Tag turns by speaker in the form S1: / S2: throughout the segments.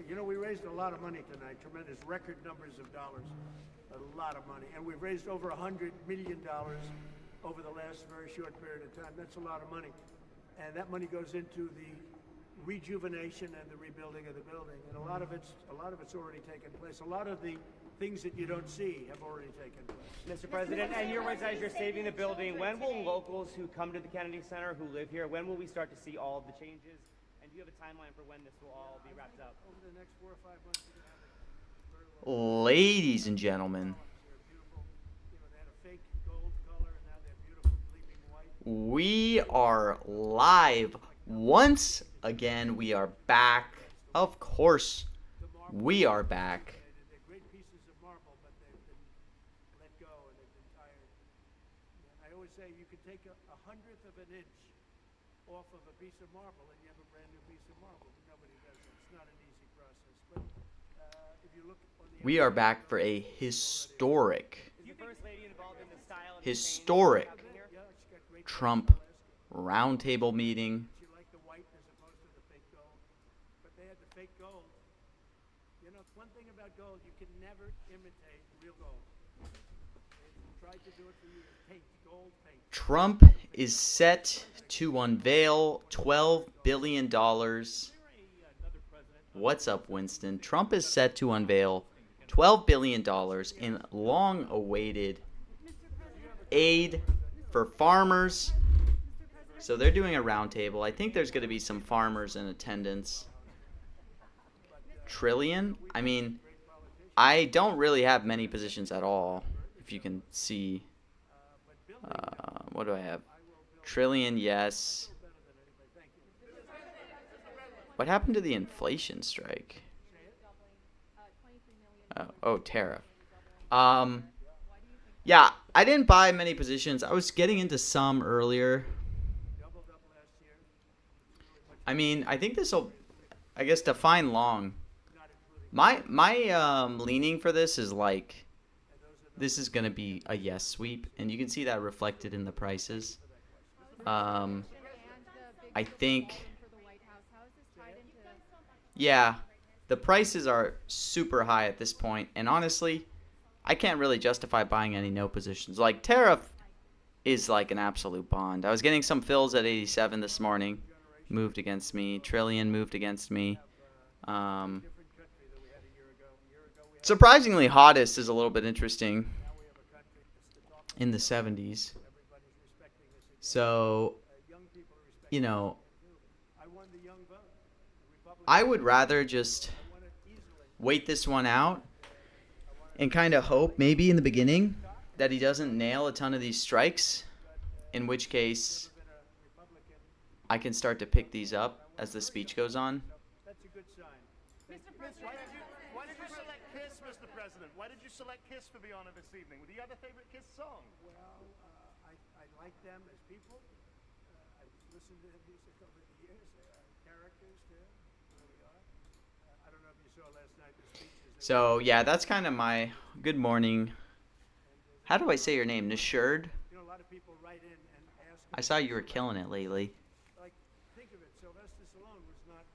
S1: You know, we raised a lot of money tonight, tremendous record numbers of dollars, a lot of money. And we've raised over $100 million over the last very short period of time. That's a lot of money. And that money goes into the rejuvenation and the rebuilding of the building. And a lot of it's already taken place. A lot of the things that you don't see have already taken place.
S2: Mr. President, and your words as you're saving the building, when will locals who come to the Kennedy Center, who live here, when will we start to see all of the changes? And do you have a timeline for when this will all be wrapped up?
S1: Over the next 4 or 5 months, you're gonna have it very well.
S3: Ladies and gentlemen,
S1: They're beautiful. You know, they had a fake gold color, and now they're beautiful, gleaming white.
S3: we are live once again. We are back. Of course, we are back.
S1: They're great pieces of marble, but they've been let go and they've been tired. And I always say you could take a hundredth of an inch off of a piece of marble and you have a brand new piece of marble. But nobody does it. It's not an easy process. But if you look on the
S3: We are back for a historic
S2: Is the First Lady involved in the style of
S3: Historic.
S2: the changes happening here?
S1: yeah, she's got great
S3: Trump roundtable meeting.
S1: She liked the white as opposed to the fake gold. But they had the fake gold. You know, one thing about gold, you can never imitate real gold. They tried to do it for years. Paint, gold paint.
S3: Trump is set to unveil $12 billion. What's up, Winston? Trump is set to unveil $12 billion in long-awaited aid for farmers. So they're doing a roundtable. I think there's going to be some farmers in attendance. Trillion? I mean, I don't really have many positions at all. If you can see. What do I have? Trillion, yes. What happened to the inflation strike? Oh, tariff. Yeah, I didn't buy many positions. I was getting into some earlier. I mean, I think this will, I guess, define long. My leaning for this is like, this is going to be a yes sweep, and you can see that reflected in the prices. I think, yeah, the prices are super high at this point, and honestly, I can't really justify buying any no positions. Like, tariff is like an absolute bond. I was getting some fills at 87 this morning, moved against me. Trillion moved against me. Surprisingly, hottest is a little bit interesting in the 70s. So, you know, I would rather just wait this one out and kind of hope maybe in the beginning that he doesn't nail a ton of these strikes, in which case I can start to pick these up as the speech goes on.
S1: That's a good sign.
S4: Why did you select Kiss, Mr. President? Why did you select Kiss for the honor this evening? Do you have a favorite Kiss song?
S1: Well, I like them as people. I've listened to their music over the years. They are characters, too. They really are. I don't know if you saw last night the speeches.
S3: So, yeah, that's kind of my good morning. How do I say your name? Nisherd?
S1: You know, a lot of people write in and ask.
S3: I saw you were killing it lately.
S1: Like, think of it. Sylvester Stallone was not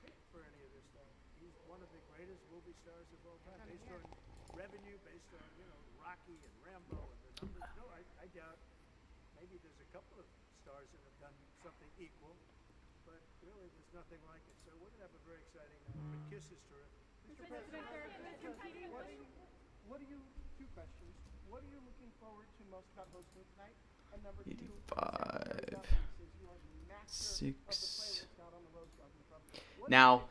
S1: picked for any of this stuff. He's one of the greatest movie stars of all time, based on revenue, based on, you know, Rocky and Rambo and the numbers. No, I doubt. Maybe there's a couple of stars that have done something equal, but really there's nothing like it. So we're gonna have a very exciting night. But Kiss is terrific.
S5: Mr. President, they're competing with.
S6: What are you, two questions. What are you looking forward to most about hosting tonight? And number two,
S3: 85,
S6: you are the master of the
S3: 6.
S6: playlist out on the Rose Garden Club. What
S3: Now,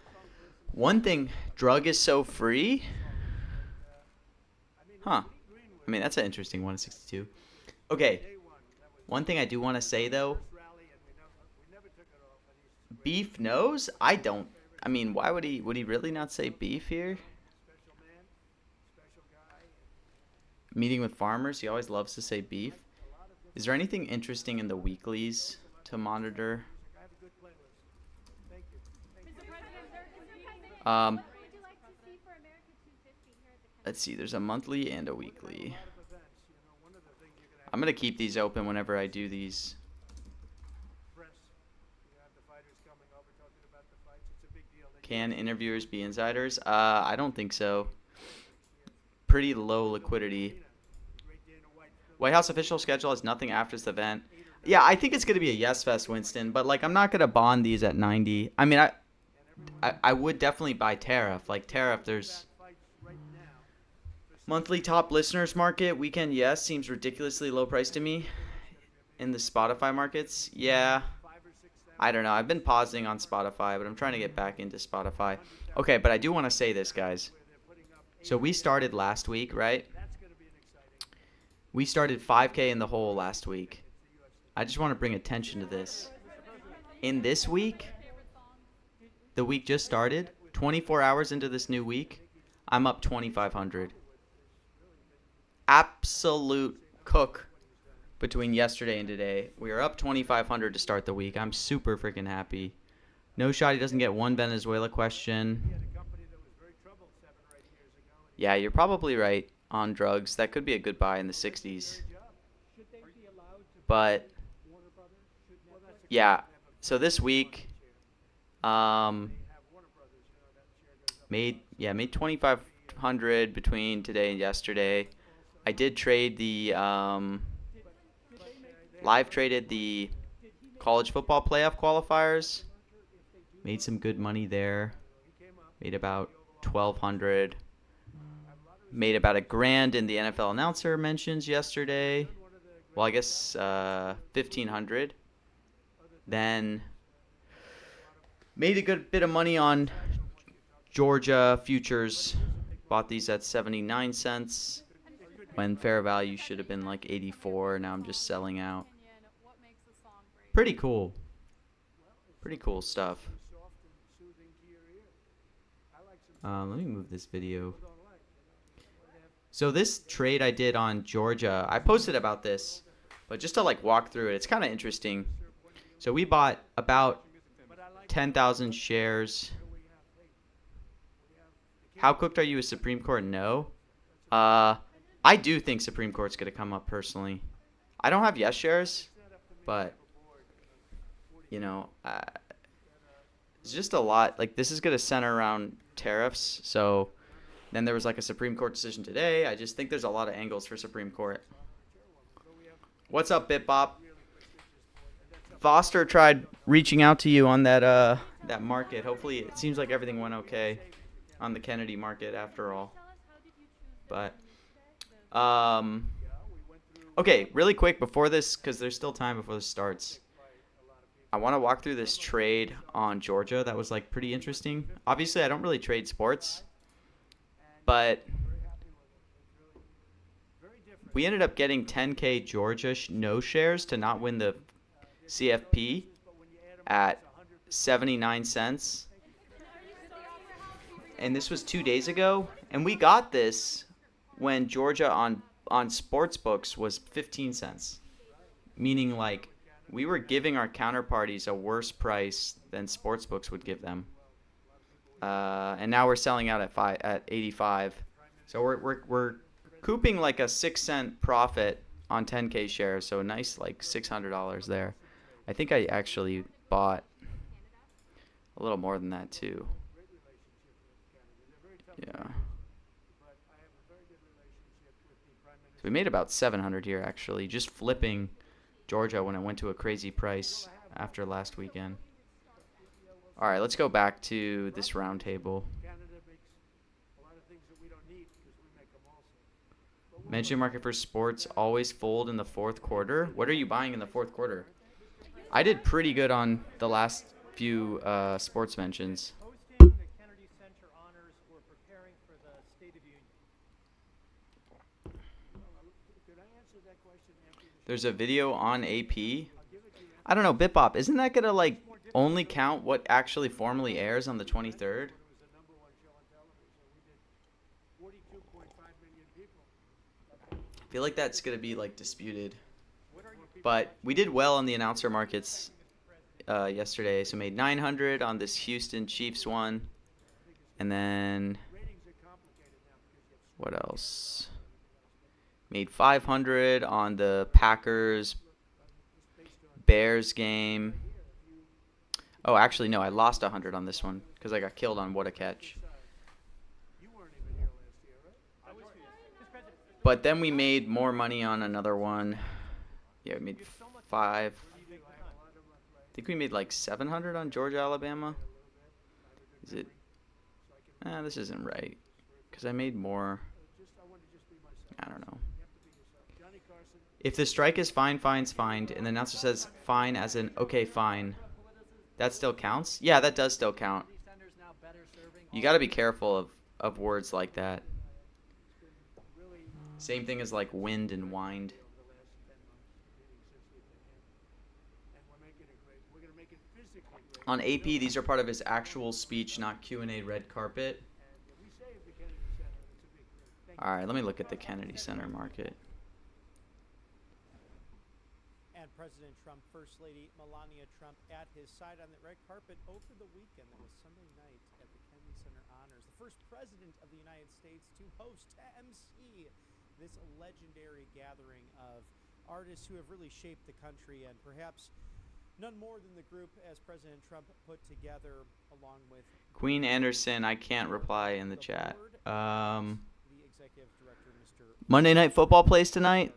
S3: one thing, drug is so free? Huh. I mean, that's an interesting 162. Okay. One thing I do want to say, though. Beef knows? I don't. I mean, why would he really not say beef here? Meeting with farmers, he always loves to say beef. Is there anything interesting in the weeklies to monitor?
S1: I have a good playlist. Thank you.
S5: Mr. President, they're competing.
S3: Um,
S5: What would you like to see for America 250 here at the Kennedy?
S3: Let's see, there's a monthly and a weekly.
S1: A lot of events, you know, one of the things you're gonna have
S3: I'm going to keep these open whenever I do these.
S1: press. You have the fighters coming over talking about the fights. It's a big deal. They
S3: Can interviewers be insiders? I don't think so. Pretty low liquidity. White House official schedule has nothing after this event. Yeah, I think it's going to be a yes fest, Winston, but like I'm not going to bond these at 90. I mean, I would definitely buy Tariff. Like Tariff, there's monthly top listeners market. Weekend yes seems ridiculously low price to me. In the Spotify markets, yeah. I don't know. I've been pausing on Spotify, but I'm trying to get back into Spotify. Okay, but I do want to say this, guys. So we started last week, right? We started 5K in the hole last week. I just want to bring attention to this. In this week, the week just started, 24 hours into this new week, I'm up 2,500. Absolute cook between yesterday and today. We are up 2,500 to start the week. I'm super freaking happy. No shot he doesn't get one Venezuela question. Yeah, you're probably right on drugs. That could be a good buy in the 60s. But yeah, so this week made 2,500 between today and yesterday. I did trade the live traded the college football playoff qualifiers. Made some good money there. Made about 1,200. Made about $1,000 in the NFL announcer mentions yesterday. Well, I guess 1,500. Then made a good bit of money on Georgia futures. Bought these at 79 cents. When fair value should have been like 84. Now I'm just selling out. Pretty cool. Pretty cool stuff. Let me move this video. So this trade I did on Georgia, I posted about this, but just to like walk through it, it's kind of interesting. So we bought about 10,000 shares. How cooked are you with Supreme Court? No. I do think Supreme Court's going to come up personally. I don't have yes shares, but, you know, it's just a lot. Like, this is going to center around tariffs. So then there was like a Supreme Court decision today. I just think there's a lot of angles for Supreme Court. What's up, BitBop? Foster tried reaching out to you on that that market. Hopefully, it seems like everything went okay on the Kennedy market after all. But okay, really quick before this, because there's still time before this starts. I want to walk through this trade on Georgia that was like pretty interesting. Obviously, I don't really trade sports, but we ended up getting 10K Georgia no shares to not win the CFP at 79 cents. And this was 2 days ago. And we got this when Georgia on sports books was 15 cents. Meaning like we were giving our counterparties a worse price than sports books would give them. And now we're selling out at 85. So we're couping like a 6 cent profit on 10K shares. So a nice like $600 there. I think I actually bought a little more than that too. Yeah. So we made about 700 here actually, just flipping Georgia when it went to a crazy price after last weekend. All right, let's go back to this round table. Mention market for sports always fold in the fourth quarter. What are you buying in the fourth quarter? I did pretty good on the last few sports mentions.
S7: Hosting the Kennedy Center honors or preparing for the State of Union?
S3: There's a video on AP. I don't know, BitBop, isn't that going to like only count what actually formally airs on the 23rd? I feel like that's going to be like disputed. But we did well on the announcer markets yesterday. So made 900 on this Houston Chiefs one. And then what else? Made 500 on the Packers Bears game. Oh, actually, no, I lost 100 on this one. because I got killed on What a Catch.
S1: You weren't even here last year, right?
S7: I was here. Mr. President,
S3: But then we made more money on another one. Yeah, we made 5. I think we made like 700 on Georgia, Alabama. Is it? This isn't right. Because I made more. I don't know. If the strike is fine, fine's fine, and the announcer says fine as in okay, fine, that still counts? Yeah, that does still count. You got to be careful of words like that. Same thing as like wind and wind. On AP, these are part of his actual speech, not Q&A red carpet. All right, let me look at the Kennedy Center market.
S7: and President Trump, First Lady Melania Trump at his side on the red carpet over the weekend. That was Sunday night at the Kennedy Center Honors. The first president of the United States to host, to MC this legendary gathering of artists who have really shaped the country, and perhaps none more than the group as President Trump put together along with
S3: Queen Anderson, I can't reply in the chat.
S7: the executive director, Mr.
S3: Monday Night Football plays tonight.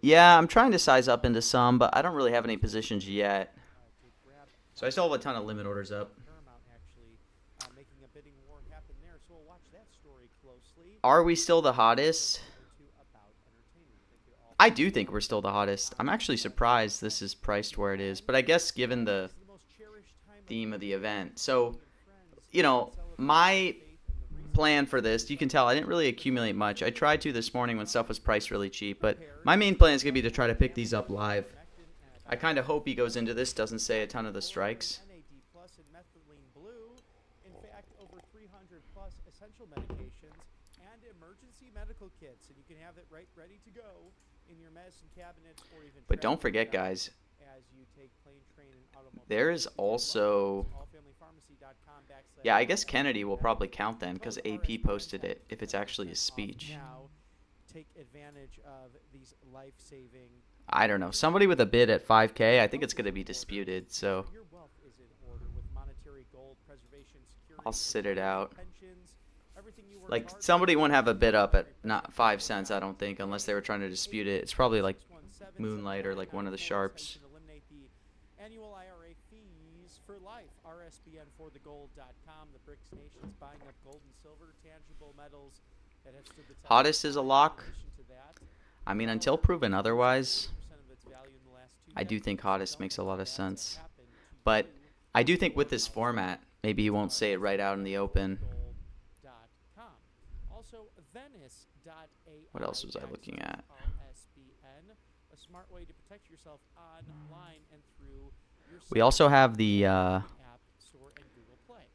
S3: Yeah, I'm trying to size up into some, but I don't really have any positions yet. So I still have a ton of limit orders up.
S7: Paramount actually making a bidding war happen there, so we'll watch that story closely.
S3: Are we still the hottest? I do think we're still the hottest. I'm actually surprised this is priced where it is, but I guess given the theme of the event. So, you know, my plan for this, you can tell I didn't really accumulate much. I tried to this morning when stuff was priced really cheap, but my main plan is going to be to try to pick these up live. I kind of hope he goes into this, doesn't say a ton of the strikes.
S7: NAD+ and methylene blue, in fact, over 300 plus essential medications and emergency medical kits, and you can have it ready to go in your medicine cabinets or even.
S3: But don't forget, guys,
S7: as you take plane, train, and automobile.
S3: there is also, yeah, I guess Kennedy will probably count then because AP posted it if it's actually a speech.
S7: Now, take advantage of these life-saving.
S3: I don't know. Somebody with a bid at 5K, I think it's going to be disputed, so
S7: Your wealth is in order with monetary gold preservation, security,
S3: I'll sit it out.
S7: pensions, everything you work
S3: Like,
S7: hard
S3: somebody
S7: for.
S3: wouldn't have a bid up at not 5 cents, I don't think, unless they were trying to dispute it. It's probably like
S7: 617
S3: Moonlight or like one of the sharps.
S7: Eliminate the annual IRA fees for life. RSBN4thegold.com. The BRICS nations buying up gold and silver, tangible metals that have stood the test.
S3: Hottest is a lock.
S7: In addition to that,
S3: I mean, until proven otherwise,
S7: 40% of its value in the last 2
S3: I do think
S7: decades.
S3: hottest
S7: Don't
S3: makes a
S7: know
S3: lot of
S7: what's
S3: sense.
S7: happened to
S3: But
S7: you.
S3: I do think with this format, maybe he won't say it right out in the open.
S7: Gold.com. Also, Venice.ai.
S3: What else was I looking at?
S7: RSBN, a smart way to protect yourself online and through your
S3: We also have the,
S7: App Store and Google Play.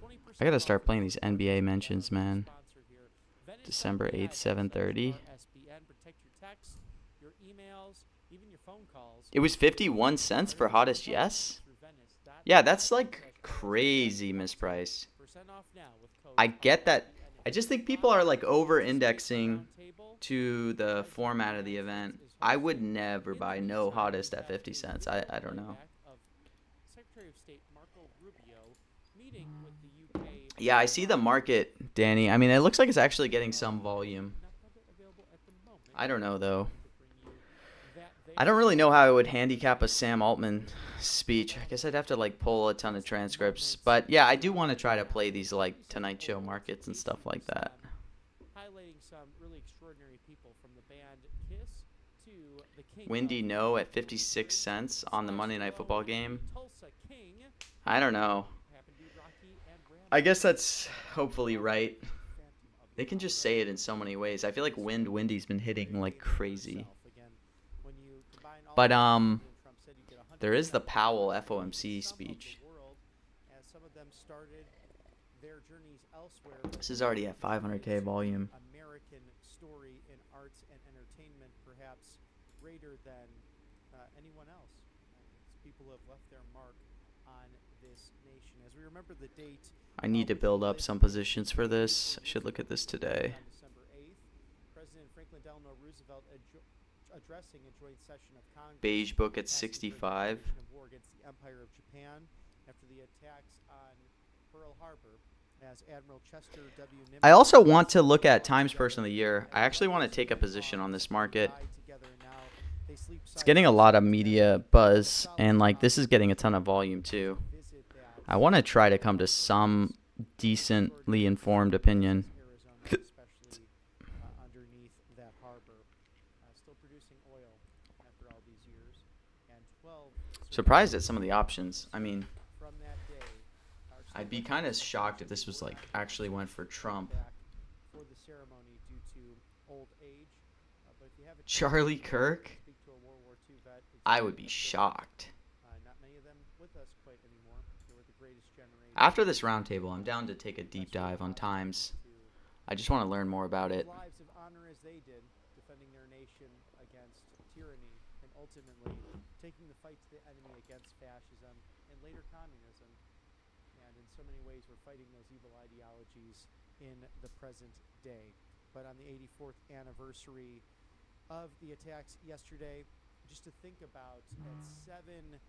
S7: 20%
S3: I gotta
S7: off
S3: start playing
S7: with
S3: these
S7: our
S3: NBA mentions, man.
S7: sponsor here. Venice.ai
S3: December 8th, 7:30.
S7: RSBN, protect your texts, your emails, even your phone calls.
S3: It was 51 cents for hottest yes?
S7: Through Venice.ai.
S3: Yeah, that's like crazy mispriced.
S7: Percent off now with code
S3: I get that. I
S7: RSBN.
S3: just think people are like over-indexing to the format of the event. I would never buy no hottest at 50 cents. I don't know.
S7: Secretary of State Marco Rubio meeting with the UK.
S3: Yeah, I see the market, Danny. I mean, it looks like it's actually getting some volume.
S7: Not available at the moment.
S3: I don't know, though.
S7: To bring you that
S3: I don't really know how I would handicap a Sam Altman speech. I guess I'd have to like pull a ton of transcripts. But yeah, I do want to try to play these like Tonight Show markets and stuff like that.
S7: highlighting some really extraordinary people from the band Kiss to the King
S3: Windy
S7: of
S3: No at 56 cents on the Monday Night Football game.
S7: Tulsa King
S3: I don't know.
S7: happened to be Rocky and Brandon.
S3: I guess that's hopefully right.
S7: Phantom of
S3: They
S7: the
S3: can just
S7: Opera.
S3: say it in so many ways. I feel like Windy's been hitting like crazy.
S7: Again, when you combine all
S3: But,
S7: the President Trump said you get 100%
S3: There is the Powell
S7: of
S3: FOMC
S7: some of the
S3: speech.
S7: world, as some of them started their journeys elsewhere.
S3: This is already at 500K volume.
S7: American story in arts and entertainment, perhaps greater than anyone else. People who have left their mark on this nation. As we remember the date,
S3: I need to build up some positions for this. I should look at this today.
S7: on December 8th, President Franklin Delano Roosevelt addressing a joint session of Congress.
S3: Beige book at
S7: asking for
S3: 65.
S7: declaration of war against the Empire of Japan after the attacks on Pearl Harbor as Admiral Chester W. Nimitz.
S3: I also want to look at Times Person of the Year. I actually want to take a position on this market. It's getting a lot of media buzz, and like this is getting a ton of volume too. I want to try to come to some decently informed opinion.
S7: Arizona, especially underneath that harbor, still producing oil after all these years, and 12
S3: Surprised at some of the options. I mean,
S7: from that day. are still
S3: I'd be kind of shocked if this was like actually went for Trump.
S7: back for the ceremony due to old age. But if you have a chance
S3: Charlie
S7: to
S3: Kirk?
S7: speak to a World War II vet,
S3: I would be shocked.
S7: not many of them with us quite anymore. They were the greatest generation.
S3: After this roundtable, I'm down to take a deep dive on Times. I just want to learn more about it.
S7: Lives of honor as they did, defending their nation against tyranny, and ultimately taking the fight to the enemy against fascism and later communism. And in so many ways, we're fighting those evil ideologies in the present day. But on the 84th anniversary of the attacks yesterday, just to think about at 7:55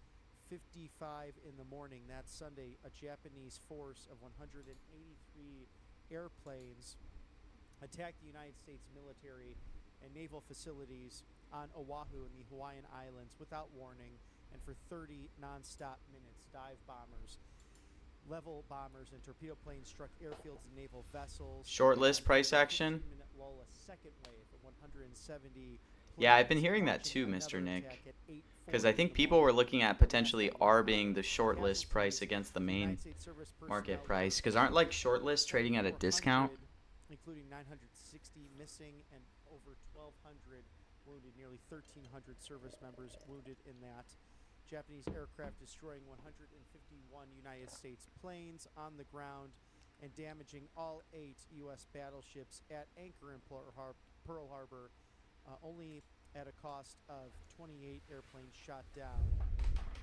S7: in the morning that Sunday, a Japanese force of 183 airplanes attacked the United States military and naval facilities on Oahu and the Hawaiian Islands without warning, and for 30 non-stop minutes, dive bombers, level bombers, and torpedo planes struck airfields and naval vessels.
S3: Shortlist price action?
S7: 15-minute lull, a second wave of 170
S3: Yeah, I've been
S7: planes
S3: hearing that
S7: launching
S3: too,
S7: another
S3: Mr. Nick.
S7: attack at 8:40
S3: Because I think people were looking at potentially arbing the shortlist price against the main
S7: United States service
S3: market
S7: personnel
S3: price. Because aren't like shortlist trading at a discount?
S7: 400, including 960 missing and over 1,200 wounded, nearly 1,300 service members wounded in that. Japanese aircraft destroying 151 United States planes on the ground and damaging all 8 U.S. battleships at anchor in Pearl Harbor, only at a cost of 28 airplanes shot down.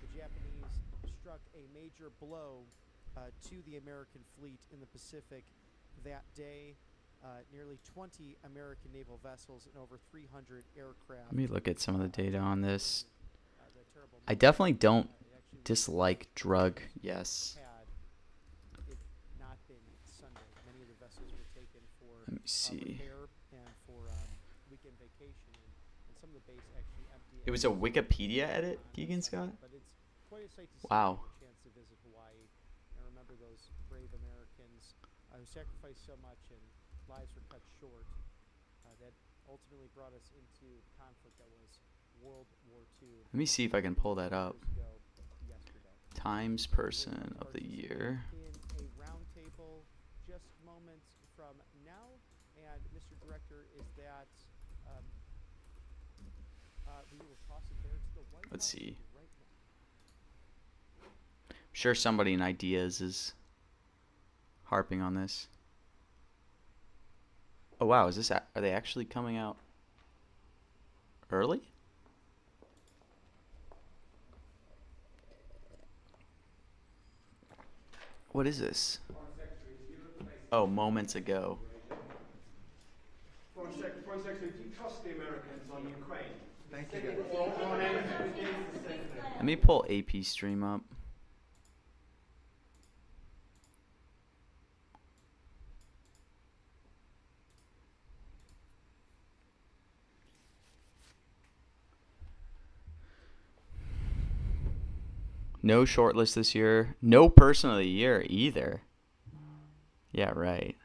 S7: The Japanese struck a major blow to the American fleet in the Pacific that day. Nearly 20 American naval vessels and over 300 aircraft.
S3: Let me look at some of the data on this.
S7: The terrible
S3: I definitely don't
S7: it actually
S3: dislike drug. Yes.
S7: had it not been Sunday. Many of the vessels were taken for
S3: Let me see.
S7: repair and for weekend vacation, and some of the base actually empty.
S3: It was a Wikipedia edit, Keegan Scott?
S7: But it's quite a sight to see.
S3: Wow.
S7: A chance to visit Hawaii and remember those brave Americans who sacrificed so much and lives were cut short. That ultimately brought us into conflict that was World War II.
S3: Let me see if I can pull that up.
S7: years ago yesterday.
S3: Times Person of the Year.
S7: In a roundtable just moments from now, and Mr. Director, is that we will toss it there to the White
S3: Let's
S7: House
S3: see.
S7: right now.
S3: I'm sure somebody in Ideas is harping on this. Oh wow, is this are they actually coming out early? What is this? Oh, moments ago.
S8: Foreign Secretary, do you trust the Americans on Ukraine?
S6: Thank you.
S3: Let me pull AP stream up. No shortlist this year. No person of the year either. Yeah, right.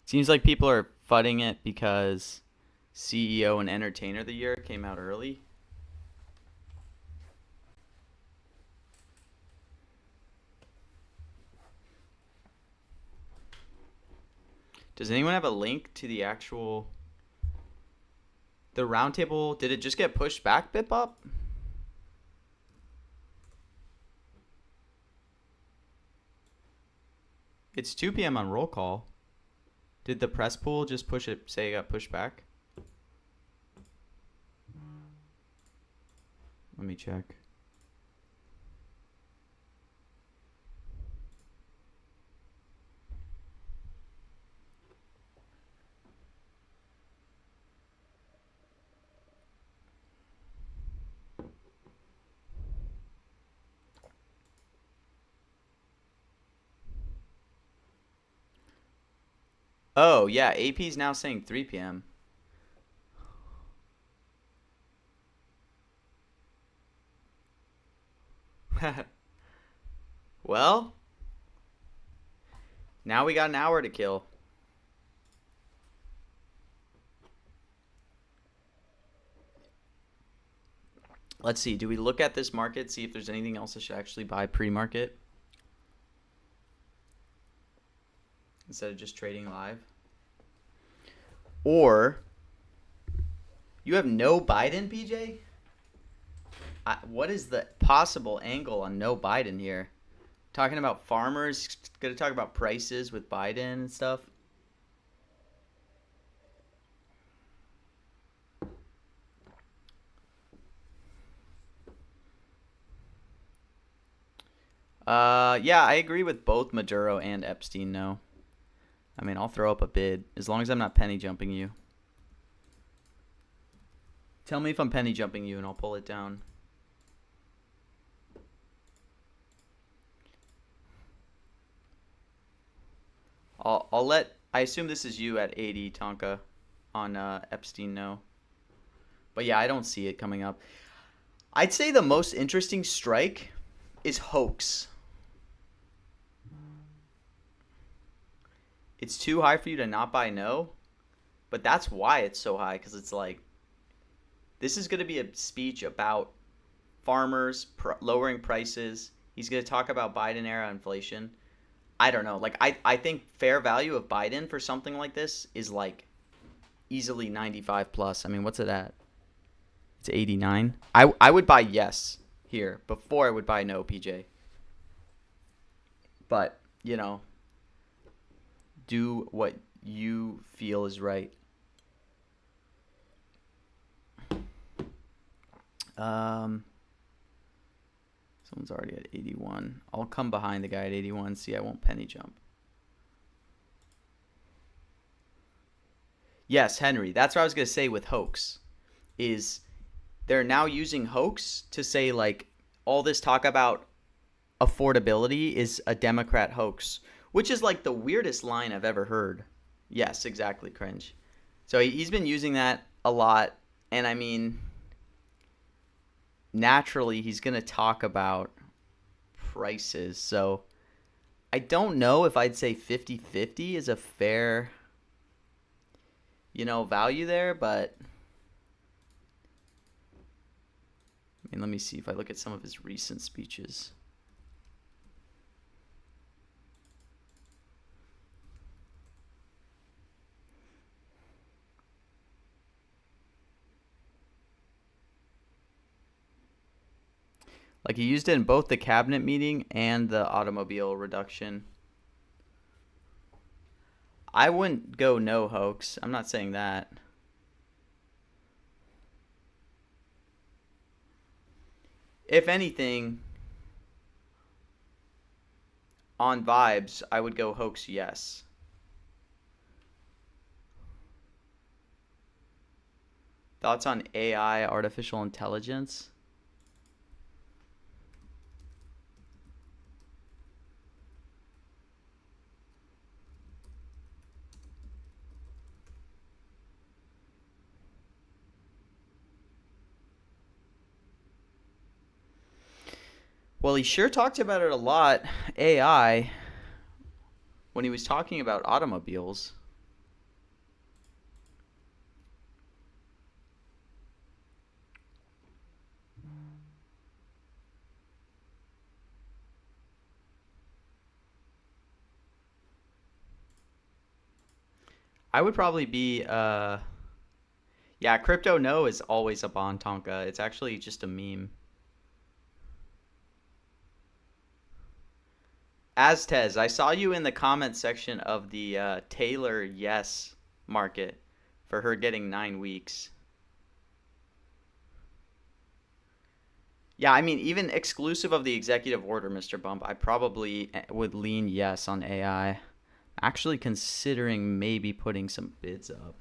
S3: Seems like people are fudding it because CEO and Entertainer of the Year came out early. Does anyone have a link to the actual... The roundtable, did it just get pushed back, Bipop? It's 2 p.m. on roll call. Did the press pool just push it, say it got pushed back? Let me check. Oh, yeah, AP's now saying 3 p.m. Well, now we got an hour to kill. Let's see. Do we look at this market, see if there's anything else I should actually buy pre-market instead of just trading live? Or you have no Biden, PJ? What is the possible angle on no Biden here? Talking about farmers, going to talk about prices with Biden and stuff. Yeah, I agree with both Maduro and Epstein, no. I mean, I'll throw up a bid as long as I'm not penny jumping you. Tell me if I'm penny jumping you and I'll pull it down. I'll let, I assume this is you at 80, Tonka, on Epstein, no. But yeah, I don't see it coming up. I'd say the most interesting strike is hoax. It's too high for you to not buy no, but that's why it's so high, because it's like, this is going to be a speech about farmers lowering prices. He's going to talk about Biden era inflation. I don't know. Like, I think fair value of Biden for something like this is like easily 95 plus. I mean, what's it at? It's 89. I would buy yes here before I would buy no, PJ. But, you know, do what you feel is right. Someone's already at 81. I'll come behind the guy at 81. See, I won't penny jump. Yes, Henry. That's what I was going to say with hoax. Is they're now using hoax to say, like, all this talk about affordability is a Democrat hoax, which is like the weirdest line I've ever heard. Yes, exactly, cringe. So he's been using that a lot. And I mean, naturally, he's going to talk about prices. So I don't know if I'd say 50-50 is a fair, you know, value there, but I mean, let me see if I look at some of his recent speeches. Like, he used it in both the cabinet meeting and the automobile reduction. I wouldn't go no hoax. I'm not saying that. If anything, on vibes, I would go hoax yes. Thoughts on AI, artificial intelligence? Well, he sure talked about it a lot, AI, when he was talking about automobiles. I would probably be, yeah, crypto no is always up on Tonka. It's actually just a meme. Aztez, I saw you in the comment section of the Taylor Yes market for her getting 9 weeks. Yeah, I mean, even exclusive of the executive order, Mr. Bump, I probably would lean yes on AI. Actually considering maybe putting some bids up.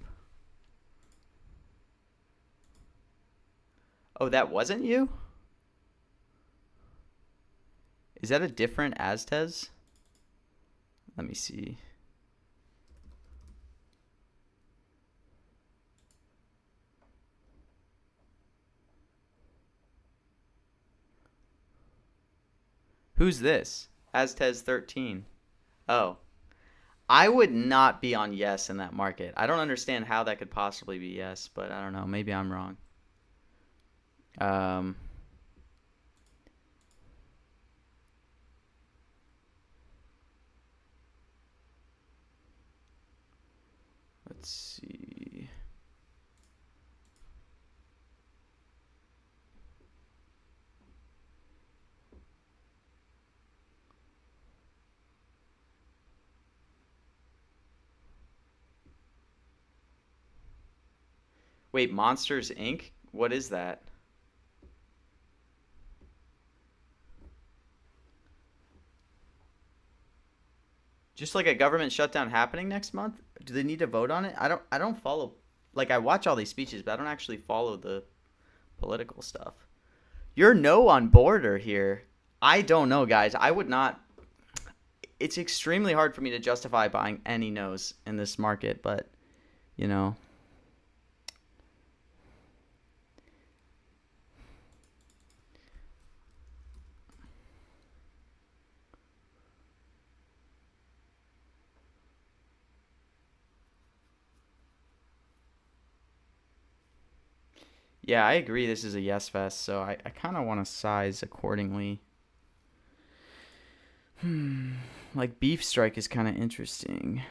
S3: Oh, that wasn't you? Is that a different Aztez? Let me see. Who's this? Aztez13. Oh. I would not be on yes in that market. I don't understand how that could possibly be yes, but I don't know. Maybe I'm wrong. Let's see. Wait, Monsters Inc.? What is that? Just like a government shutdown happening next month? Do they need to vote on it? I don't follow, like, I watch all these speeches, but I don't actually follow the political stuff. You're no on border here. I don't know, guys. I would not. It's extremely hard for me to justify buying any no's in this market, but, you know. Yeah, I agree this is a yes fest, so I kind of want to size accordingly. Like Beef Strike is kind of interesting.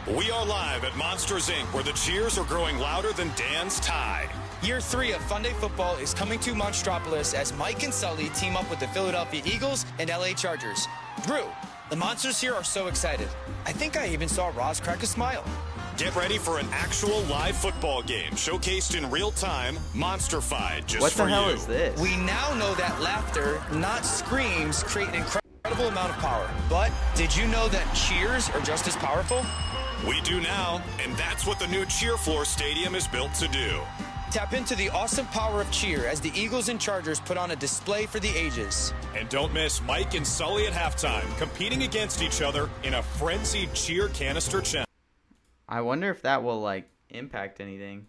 S9: We are live at Monsters Inc., where the cheers are growing louder than Dan's tie.
S10: Year 3 of Fun Day Football is coming to Monstropolis as Mike and Sully team up with the Philadelphia Eagles and LA Chargers. Drew, the Monsters here are so excited. I think I even saw Roz crack a smile.
S9: Get ready for an actual live football game showcased in real time, Monsterfied, just
S3: What
S9: for
S3: the hell
S9: you.
S3: is this?
S10: We now know that laughter, not screams, create an incredible amount of power. But did you know that cheers are just as powerful?
S9: We do now, and that's what the new Cheer Floor Stadium is built to do.
S10: Tap into the awesome power of cheer as the Eagles and Chargers put on a display for the ages.
S9: And don't miss Mike and Sully at halftime, competing against each other in a frenzied cheer canister challenge.
S3: I wonder if that will, like, impact anything.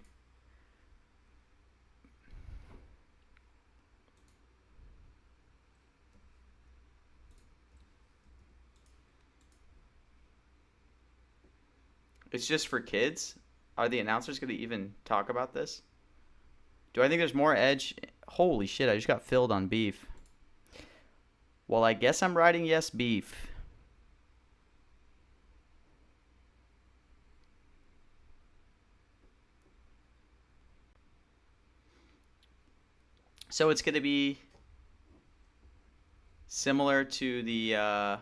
S3: It's just for kids? Are the announcers going to even talk about this? Do I think there's more edge? Holy shit, I just got filled on beef. Well, I guess I'm riding yes beef. So it's going to be similar to the...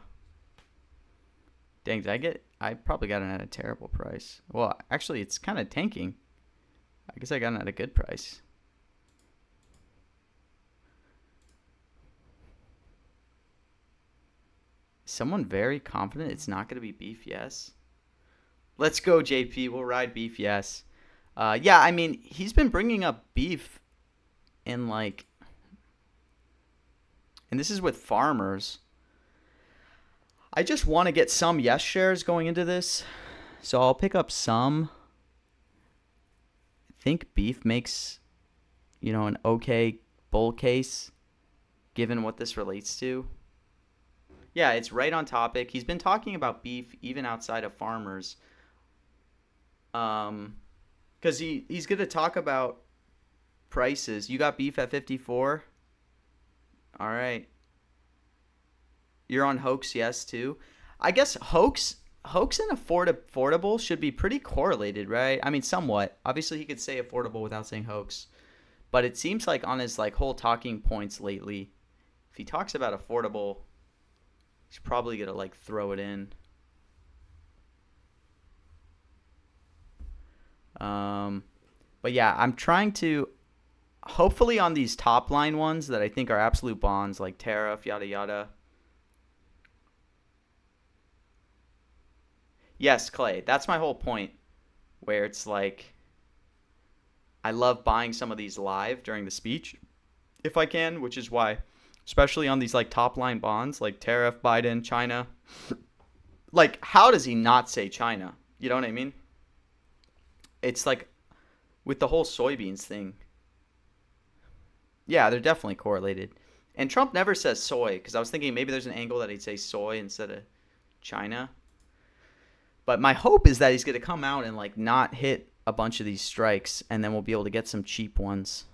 S3: Dang, I probably got it at a terrible price. Well, actually, it's kind of tanking. I guess I got it at a good price. Is someone very confident it's not going to be beef yes? Let's go, JP. We'll ride beef yes. Yeah, I mean, he's been bringing up beef in, like... And this is with farmers. I just want to get some yes shares going into this. So I'll pick up some. I think beef makes, you know, an okay bull case given what this relates to. Yeah, it's right on topic. He's been talking about beef even outside of farmers. Because he's going to talk about prices. You got beef at 54? All right. You're on hoax, yes, too. I guess hoax and affordable should be pretty correlated, right? I mean, somewhat. Obviously, he could say affordable without saying hoax. But it seems like on his whole talking points lately, if he talks about affordable, he's probably going to throw it in. But yeah, I'm trying to, hopefully on these top line ones that I think are absolute bonds, like tariff, yada yada. Yes, Clay, that's my whole point, where it's like, I love buying some of these live during the speech, if I can, which is why, especially on these top line bonds, like tariff, Biden, China. How does he not say China? You know what I mean? it's like with the whole soybeans thing. Yeah, they're definitely correlated. And Trump never says soy, because I was thinking maybe there's an angle that he'd say soy instead of China. But my hope is that he's going to come out and like not hit a bunch of these strikes, and then we'll be able to get some cheap ones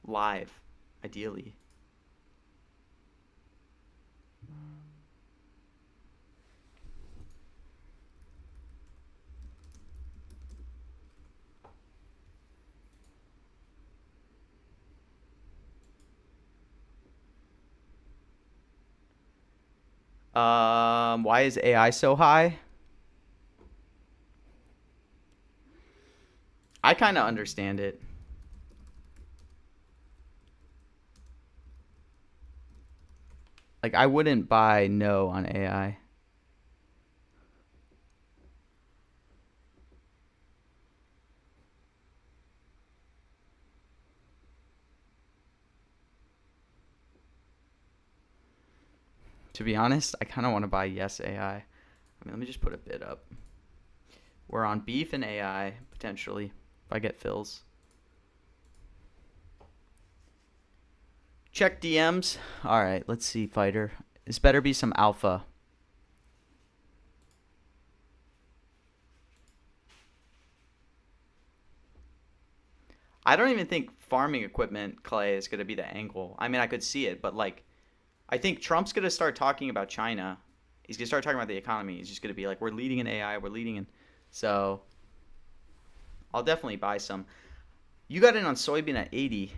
S3: live, ideally. Why is AI so high? I kind of understand it. Like, I wouldn't buy no on AI. To be honest, I kind of want to buy yes AI. I mean, let me just put a bid up. We're on beef and AI, potentially, if I get fills. Check DMs. All right, let's see, fighter. This better be some alpha. I don't even think farming equipment, Clay, is going to be the angle. I mean, I could see it, but like, I think Trump's going to start talking about China. He's going to start talking about the economy. He's just going to be like, we're leading in AI. We're leading in. So I'll definitely buy some. You got in on soybean at 80.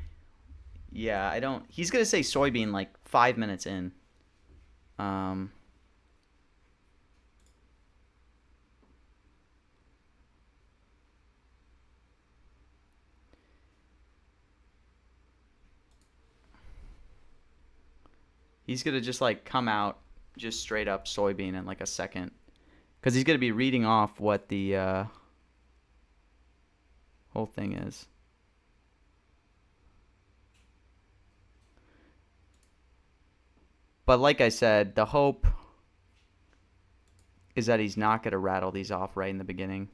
S3: Yeah, I don't. He's going to say soybean like 5 minutes in. He's going to just like come out just straight up soybean in like a second. Because he's going to be reading off what the whole thing is. But like I said, the hope is that he's not going to rattle these off right in the beginning.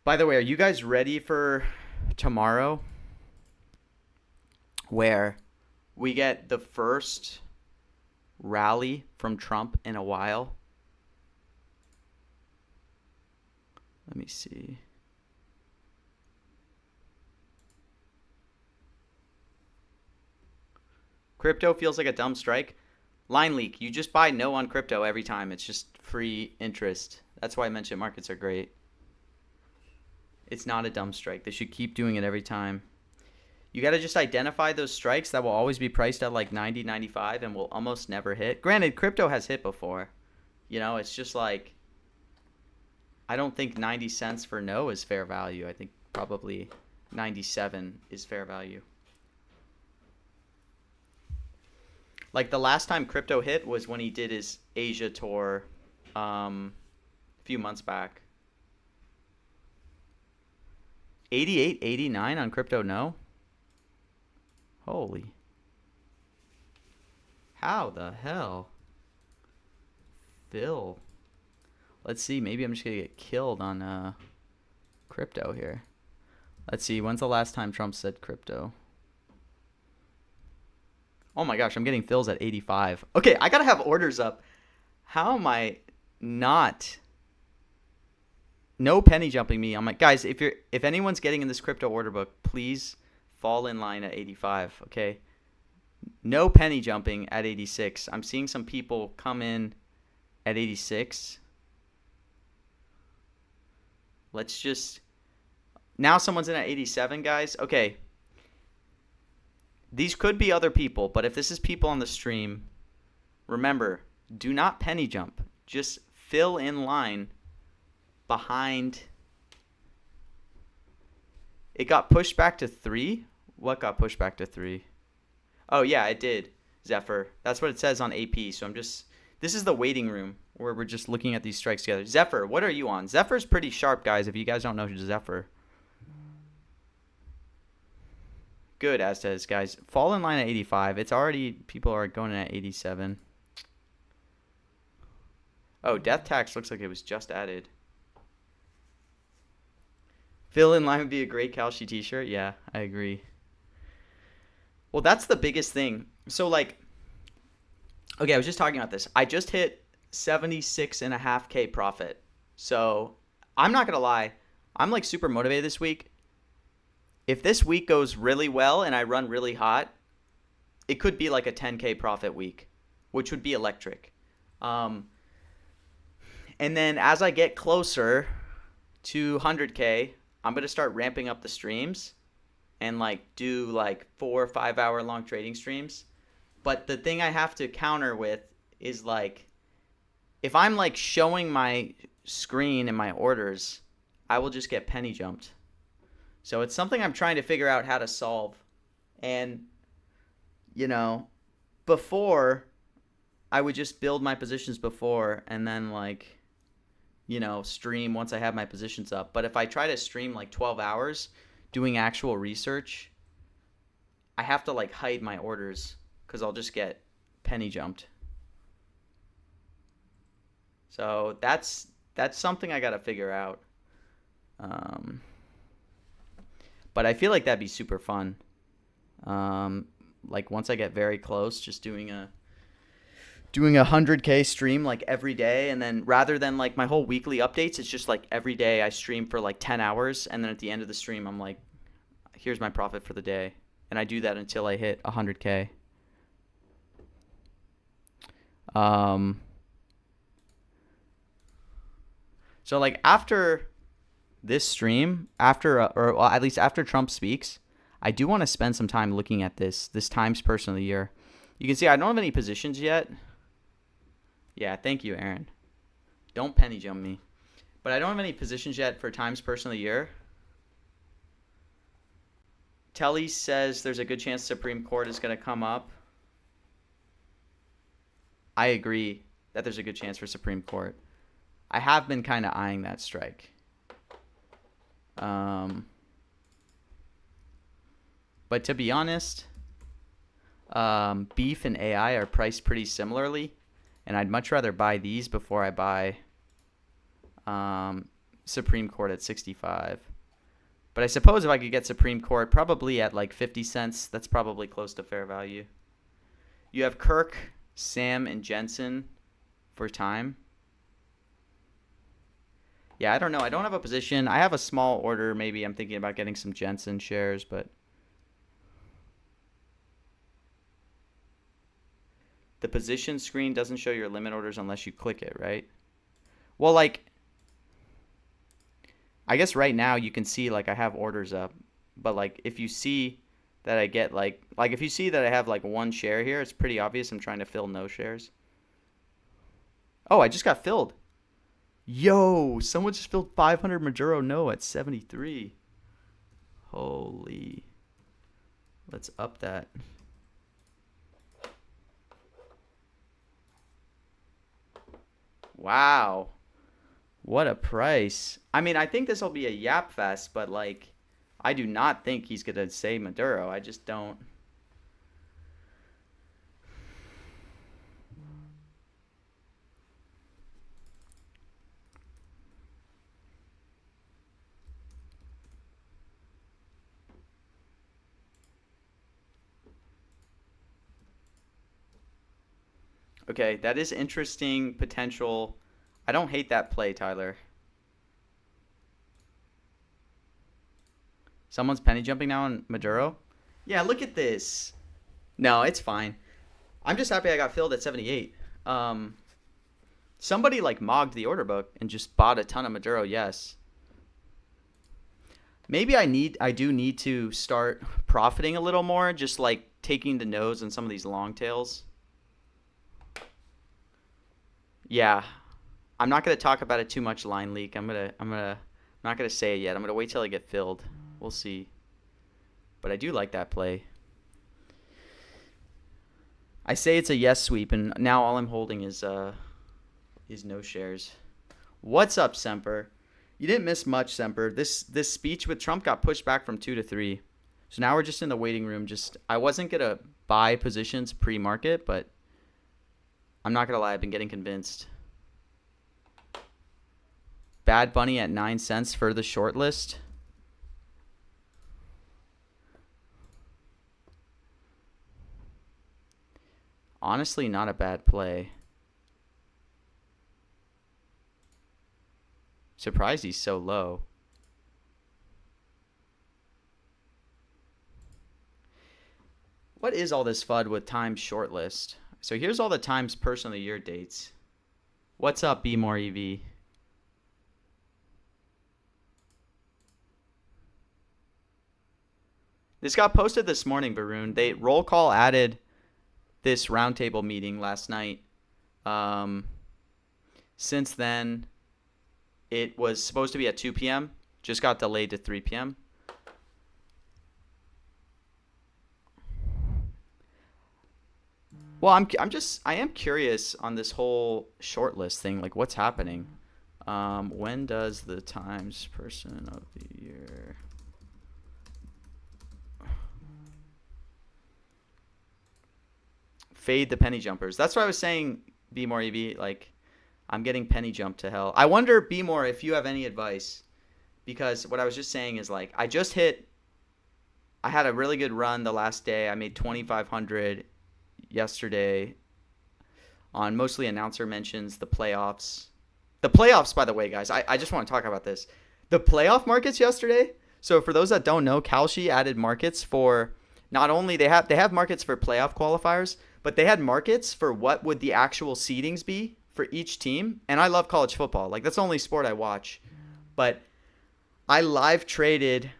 S3: By the way, are you guys ready for tomorrow, where we get the first rally from Trump in a while? Let me see. Crypto feels like a dumb strike. Line leak. You just buy no on crypto every time. It's just free interest. That's why I mentioned markets are great. It's not a dumb strike. They should keep doing it every time. You got to just identify those strikes that will always be priced at like 90, 95 and will almost never hit. Granted, crypto has hit before. You know, it's just like, I don't think 90 cents for no is fair value. I think probably 97 is fair value. Like the last time crypto hit was when he did his Asia tour a few months back. 88, 89 on crypto no? Holy. How the hell? Phil. Let's see. Maybe I'm just going to get killed on crypto here. Let's see. When's the last time Trump said crypto? Oh my gosh. I'm getting fills at 85. Okay. I got to have orders up. How am I not... No penny jumping me. I'm like, guys, if anyone's getting in this crypto order book, please fall in line at 85, okay? No penny jumping at 86. I'm seeing some people come in at 86. Let's just... Now someone's in at 87, guys. Okay. These could be other people, but if this is people on the stream, remember, do not penny jump. Just fill in line behind. It got pushed back to 3. What got pushed back to 3? Oh yeah, it did, Zephyr. That's what it says on AP. So this is the waiting room where we're just looking at these strikes together. Zephyr, what are you on? Zephyr's pretty sharp, guys, if you guys don't know Zephyr. good, Aztez, guys. Fall in line at 85. It's already, people are going in at 87. Oh, Death Tax looks like it was just added. Fill in line would be a great Kalshi t-shirt. Yeah, I agree. Well, that's the biggest thing. So, like, okay, I was just talking about this. I just hit 76.5K profit. So, I'm not going to lie. I'm, like, super motivated this week. If this week goes really well and I run really hot, it could be like a 10K profit week, which would be electric. And then as I get closer to 100K, I'm going to start ramping up the streams and like do like 4 or 5 hour long trading streams. But the thing I have to counter with is like, if I'm like showing my screen and my orders, I will just get penny jumped. So it's something I'm trying to figure out how to solve. And, you know, before I would just build my positions before and then like, you know, stream once I have my positions up. But if I try to stream like 12 hours doing actual research, I have to like hide my orders because I'll just get penny jumped. So that's something I got to figure out. But I feel like that'd be super fun. Like once I get very close, just doing a 100K stream like every day, and then rather than like my whole weekly updates, it's just like every day I stream for like 10 hours, and then at the end of the stream I'm like, here's my profit for the day, and I do that until I hit 100K. So like after this stream, or well, at least after Trump speaks, I do want to spend some time looking at this Times Person of the Year. You can see I don't have any positions yet. Yeah, thank you, Aaron. Don't penny jump me. But I don't have any positions yet for Times Person of the Year. Telly says there's a good chance Supreme Court is going to come up. I agree that there's a good chance for Supreme Court. I have been kind of eyeing that strike. But to be honest, beef and AI are priced pretty similarly, and I'd much rather buy these before I buy Supreme Court at 65. But I suppose if I could get Supreme Court probably at like 50 cents, that's probably close to fair value. You have Kirk, Sam, and Jensen for time. Yeah, I don't know. I don't have a position. I have a small order. Maybe I'm thinking about getting some Jensen shares, but the position screen doesn't show your limit orders unless you click it, right? Well, like, I guess right now you can see like I have orders up, but like if you see that I get like if you see that I have like one share here, it's pretty obvious I'm trying to fill no shares. Oh, I just got filled. Yo, someone just filled 500 Maduro no at 73. Holy. Let's up that. Wow. What a price. I mean, I think this will be a yap fest, but like, I do not think he's going to say Maduro. I just don't. Okay, that is interesting potential. I don't hate that play, Tyler. Someone's penny jumping now on Maduro? Yeah, look at this. No, it's fine. I'm just happy I got filled at 78. Somebody like mogged the order book and just bought a ton of Maduro, yes. Maybe I do need to start profiting a little more, just like taking the nose on some of these long tails. Yeah, I'm not gonna talk about it too much. Line leak. I'm not gonna say it yet. I'm gonna wait till I get filled. We'll see. But I do like that play. I say it's a yes sweep, and now all I'm holding is no shares. What's up, Semper? You didn't miss much, Semper. This speech with Trump got pushed back from 2 to 3, So now we're just in the waiting room. I wasn't going to buy positions pre-market, but I'm not going to lie, I've been getting convinced. Bad Bunny at 9 cents for the short list. Honestly, not a bad play. Surprised he's so low. What is all this FUD with Times shortlist? So here's all the Times Person of the Year dates. What's up, Be More EV? This got posted this morning, Varun. Roll Call added this roundtable meeting last night. Since then, it was supposed to be at 2 p.m. Just got delayed to 3 p.m. Well, I am curious on this whole shortlist thing. Like, what's happening? When does the Times Person of the Year? Fade the penny jumpers. That's what I was saying, Be More EV. Like, I'm getting penny jumped to hell. I wonder, Be More, if you have any advice. Because what I was just saying is, like, I had a really good run the last day. I made 2,500 yesterday on mostly announcer mentions, the playoffs. The playoffs, by the way, guys, I just want to talk about this. The playoff markets yesterday. So for those that don't know, Kalshi added markets for not only they have markets for playoff qualifiers, but they had markets for what would the actual seedings be for each team. And I love college football. Like, that's the only sport I watch. But I live traded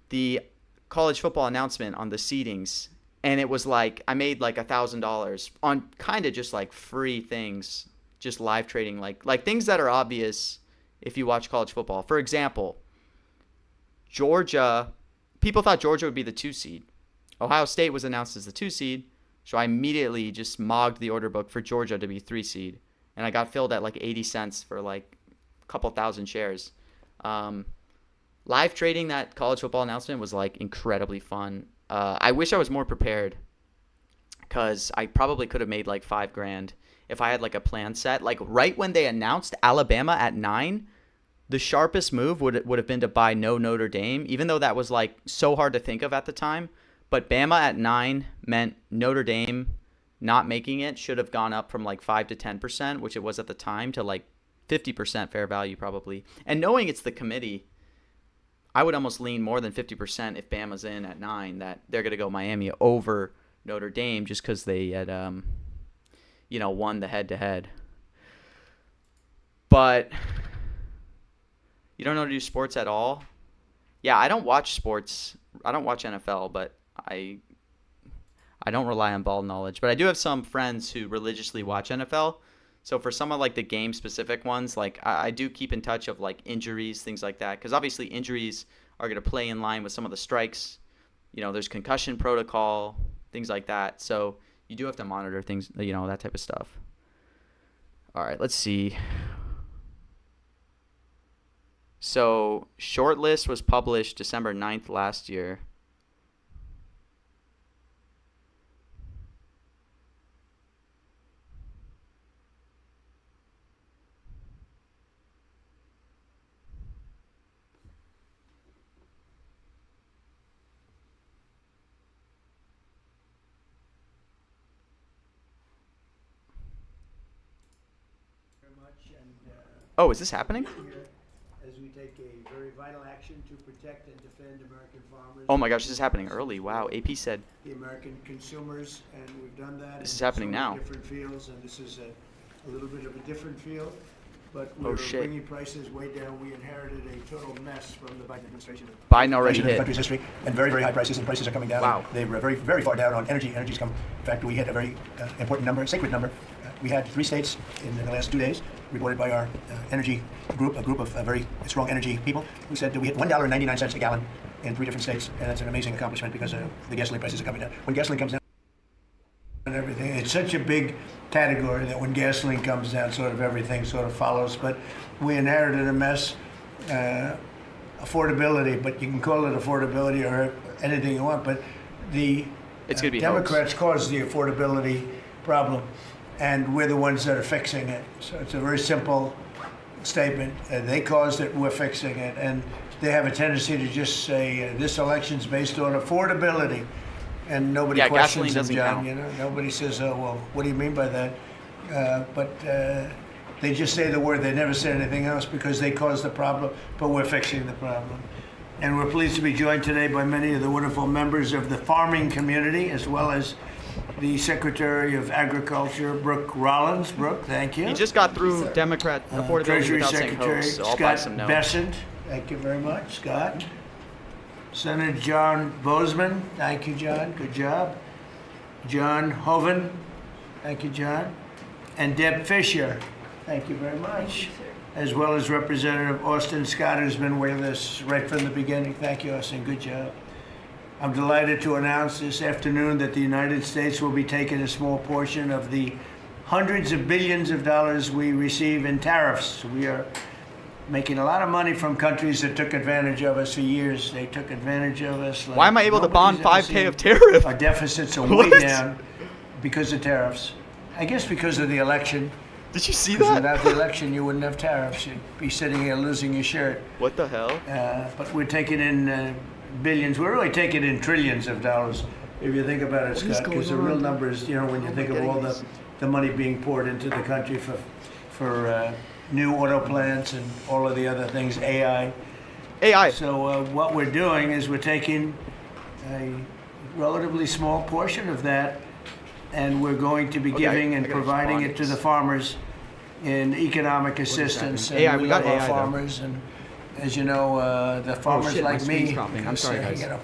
S3: the college football announcement on the seedings. And it was like, I made like $1,000 on kind of just like free things, just live trading, like things that are obvious if you watch college football. For example, Georgia, people thought Georgia would be the 2 seed. Ohio State was announced as the 2 seed. So I immediately just mogged the order book for Georgia to be 3 seed. And I got filled at like 80 cents for like a couple thousand shares. Live trading that college football announcement was like incredibly fun. I wish I was more prepared because I probably could have made like $5,000 if I had like a plan set. Like right when they announced Alabama at 9, the sharpest move would have been to buy no Notre Dame, even though that was like so hard to think of at the time. But Bama at 9 meant Notre Dame not making it should have gone up from like 5 to 10%, which it was at the time, to like 50% fair value probably. And knowing it's the committee, I would almost lean more than 50% if Bama's in at 9 that they're going to go Miami over Notre Dame just because they had, won the head-to-head. But you don't know to do sports at all? Yeah, I don't watch sports. I don't watch NFL, but I don't rely on ball knowledge. But I do have some friends who religiously watch NFL. So for some of like the game specific ones, like I do keep in touch of like injuries, things like that. Because obviously injuries are going to play in line with some of the strikes. There's concussion protocol, things like that. So you do have to monitor things, that type of stuff. All right, let's see. So shortlist was published December 9th last year. Oh, is this happening?
S1: As we take a very vital action to protect and defend American farmers.
S3: Oh my gosh, this is happening early. Wow, AP said.
S1: The American consumers, and we've done that.
S3: This is happening now.
S1: Different fields, and this is a little bit of a different field. But we're bringing prices way down. We inherited a total mess from the Biden administration.
S3: Biden already hit.
S11: In the country's history, and very, very high prices, and prices are coming down.
S3: Wow.
S11: They were very, very far down on energy. Energy's come. In fact, we hit a very important number, sacred number. We had 3 states in the last 2 days, reported by our energy group, a group of very strong energy people, who said that we hit $1.99 a gallon in 3 different states, and that's an amazing accomplishment because the gasoline prices are coming down. When gasoline comes down, and everything, it's such a big category that when gasoline comes down, sort of everything sort of follows. But we inherited a mess, affordability, but you can call it affordability or anything you want, but the
S3: It's gonna be
S11: Democrats caused the affordability problem, and we're the ones that are fixing it. So it's a very simple statement. They caused it, we're fixing it. And they have a tendency to just say, this election's based on affordability. And nobody
S3: Yeah,
S11: questions
S3: gasoline
S11: them,
S3: doesn't
S11: John.
S3: count.
S11: You know, nobody says, oh, well, what do you mean by that? But they just say the word. They never say anything else because they caused the problem, but we're fixing the problem. And we're pleased to be joined today by many of the wonderful members of the farming community, as well as the Secretary of Agriculture, Brooke Rollins. Brooke, thank you.
S3: He just got through Democrat affordability
S11: Treasury
S3: without saying
S11: Secretary
S3: hoax, so I'll buy
S11: Scott
S3: some notes.
S11: Bessent, thank you very much, Scott. Senator John Bozeman, thank you, John, good job. John Hoeven, thank you, John. And Deb Fisher, thank you very much. As well as Representative Austin Scott, who's been with us right from the beginning. Thank you, Austin, good job. I'm delighted to announce this afternoon that the United States will be taking a small portion of the hundreds of billions of dollars we receive in tariffs. We are making a lot of money from countries that took advantage of us for years. They took advantage of us. Like
S3: Why am I able to bond
S11: nobody's ever
S3: 5K of
S11: seen.
S3: tariff?
S11: Our deficits are
S3: What?
S11: way down because of tariffs. I guess because of the election.
S3: Did you see
S11: Because
S3: that?
S11: without the election, you wouldn't have tariffs. You'd be sitting here losing your shirt.
S3: What the hell?
S11: But we're taking in billions. We're really taking in trillions of dollars, if you think about it,
S3: What is
S11: Scott. Because the
S3: going
S11: real
S3: on?
S11: number is, you know, when you think of all the money being poured into the country for new auto plants and all of the other things, AI.
S3: AI.
S11: So what we're doing is we're taking a relatively small portion of that, and we're going to be
S3: Okay,
S11: giving and
S3: I gotta
S11: providing
S3: respond
S11: it
S3: to
S11: to the
S3: this.
S11: farmers in economic assistance. And
S3: AI, we got
S11: love our
S3: AI though.
S11: farmers, and as you know, the farmers
S3: shit, my
S11: like
S3: screen's
S11: me,
S3: dropping. I'm
S11: because,
S3: sorry, guys.
S11: you know,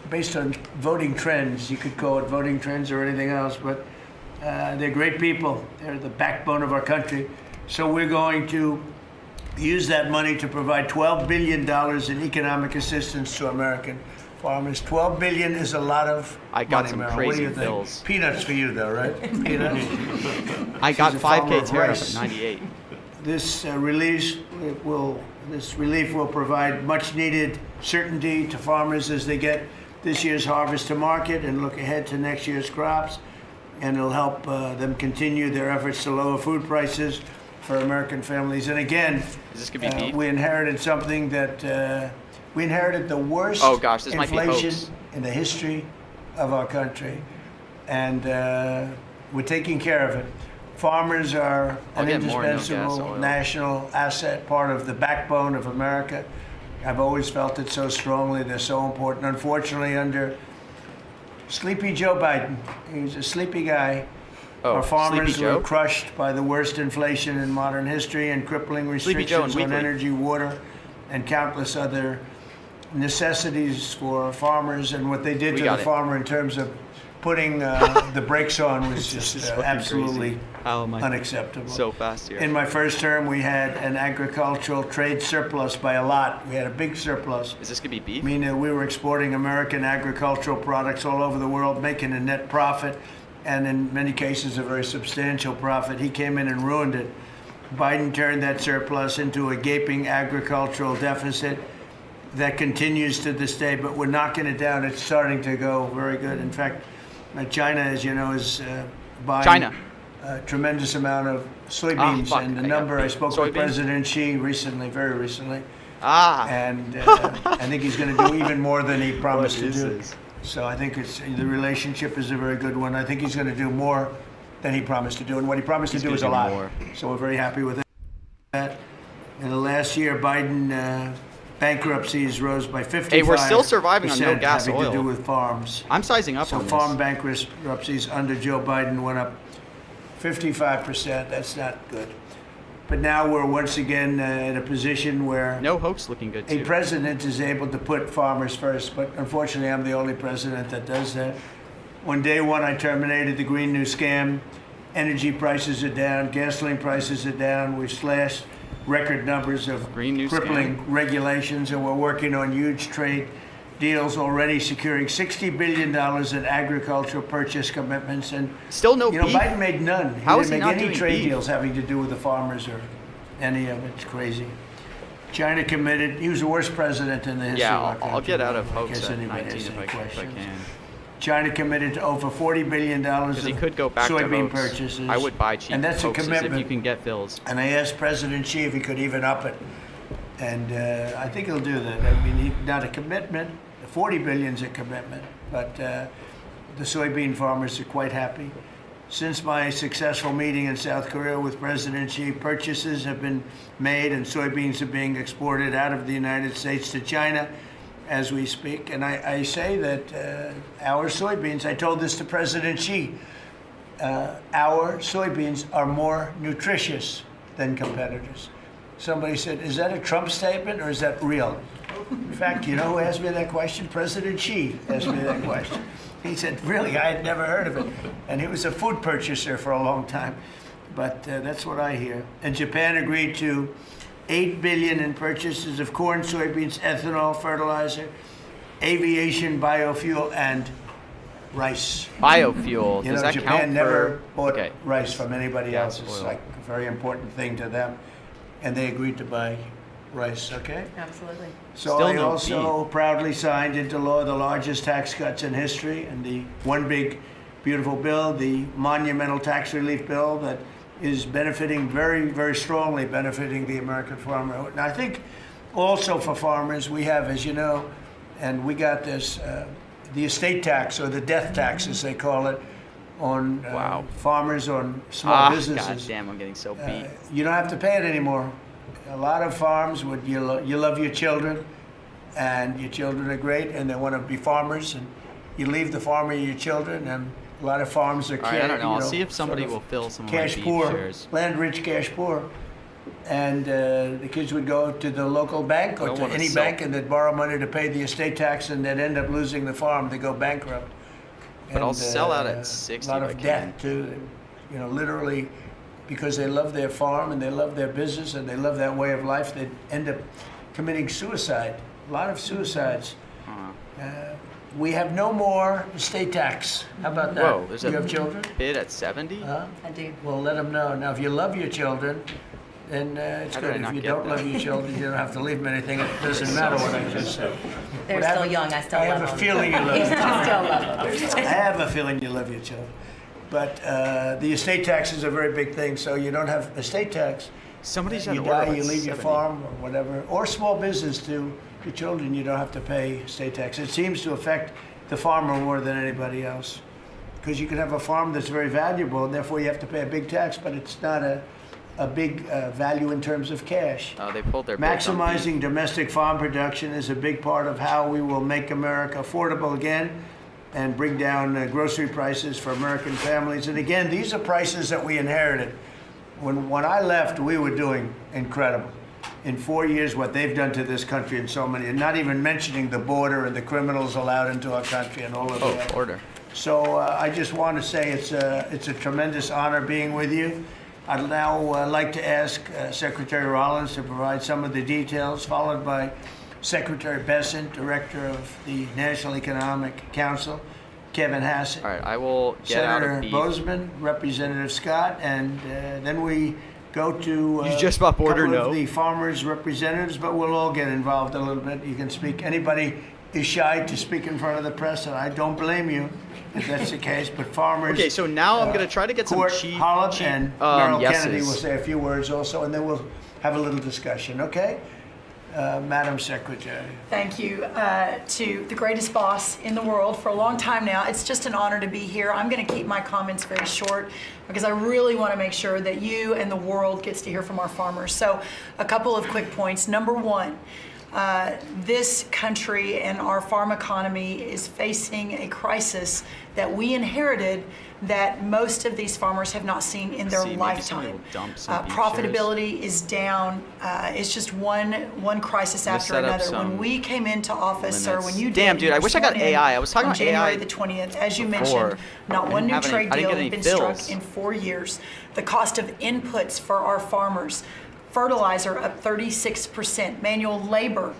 S11: based on voting trends, you could call it voting trends or anything else, but they're great people. They're the backbone of our country. So we're going to use that money to provide $12 billion in economic assistance to American farmers. $12 billion is a lot of
S3: I got
S11: money,
S3: some
S11: Merrill.
S3: crazy
S11: What do you think?
S3: bills.
S11: Peanuts for you, though, right? Peanuts.
S3: I got
S11: She's a farmer
S3: 5K
S11: of
S3: tariff
S11: rice.
S3: at 98.
S11: This relief will provide much needed certainty to farmers as they get this year's harvest to market and look ahead to next year's crops, and it'll help them continue their efforts to lower food prices for American families. And again,
S3: Is this gonna be beef?
S11: we inherited something that we inherited the worst
S3: Oh, gosh, this might be
S11: inflation
S3: hoax.
S11: in the history of our country, and we're taking care of it. Farmers are
S3: I'll
S11: an
S3: get more no gas
S11: indispensable
S3: oil.
S11: national asset, part of the backbone of America. I've always felt it so strongly. They're so important. Unfortunately, under Sleepy Joe Biden, he's a sleepy guy.
S3: Oh,
S11: Our farmers
S3: Sleepy
S11: were
S3: Joe?
S11: crushed by the worst inflation in modern history and crippling
S3: Sleepy Joe and
S11: restrictions on
S3: Weekly.
S11: energy, water, and countless other necessities for farmers. And what they did
S3: We
S11: to the
S3: got it.
S11: farmer in terms of putting the brakes on was
S3: This
S11: just
S3: is fucking
S11: absolutely
S3: crazy. How am I
S11: unacceptable.
S3: so fast here?
S11: In my first term, we had an agricultural trade surplus by a lot. We had a big surplus.
S3: Is this gonna be beef?
S11: Meaning we were exporting American agricultural products all over the world, making a net profit, and in many cases a very substantial profit. He came in and ruined it. Biden turned that surplus into a gaping agricultural deficit that continues to this day, but we're knocking it down. It's starting to go very good. In fact, China, as you know, is buying
S3: China.
S11: a tremendous amount of soybeans,
S3: fuck,
S11: and the
S3: I got
S11: number I
S3: beef.
S11: spoke with
S3: Soybeans?
S11: President Xi recently, very recently,
S3: Ah.
S11: and I think he's going to do even more than he promised to
S3: What is
S11: do.
S3: this?
S11: So I think the relationship is a very good one. I think he's going to do more than he promised to do, and what he promised
S3: He's
S11: to do
S3: gonna
S11: is a
S3: do
S11: lot.
S3: more.
S11: So we're very happy with that. In the last year, Biden bankruptcies rose by 55%.
S3: Hey, we're still surviving on no gas
S11: having
S3: oil.
S11: to do with farms.
S3: I'm sizing up
S11: So
S3: on
S11: farm
S3: this.
S11: bankruptcies under Joe Biden went up 55%. That's not good. But now we're once again in a position where
S3: No hoax looking good
S11: a
S3: too.
S11: president is able to put farmers first. But unfortunately, I'm the only president that does that. On day one, I terminated the Green New Scam. Energy prices are down. Gasoline prices are down. We've slashed record numbers of
S3: Green New
S11: crippling regulations, and we're working on huge trade deals already, securing $60 billion in agricultural purchase commitments. And
S3: Still no
S11: you know,
S3: beef?
S11: Biden made none. He
S3: How is
S11: didn't
S3: he
S11: make
S3: not
S11: any
S3: doing
S11: trade
S3: beef?
S11: deals having to do with the farmers or any of it. It's crazy.
S1: China committed. He was the worst president in the history
S3: Yeah,
S1: of our
S3: I'll
S1: country.
S3: get out of
S1: I
S3: hopes
S1: guess
S3: at
S1: anybody
S3: 19
S1: has
S3: if
S1: any
S3: I
S1: questions.
S3: can.
S1: China committed to over $40 billion
S3: Because he
S1: of
S3: could go back to
S1: soybean
S3: hoax.
S1: purchases.
S3: I would buy cheap
S1: And that's a
S3: hoaxes if you
S1: commitment.
S3: can get fills.
S1: And I asked President Xi if he could even up it. And I think he'll do that. I mean, not a commitment. 40 billion's a commitment. But the soybean farmers are quite happy. Since my successful meeting in South Korea with President Xi, purchases have been made and soybeans are being exported out of the United States to China as we speak. And I say that our soybeans, I told this to President Xi, our soybeans are more nutritious than competitors. Somebody said, is that a Trump statement or is that real? In fact, you know who asked me that question? President Xi asked me that question. He said, really, I had never heard of it. And he was a food purchaser for a long time. But that's what I hear. And Japan agreed to $8 billion in purchases of corn, soybeans, ethanol, fertilizer, aviation, biofuel, and rice.
S3: Biofuel,
S1: You
S3: does
S1: know,
S3: that
S1: Japan
S3: count
S1: never
S3: for...
S1: bought
S3: Okay.
S1: rice from anybody
S3: Gas,
S1: else. It's
S3: oil.
S1: like a very important thing to them. And they agreed to buy rice, okay?
S12: Absolutely.
S1: So
S3: Still
S1: I
S3: no
S1: also proudly signed into law the largest tax cuts in history and the one big beautiful bill, the monumental tax relief bill that is benefiting very, very strongly benefiting the American farmer. And I think also for farmers, we have, as you know, and we got this, the estate tax or the death tax, as they call it, on farmers, on small businesses.
S3: God damn, I'm getting so beat.
S1: You don't have to pay it anymore. A lot of farms would you love your children, and your children are great, and they want to be farmers, and you leave the farm with your children, and a lot of farms are
S3: All right, I don't know. I'll see if somebody will fill some of my
S1: cash
S3: beef
S1: poor,
S3: shares.
S1: land rich, cash poor, and the kids would go to the local bank or
S3: don't
S1: to
S3: wanna
S1: any
S3: sell.
S1: bank, and they'd borrow money to pay the estate tax, and they'd end up losing the farm. They go bankrupt.
S3: But I'll
S1: And,
S3: sell out at 60
S1: A lot
S3: if I
S1: of
S3: can.
S1: debt too, you know, literally, because they love their farm and they love their business and they love that way of life, they end up committing suicide. A lot of suicides. We have no more estate tax. How about that?
S3: Whoa, there's
S1: you
S3: a
S1: have children?
S3: bid at 70?
S12: I do.
S1: Well, let them know. Now, if you love your children, then it's
S3: How did I
S1: good.
S3: not
S1: If you
S3: get
S1: don't
S3: that?
S1: love your children, you don't have to leave them anything. It doesn't matter what I just said.
S12: They're
S1: But I
S12: still
S1: have-
S12: young. I still
S1: I
S12: love
S1: have
S12: them.
S1: a feeling you love your
S12: I
S1: children.
S12: still love them.
S1: I have a feeling you love your children. But the estate tax is a very big thing, so you don't have estate tax.
S3: Somebody's
S1: You
S3: had to order
S1: die,
S3: like
S1: you leave your
S3: 70.
S1: farm or whatever, or small business to your children, you don't have to pay estate tax. It seems to affect the farmer more than anybody else. Because you can have a farm that's very valuable, and therefore you have to pay a big tax, but it's not a big value in terms of cash.
S3: Oh, they pulled their bids on beef.
S1: Maximizing domestic farm production is a big part of how we will make America affordable again and bring down grocery prices for American families. And again, these are prices that we inherited. When I left, we were doing incredible. In 4 years, what they've done to this country in so many, and not even mentioning the border and the criminals allowed into our country and all of
S3: Oh,
S1: that.
S3: order.
S1: So I just want to say it's a tremendous honor being with you. I'd now like to ask Secretary Rollins to provide some of the details, followed by Secretary Bessent, Director of the National Economic Council, Kevin Hassett,
S3: All right, I will get out
S1: Senator
S3: of beef.
S1: Bozeman, Representative Scott, and then we go to
S3: You just about
S1: a
S3: order
S1: couple
S3: no?
S1: of the farmers' representatives, but we'll all get involved a little bit. You can speak. Anybody is shy to speak in front of the press, and I don't blame you if that's the case. But farmers.
S3: Okay, so now I'm gonna try to get some
S1: Court,
S3: cheap,
S1: Holland, and Merrill Kennedy
S3: yeses.
S1: will say a few words also, and then we'll have a little discussion. Okay, Madam Secretary.
S13: Thank you to the greatest boss in the world for a long time now. It's just an honor to be here. I'm going to keep my comments very short because I really want to make sure that you and the world gets to hear from our farmers. So a couple of quick points. Number one, this country and our farm economy is facing a crisis that we inherited that most of these farmers have not seen in their
S3: See, maybe somebody
S13: lifetime.
S3: will dump some beef
S13: Profitability is down. It's just one crisis
S3: gonna
S13: after
S3: set up
S13: another.
S3: some
S13: When we came into office, sir,
S3: limits.
S13: when you
S3: Damn,
S13: did,
S3: dude,
S13: you
S3: I
S13: were
S3: wish I got
S13: sworn in
S3: AI. I was talking
S13: on
S3: about
S13: January
S3: AI
S13: the 20th. As you
S3: before.
S13: mentioned, not
S3: I
S13: one
S3: didn't
S13: new
S3: have any-
S13: trade
S3: I didn't
S13: deal
S3: get
S13: had
S3: any
S13: been
S3: fills.
S13: struck in 4 years. The cost of inputs for our farmers Fertilizer up 36%, manual labor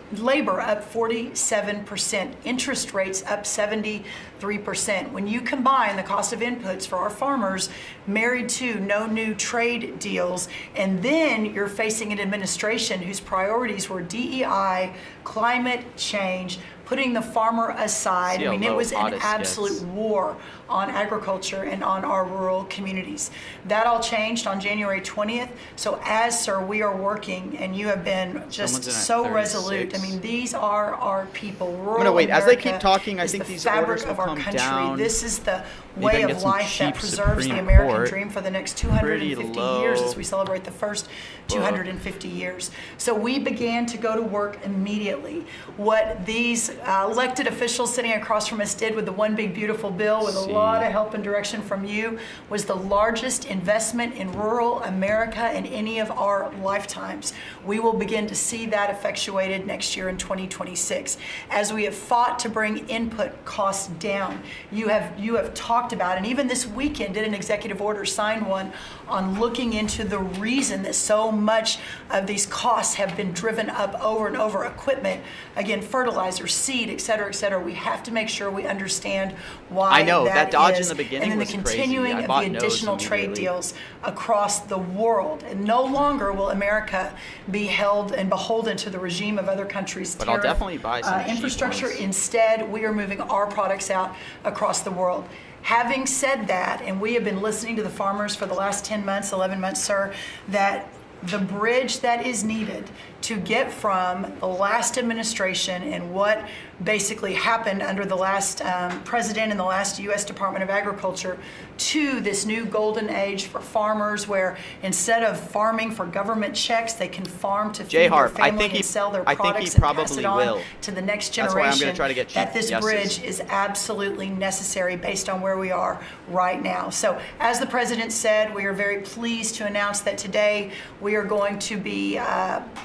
S13: up 47%, interest rates up 73%. When you combine the cost of inputs for our farmers, married to no new trade deals, and then you're facing an administration whose priorities were DEI, climate change, putting the farmer aside.
S3: See
S13: I mean,
S3: how
S13: it
S3: low
S13: was an
S3: Otis
S13: absolute
S3: gets.
S13: war on agriculture and on our rural communities. That all changed on January 20th. So as, sir, we are working, and you have been just
S3: Someone's in at
S13: so resolute.
S3: 36.
S13: I mean, these are our people. Rural
S3: I'm gonna wait. As they
S13: America
S3: keep talking, I
S13: is
S3: think
S13: the
S3: these
S13: fabric
S3: orders will
S13: of our
S3: come
S13: country.
S3: down.
S13: This is the
S3: Maybe I
S13: way
S3: can
S13: of
S3: get some
S13: life that
S3: cheap
S13: preserves the
S3: Supreme
S13: American
S3: Court.
S13: dream for the next
S3: Pretty
S13: 250 years
S3: low
S13: as we celebrate the first 250 years. So we began to go to work immediately. What these elected officials sitting across from us did with the One Big Beautiful Bill, with a lot of help and direction from you, was the largest investment in rural America in any of our lifetimes. We will begin to see that effectuated next year in 2026. As we have fought to bring input costs down, you have talked about, and even this weekend did an executive order, signed one, on looking into the reason that so much of these costs have been driven up over and over. Equipment, again, fertilizer, seed, et cetera, et cetera. We have to make sure we understand why
S3: I know, that dodge in
S13: is.
S3: the beginning
S13: and then
S3: was
S13: the
S3: crazy.
S13: continuing
S3: I
S13: of
S3: bought
S13: the
S3: no's
S13: additional trade
S3: immediately.
S13: deals across the world. And no longer will America be held and beholden to the regime of other countries'
S3: But I'll
S13: tariff,
S3: definitely buy some cheap
S13: infrastructure.
S3: ones.
S13: Instead, we are moving our products out across the world. Having said that, and we have been listening to the farmers for the last 10 months, 11 months, sir, that the bridge that is needed to get from the last administration and what basically happened under the last president and the last U.S. Department of Agriculture to this new golden age for farmers, where instead of farming for government checks, they can farm to feed
S3: Jay
S13: their
S3: Harp, I
S13: family
S3: think he-
S13: and sell their
S3: I think he
S13: products and pass
S3: probably
S13: it on
S3: will.
S13: to the next
S3: That's why I'm
S13: generation.
S3: gonna try to get
S13: that
S3: cheap
S13: this
S3: yeses.
S13: bridge is absolutely necessary based on where we are right now. So as the president said, we are very pleased to announce that today we are going to be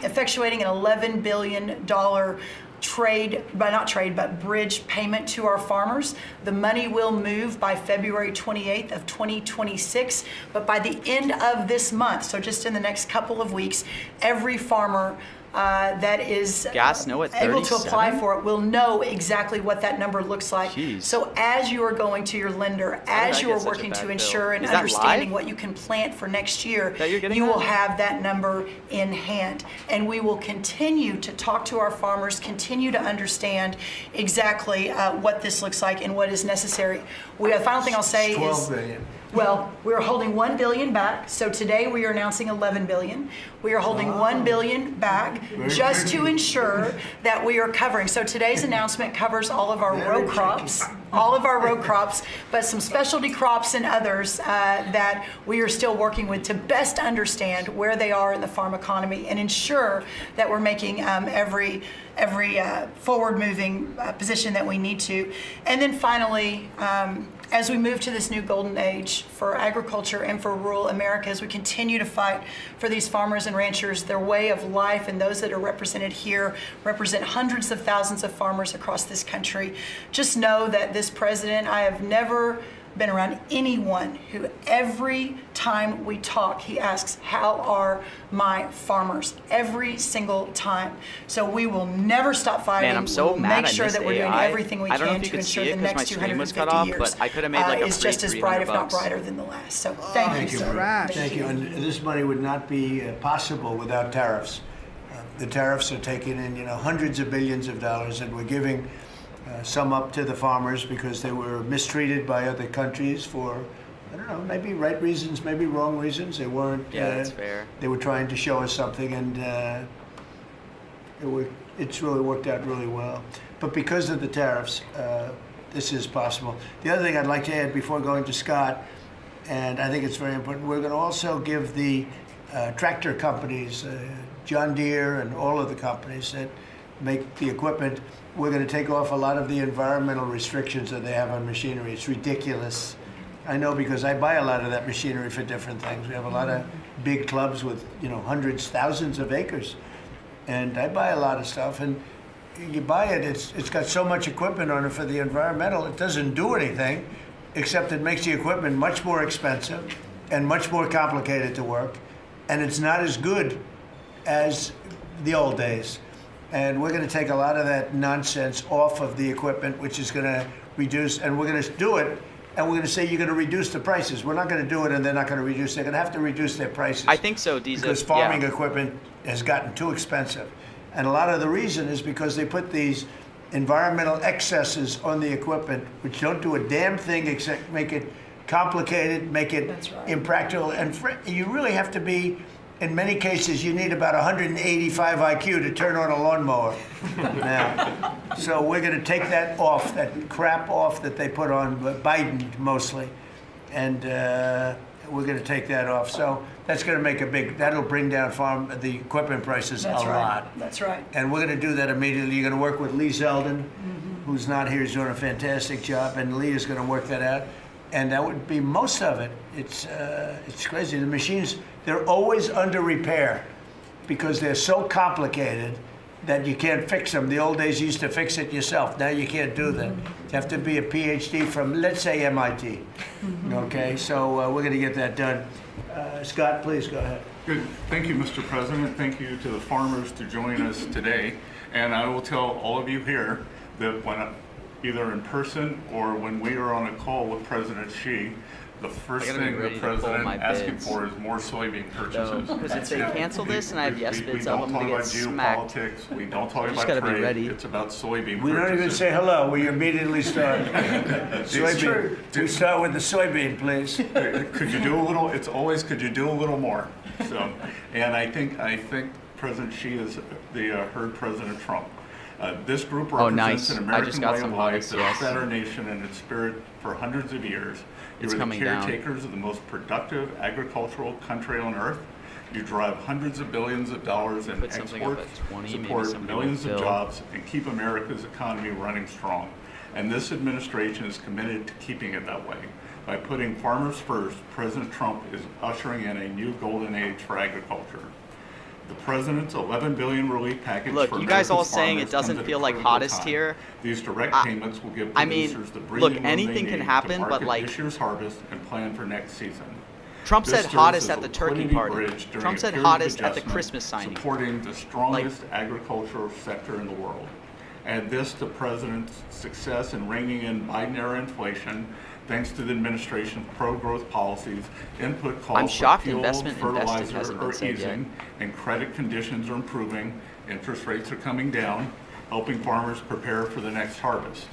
S13: effectuating an $11 billion bridge payment to our farmers. The money will move by February 28th of 2026, but by the end of this month, so just in the next couple of weeks, every farmer that is
S3: Gas, no, at
S13: able to apply
S3: 37?
S13: for it will know exactly what that number looks like.
S3: Jeez.
S13: So as you are going to your lender,
S3: How did
S13: as
S3: I
S13: you
S3: get
S13: are
S3: such a
S13: working
S3: bad
S13: to
S3: bill?
S13: ensure and
S3: Is that
S13: understanding
S3: live?
S13: what you can plant for next year,
S3: That you're getting
S13: you will
S3: that?
S13: have that number in hand. And we will continue to talk to our farmers, continue to understand exactly what this looks like and what is necessary. The final thing I'll say is
S11: 12 billion.
S13: well, we're holding $1 billion back. So today we are announcing $11 billion. We are holding $1 billion back just to ensure that we are covering. So today's announcement covers all of our row crops, but some specialty crops and others that we are still working with to best understand where they are in the farm economy and ensure that we're making every forward-moving position that we need to. And then finally, as we move to this new golden age for agriculture and for rural America, as we continue to fight for these farmers and ranchers, their way of life, and those that are represented here represent hundreds of thousands of farmers across this country. Just know that this president, I have never been around anyone who every time we talk, he asks, how are my farmers? Every single time. So we will never stop fighting.
S3: Man, I'm so
S13: we'll
S3: mad
S13: make
S3: I
S13: sure
S3: missed
S13: that we're doing
S3: AI.
S13: everything we
S3: I don't know
S13: can
S3: if you
S13: to
S3: could see
S13: ensure
S3: it
S13: the
S3: 'cause my
S13: next
S3: stream was
S13: 250
S3: cut off,
S13: years
S3: but I could have made like a
S13: is
S3: free
S13: just as bright, if not
S3: $300.
S13: brighter than the last. So thank you, sir.
S11: Thank you. And this money would not be possible without tariffs. The tariffs are taking in, hundreds of billions of dollars, and we're giving some up to the farmers because they were mistreated by other countries for, I don't know, maybe right reasons, maybe wrong reasons. They weren't.
S3: Yeah, that's fair.
S11: They were trying to show us something, and it's really worked out really well. But because of the tariffs, this is possible. The other thing I'd like to add before going to Scott, and I think it's very important, we're going to also give the tractor companies, John Deere and all of the companies that make the equipment, we're going to take off a lot of the environmental restrictions that they have on machinery. It's ridiculous. I know because I buy a lot of that machinery for different things. We have a lot of big clubs with, hundreds, thousands of acres. And I buy a lot of stuff, and you buy it, it's got so much equipment on it for the environmental, it doesn't do anything, except it makes the equipment much more expensive and much more complicated to work, and it's not as good as the old days. And we're going to take a lot of that nonsense off of the equipment, which is going to reduce, and we're going to do it, and we're going to say you're going to reduce the prices. We're not going to do it and they're not going to reduce. They're going to have to reduce their prices.
S3: I think so, Diesel.
S11: Because farming equipment has gotten too expensive. And a lot of the reason is because they put these environmental excesses on the equipment, which don't do a damn thing except make it complicated, make it impractical. And you really have to be, in many cases, you need about 185 IQ to turn on a lawnmower now. So we're going to take that off, that crap off that they put on Biden mostly. And we're going to take that off. So that's going to make that'll bring down the equipment prices a lot.
S13: That's right.
S11: And we're going to do that immediately. You're going to work with Lee Zeldin, who's not here. He's doing a fantastic job. And Lee is going to work that out. And that would be most of it. It's crazy. The machines, they're always under repair because they're so complicated that you can't fix them. The old days you used to fix it yourself. Now you can't do that. You have to be a PhD from, let's say, MIT. Okay, so we're going to get that done. Scott, please go ahead.
S12: Good. Thank you, Mr. President. Thank you to the farmers to join us today. And I will tell all of you here that when either in person or when we are on a call with President Xi, the first thing the president asking for is more soybean purchases.
S3: Because if they cancel this and I have yes bids, I'm
S12: don't
S3: going to
S12: talk
S3: get
S12: about
S3: smacked.
S12: geopolitics. We don't talk
S3: Just
S12: about
S3: gotta be
S12: trade.
S3: ready.
S12: It's about soybean
S11: We
S12: purchases.
S11: don't even say hello. We immediately start. Soybean. We start with the soybean, please.
S12: Could you do a little? It's always could you do a little more? So, and I think President Xi has heard President Trump. This group represents
S3: nice.
S12: an
S3: I just
S12: American
S3: got
S12: way
S3: some
S12: of life
S3: Honest,
S12: that
S3: yes.
S12: fed our nation and its spirit for hundreds of years. You
S3: It's
S12: are the
S3: coming down.
S12: caretakers of the most productive agricultural country on earth. You drive hundreds of billions of dollars in
S3: Put something up
S12: exports,
S3: at 20, maybe
S12: support
S3: somebody will
S12: millions of
S3: fill.
S12: jobs, and keep America's economy running strong. And this administration is committed to keeping it that way. By putting farmers first, President Trump is ushering in a new golden age for agriculture. The president's $11 billion relief package
S3: Look,
S12: for
S3: you guys all
S12: America's
S3: saying
S12: farmers
S3: it doesn't
S12: comes at a
S3: feel like
S12: critical
S3: hottest
S12: time.
S3: here.
S12: These direct payments will give
S3: I mean,
S12: producers the
S3: look,
S12: breathing room
S3: anything
S12: they
S3: can
S12: need
S3: happen,
S12: to
S3: but
S12: market
S3: like
S12: this year's harvest and plan for next season.
S3: Trump
S12: This
S3: said
S12: serves
S3: hottest
S12: as
S3: at
S12: a
S3: the turkey
S12: liquidity
S3: party.
S12: bridge during
S3: Trump
S12: a
S3: said
S12: period of
S3: hottest at the
S12: adjustment,
S3: Christmas signing.
S12: supporting the strongest agricultural sector in the world. Add this to President's success in reining in Biden-era inflation, thanks to the administration's pro-growth policies, input costs
S3: I'm shocked
S12: for fuel,
S3: investment invested
S12: fertilizer
S3: hasn't been
S12: are
S3: said yet.
S12: easing, and credit conditions are improving, interest rates are coming down, helping farmers prepare for the next harvest.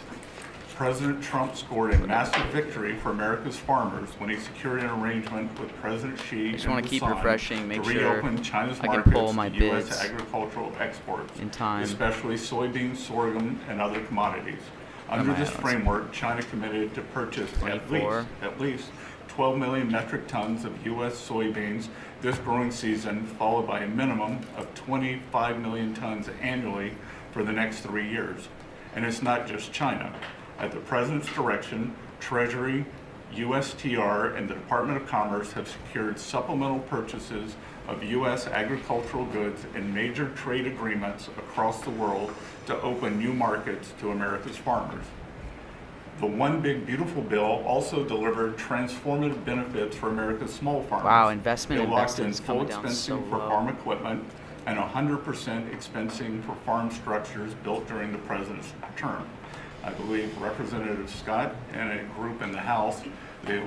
S12: President Trump scored a massive victory for America's farmers when he secured an arrangement with President Xi
S3: I just want to keep refreshing, make
S12: to
S3: sure
S12: reopen China's
S3: I can
S12: markets
S3: pull my
S12: to U.S.
S3: bids
S12: agricultural exports,
S3: in time.
S12: especially soybeans, sorghum, and other commodities.
S3: Got
S12: Under
S3: my
S12: this
S3: items.
S12: framework, China committed to purchase at
S3: 24.
S12: least 12 million metric tons of U.S. soybeans this growing season, followed by a minimum of 25 million tons annually for the next 3 years. And it's not just China. At the President's direction, Treasury, USTR, and the Department of Commerce have secured supplemental purchases of U.S. agricultural goods in major trade agreements across the world to open new markets to America's farmers. The One Big Beautiful Bill also delivered transformative benefits for America's small farmers.
S3: Wow, investment
S12: It locked in
S3: invested is
S12: full
S3: coming down
S12: expensing
S3: so
S12: for
S3: low.
S12: farm equipment and 100% expensing for farm structures built during the president's term. I believe Representative Scott and a group in the House,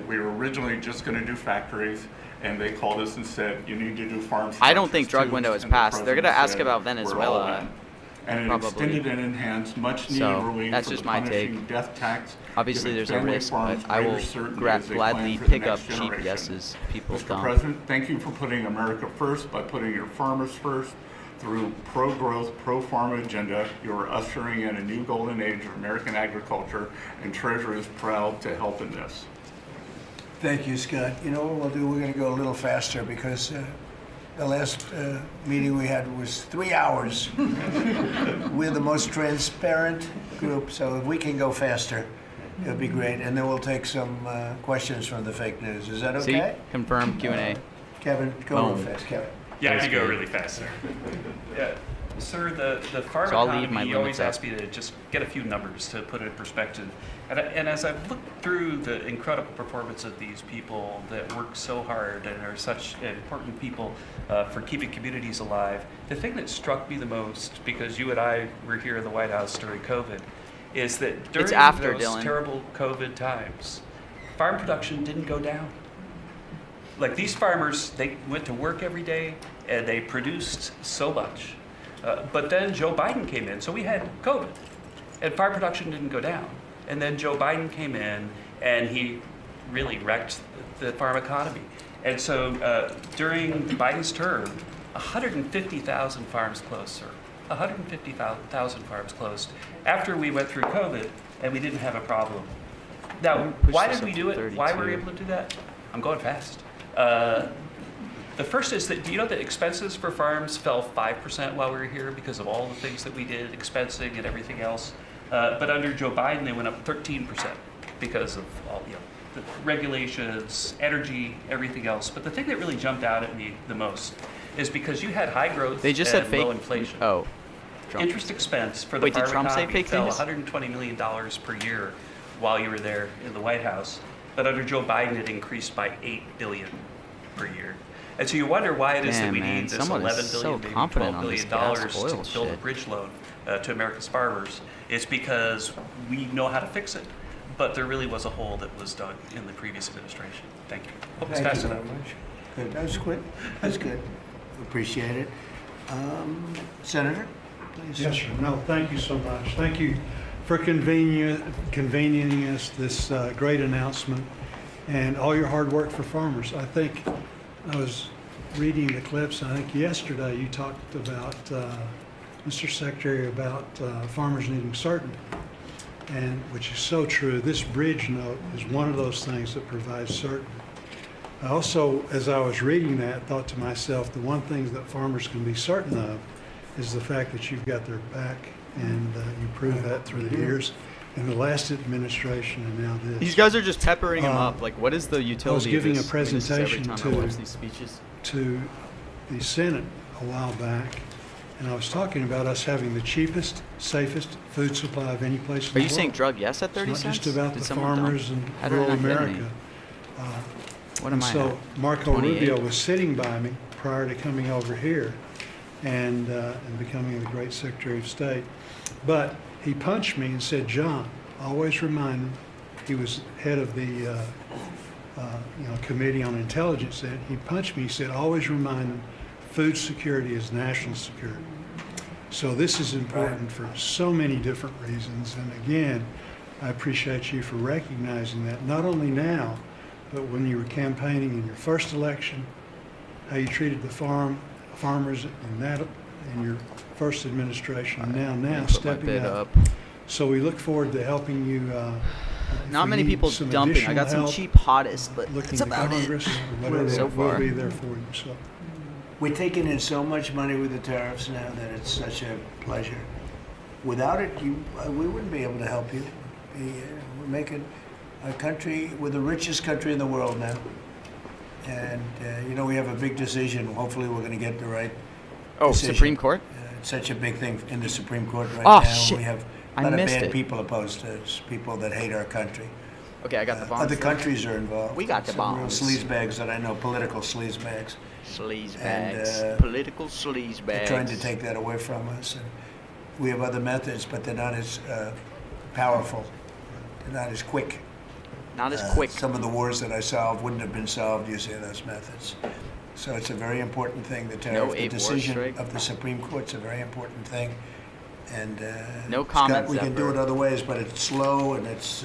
S12: we were originally just going to do factories, and they called us and said, you need to do farm structures
S3: I don't think drug
S12: too."
S3: window is
S12: And the
S3: passed. They're going to
S12: president
S3: ask
S12: said,
S3: about
S12: "We're all
S3: Venezuela.
S12: in." And it
S3: probably.
S12: extended and enhanced much-needed
S3: So,
S12: relief
S3: that's
S12: for
S3: just
S12: the
S3: my
S12: punishing
S3: take.
S12: death tax,
S3: Obviously,
S12: giving
S3: there's a
S12: family
S3: risk, but
S12: farms
S3: I
S12: greater
S3: will
S12: certainty as they
S3: gladly
S12: plan for
S3: pick
S12: the
S3: up
S12: next
S3: cheap
S12: generation.
S3: yeses people
S12: Mr.
S3: don't.
S12: President, thank you for putting America first by putting your farmers first. Through pro-growth, pro-farm agenda, you are ushering in a new golden age of American agriculture, and Treasury is proud to help in this.
S11: Thank you, Scott. You know what we'll do? We're going to go a little faster because the last meeting we had was 3 hours. We're the most transparent group, so if we can go faster, it'll be great. And then we'll take some questions from the fake news. Is that okay?
S3: See? Confirm Q&A.
S11: Kevin, go real
S3: Boom.
S11: fast, Kevin.
S14: Yeah, I can go really fast, sir. Yeah. Sir, the farm
S3: So I'll leave
S14: economy,
S3: my
S14: you always
S3: limits
S14: ask me to just get a few numbers to put it in perspective. And as I've looked through the incredible performance of these people that work so hard and are such important people for keeping communities alive, the thing that struck me the most, because you and I were here in the White House during COVID, is that during
S3: after,
S14: those
S3: Dylan.
S14: terrible COVID times, farm production didn't go down. Like these farmers, they went to work every day and they produced so much. But then Joe Biden came in, so we had COVID, and farm production didn't go down. And then Joe Biden came in, and he really wrecked the farm economy. And so during Biden's term, 150,000 farms closed, sir. 150,000 farms closed after we went through COVID, and we didn't have a problem. Now, why did we do it? Why were we able to do that? I'm going fast. The first is that, do you know that expenses for farms fell 5% while we were here because of all the things that we did, expensing and everything else? But under Joe Biden, they went up 13% because of all, the regulations, energy, everything else. But the thing that really jumped out at me the most is because you had high growth
S3: They just said
S14: and
S3: fake.
S14: low inflation.
S3: Oh. Trump.
S14: Interest expense for the
S3: Wait, did
S14: farm
S3: Trump say
S14: economy
S3: fake
S14: fell
S3: things?
S14: $120 million per year while you were there in the White House. But under Joe Biden, it increased by $8 billion per year. And so you wonder why it is that
S3: Damn,
S14: we
S3: man,
S14: need this
S3: someone is
S14: $11 billion,
S3: so
S14: maybe
S3: confident
S14: $12
S3: on this
S14: billion
S3: gas oil
S14: to build a
S3: shit.
S14: bridge loan to America's farmers. It's because we know how to fix it, but there really was a hole that was dug in the previous administration. Thank you. Hope it's
S15: Thank
S14: fast
S15: you
S14: enough.
S15: very much. Good. That was quick. That's good. Appreciate it. Senator, please.
S16: Yes, sir. No, thank you so much. Thank you for convening us this great announcement and all your hard work for farmers. I think I was reading the clips. I think yesterday you talked about, Mr. Secretary, about farmers needing certainty, and which is so true. This bridge note is one of those things that provides certainty. I also, as I was reading that, thought to myself, the one thing that farmers can be certain of is the fact that you've got their back, and you proved that through the years, in the last administration and now this.
S3: These guys are just peppering him up. Like, what is the utility
S16: I was giving
S3: of
S16: a
S3: this? I mean, this is every
S16: presentation
S3: time I watch these speeches.
S16: to the Senate a while back, and I was talking about us having the cheapest, safest food supply of any place in
S3: Are
S16: the
S3: you
S16: world.
S3: saying drug yes at 30
S16: It's not
S3: cents?
S16: just about
S3: Did
S16: the
S3: someone
S16: farmers
S3: dump? How
S16: and
S3: did I
S16: rural
S3: not get any?
S16: America.
S3: What
S16: And
S3: am I
S16: so
S3: at?
S16: Marco
S3: 28?
S16: Rubio was sitting by me prior to coming over here and becoming the great Secretary of State. But he punched me and said, John, always remind him, he was head of the Committee on Intelligence then. He punched me, he said, always remind him, food security is national security. So this is important for so many different reasons. And again, I appreciate you for recognizing that, not only now, but when you were campaigning in your first election, how you treated the farmers in your first administration, and now
S3: put my
S16: stepping
S3: bid
S16: up.
S3: up.
S16: So we look forward to helping you. If
S3: Not
S16: we
S3: many
S16: need
S3: people
S16: some
S3: dumping. I
S16: additional
S3: got some
S16: help,
S3: cheap hottest, but
S16: looking
S3: that's
S16: to
S3: about
S16: Congress
S3: it.
S16: or whatever,
S3: So
S16: we'll
S3: far.
S16: be there for you. So.
S15: We're taking in so much money with the tariffs now that it's such a pleasure. Without it, we wouldn't be able to help you. We're making a country, we're the richest country in the world now. And, we have a big decision. Hopefully we're going to get the right decision.
S3: Supreme Court?
S15: It's such a big thing in the Supreme Court right
S3: Oh,
S15: now.
S3: shit.
S15: We have
S3: I
S15: a lot of
S3: missed
S15: bad
S3: it.
S15: people opposed to us, people that hate our country.
S3: Okay, I got the bombs.
S15: Other countries are involved.
S3: We got the
S15: Some real
S3: bombs.
S15: sleazebags that I know, political sleazebags.
S3: Sleazebags.
S15: And,
S3: Political
S15: They're
S3: sleazebags.
S15: trying to take that away from us. And we have other methods, but they're not as powerful. They're not as quick.
S3: Not as quick.
S15: Some of the wars that I solved wouldn't have been solved using those methods. So it's a very important thing. The tariff, the
S3: 8 war
S15: decision
S3: strike.
S15: of the Supreme Court's a very important thing. And
S3: No
S15: Scott,
S3: comments
S15: we can do
S3: ever.
S15: it other ways, but it's slow and it's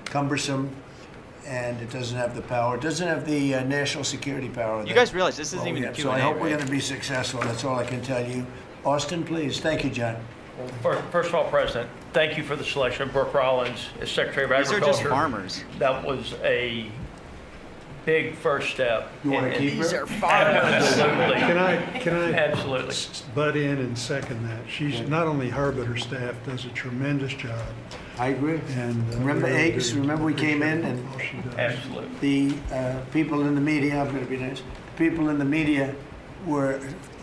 S15: cumbersome, and it doesn't have the power. It doesn't have the national security power.
S3: You guys realize this isn't even a
S15: So
S3: Q&A,
S15: I hope we're
S3: right?
S15: going to be successful. That's all I can tell you. Austin, please. Thank you, John.
S17: First of all, President, thank you for the selection of Brooke Rollins as Secretary of
S3: These are
S17: Agriculture.
S3: just farmers.
S17: That was a big first step.
S15: You want to keep
S3: These
S15: her?
S3: are farmers.
S17: Absolutely.
S16: Can I
S17: Absolutely.
S16: butt in and second that? She's not only her, but her staff does a tremendous job.
S15: I agree.
S16: And
S15: Remember
S16: we really
S15: eggs?
S16: do
S15: Remember we came in and
S16: all she does.
S17: Absolutely.
S15: the people in the media, I'm going to be nice, people in the media were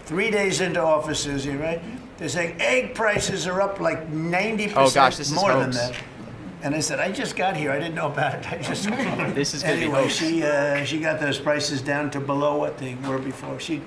S15: 3 days into offices here, right? They're saying egg prices are up like 90%
S3: Oh, gosh, this is
S15: more than
S3: hoax.
S15: that. And I said, I just got here. I didn't know about it. I just
S3: This is gonna be
S15: anyway.
S3: hoax.
S15: She got those prices down to below what they were before. She's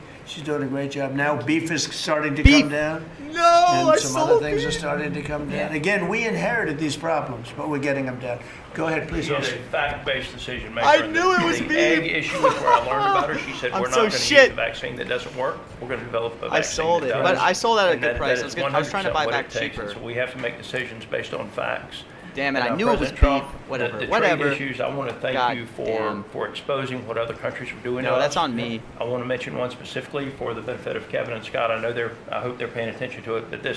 S15: doing a great job. Now beef is starting to come down.
S3: No,
S15: and
S3: I
S15: some other
S3: sold
S15: things are
S3: beef.
S15: starting to come down. Again, we inherited these problems, but we're getting them down. Go ahead, please.
S17: She's a
S15: Austin.
S17: fact-based decision maker.
S3: I
S17: and
S3: knew it was
S17: the
S3: beef.
S17: egg issue is where I learned about her. She said,
S3: I'm
S17: we're not
S3: so
S17: going to use
S3: shit.
S17: the vaccine that doesn't work. We're going to develop a vaccine
S3: I sold
S17: that
S3: it,
S17: does.
S3: but I sold at a
S17: And
S3: good price.
S17: that
S3: I was
S17: is
S3: I was trying to
S17: 100%
S3: buy
S17: what
S3: back
S17: it takes.
S3: cheaper.
S17: And so we have to make decisions based on facts.
S3: Damn it,
S17: And,
S3: I knew it was
S17: President
S3: beef.
S17: Trump,
S3: Whatever,
S17: the
S3: whatever.
S17: trade issues, I want to thank
S3: God
S17: you
S3: damn.
S17: for exposing what other countries are doing.
S3: No,
S17: to
S3: that's
S17: us.
S3: on me.
S17: I want to mention one specifically for the benefit of Kevin and Scott. I hope they're paying attention to it, but the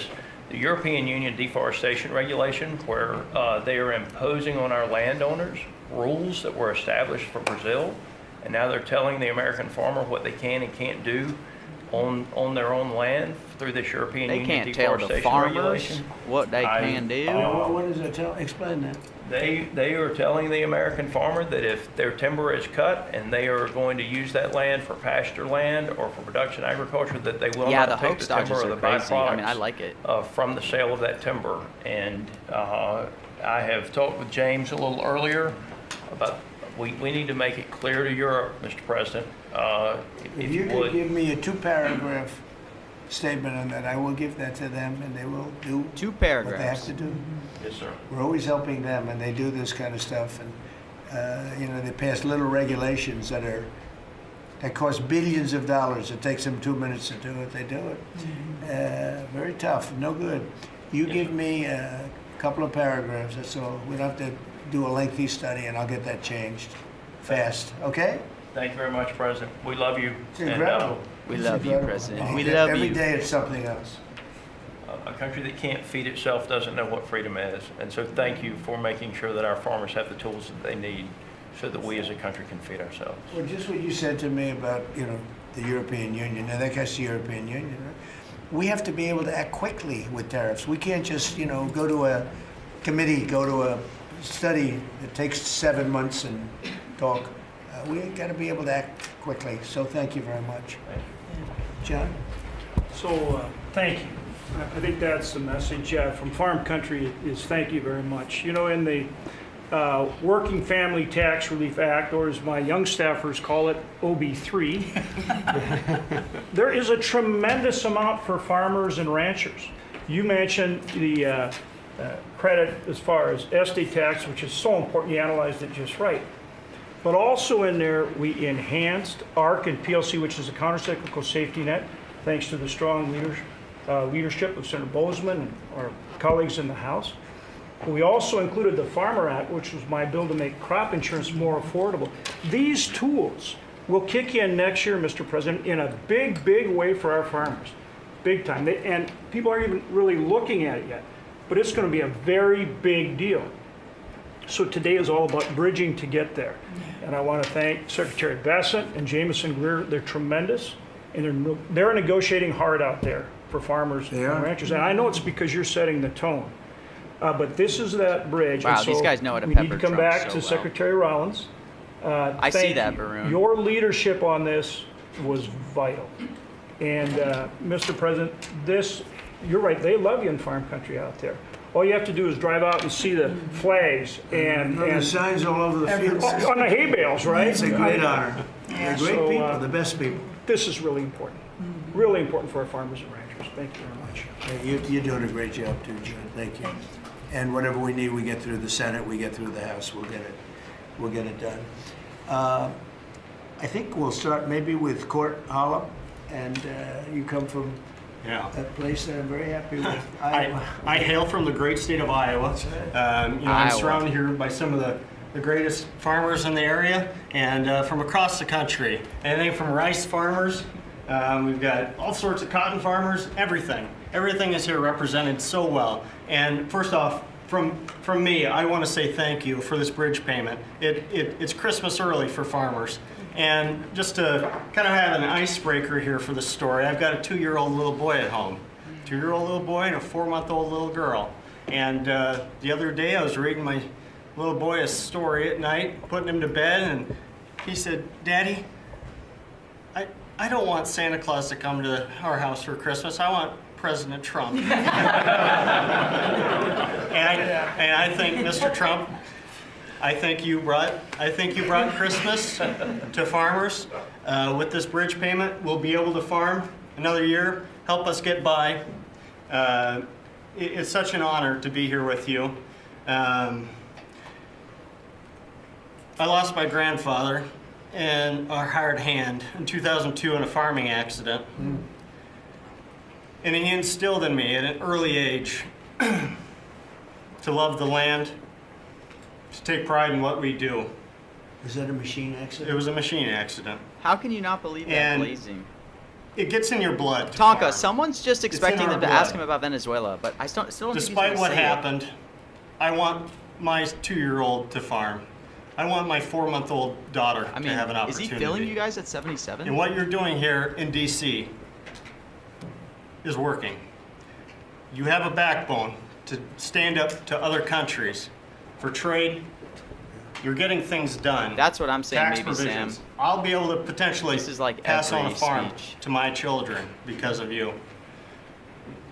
S17: European Union deforestation regulation, where they are imposing on our landowners rules that were established for Brazil, and now they're telling the American farmer what they can and can't do on their own land through this European
S3: They
S17: Union
S3: can't tell the
S17: deforestation
S3: farmers
S17: regulation.
S3: what they can do.
S15: What does it tell? Explain that.
S17: They are telling the American farmer that if their timber is cut and they are going to use that land for pasture land or for production agriculture, that they will
S3: Yeah, the
S17: not take
S3: hoax
S17: the timber
S3: dodgers
S17: or
S3: are
S17: the
S3: crazy. I mean, I
S17: byproducts
S3: like it.
S17: from the sale of that timber. And I have talked with James a little earlier about we need to make it clear to Europe, Mr. President,
S15: If
S17: if
S15: you
S17: you
S15: could
S17: would.
S15: give me a 2-paragraph statement on that, I will give that to them, and they will do
S3: 2
S15: what they have
S3: paragraphs.
S15: to do.
S17: Yes, sir.
S15: We're always helping them, and they do this kind of stuff. And they pass little regulations that cost billions of dollars. It takes them 2 minutes to do it. They do it. Very tough. No good. You give me a couple of paragraphs. That's all. We don't have to do a lengthy study, and I'll get that changed fast. Okay?
S17: Thank you very much, President. We love you.
S15: It's incredible.
S3: We
S15: It's
S3: love you,
S15: incredible.
S3: President. We love
S15: Every
S3: you.
S15: day it's something else.
S17: A country that can't feed itself doesn't know what freedom is. And so thank you for making sure that our farmers have the tools that they need so that we as a country can feed ourselves.
S15: Well, just what you said to me about, the European Union, and that guy's the European Union, right? We have to be able to act quickly with tariffs. We can't just, go to a committee, go to a study that takes 7 months and talk. We got to be able to act quickly. So thank you very much. John?
S18: So, thank you. I think that's the message from Farm Country is thank you very much. In the Working Family Tax Relief Act, or as my young staffers call it, OB3, there is a tremendous amount for farmers and ranchers. You mentioned the credit as far as estate tax, which is so important. You analyzed it just right. But also in there, we enhanced ARC and PLC, which is a countercyclical safety net, thanks to the strong leadership of Senator Bozeman and our colleagues in the House. We also included the Farmer Act, which was my bill to make crop insurance more affordable. These tools will kick in next year, Mr. President, in a big, big way for our farmers. Big time. And people aren't even really looking at it yet. But it's going to be a very big deal. So today is all about bridging to get there. And I want to thank Secretary Bassett and Jameson Greer. They're tremendous. And they're negotiating hard out there for farmers and ranchers. And I know it's because you're setting the tone. But this is that bridge.
S3: Wow,
S18: and so
S3: these guys know how to
S18: we need
S3: pepper
S18: to come
S3: Trump
S18: back
S3: so
S18: to
S3: well.
S18: Secretary Rollins.
S3: I see
S18: Thank
S3: that,
S18: you.
S3: Varun.
S18: Your leadership on this was vital. And Mr. President, you're right, they love you in Farm Country out there. All you have to do is drive out and see the flags and
S15: the signs all over the fields.
S18: On the hay bales, right?
S15: It's a great honor. They're great
S18: So,
S15: people, the best people.
S18: This is really important. Really important for our farmers and ranchers. Thank you very much.
S15: You're doing a great job too, John. Thank you. And whatever we need, we get through the Senate, we get through the House, we'll get it done. I think we'll start maybe with Court Hollop, and you come from that place that I'm very happy with. Iowa.
S19: I hail from the great state of Iowa. I'm
S3: Iowa.
S19: surrounded here by some of the greatest farmers in the area and from across the country. Anything from rice farmers, we've got all sorts of cotton farmers, everything. Everything is here represented so well. And first off, from me, I want to say thank you for this bridge payment. It's Christmas early for farmers. And just to kind of have an icebreaker here for the story, I've got a 2-year-old little boy at home. 2-year-old little boy and a 4-month-old little girl. And the other day I was reading my little boy a story at night, putting him to bed, and he said, "Daddy, I I don't want Santa Claus to come to our house for Christmas. I want President Trump. and I think, Mr. Trump, I think you brought Christmas to farmers. With this bridge payment, we'll be able to farm another year, help us get by. It's such an honor to be here with you. I lost my grandfather and our hired hand in 2002 in a farming accident. And he instilled in me at an early age to love the land, to take pride in what we do.
S15: Was that a machine accident?
S19: It was a machine accident.
S3: How can you not believe that,
S19: And
S3: Blazing?
S19: It gets in your blood. to
S3: Tonka,
S19: farm.
S3: someone's just
S19: It's in
S3: expecting
S19: our
S3: them to ask
S19: blood.
S3: him about Venezuela, but I still don't think he's
S19: Despite
S3: gonna
S19: what
S3: say it.
S19: happened, I want my 2-year-old to farm. I want my 4-month-old daughter
S3: I mean,
S19: to have an
S3: is
S19: opportunity.
S3: he filling you guys at 77?
S19: And what you're doing here in DC is working. You have a backbone to stand up to other countries for trade. You're getting things done.
S3: That's what I'm saying,
S19: Tax
S3: maybe,
S19: provisions.
S3: Sam.
S19: I'll be able to potentially
S3: This is like
S19: pass on a
S3: every
S19: farm
S3: speech.
S19: to my children because of you.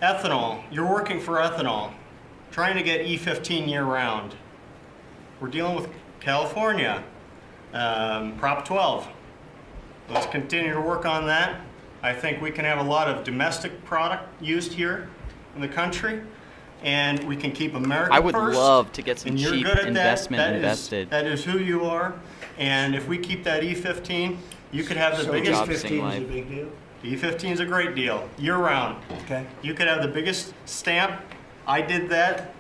S19: Ethanol. You're working for ethanol, trying to get E15 year-round. We're dealing with California, Prop 12. Let's continue to work on that. I think we can have a lot of domestic product used here in the country, and we can keep America
S3: I would
S19: first.
S3: love to get some
S19: And you're
S3: cheap
S19: good at
S3: investment
S19: that.
S3: invested.
S19: That is who you are. And if we keep that E15, you could have the
S15: So
S19: biggest.
S15: E15 is a big deal?
S19: E15 is a great deal, year-round.
S15: Okay.
S19: You could have the biggest stamp. I did that.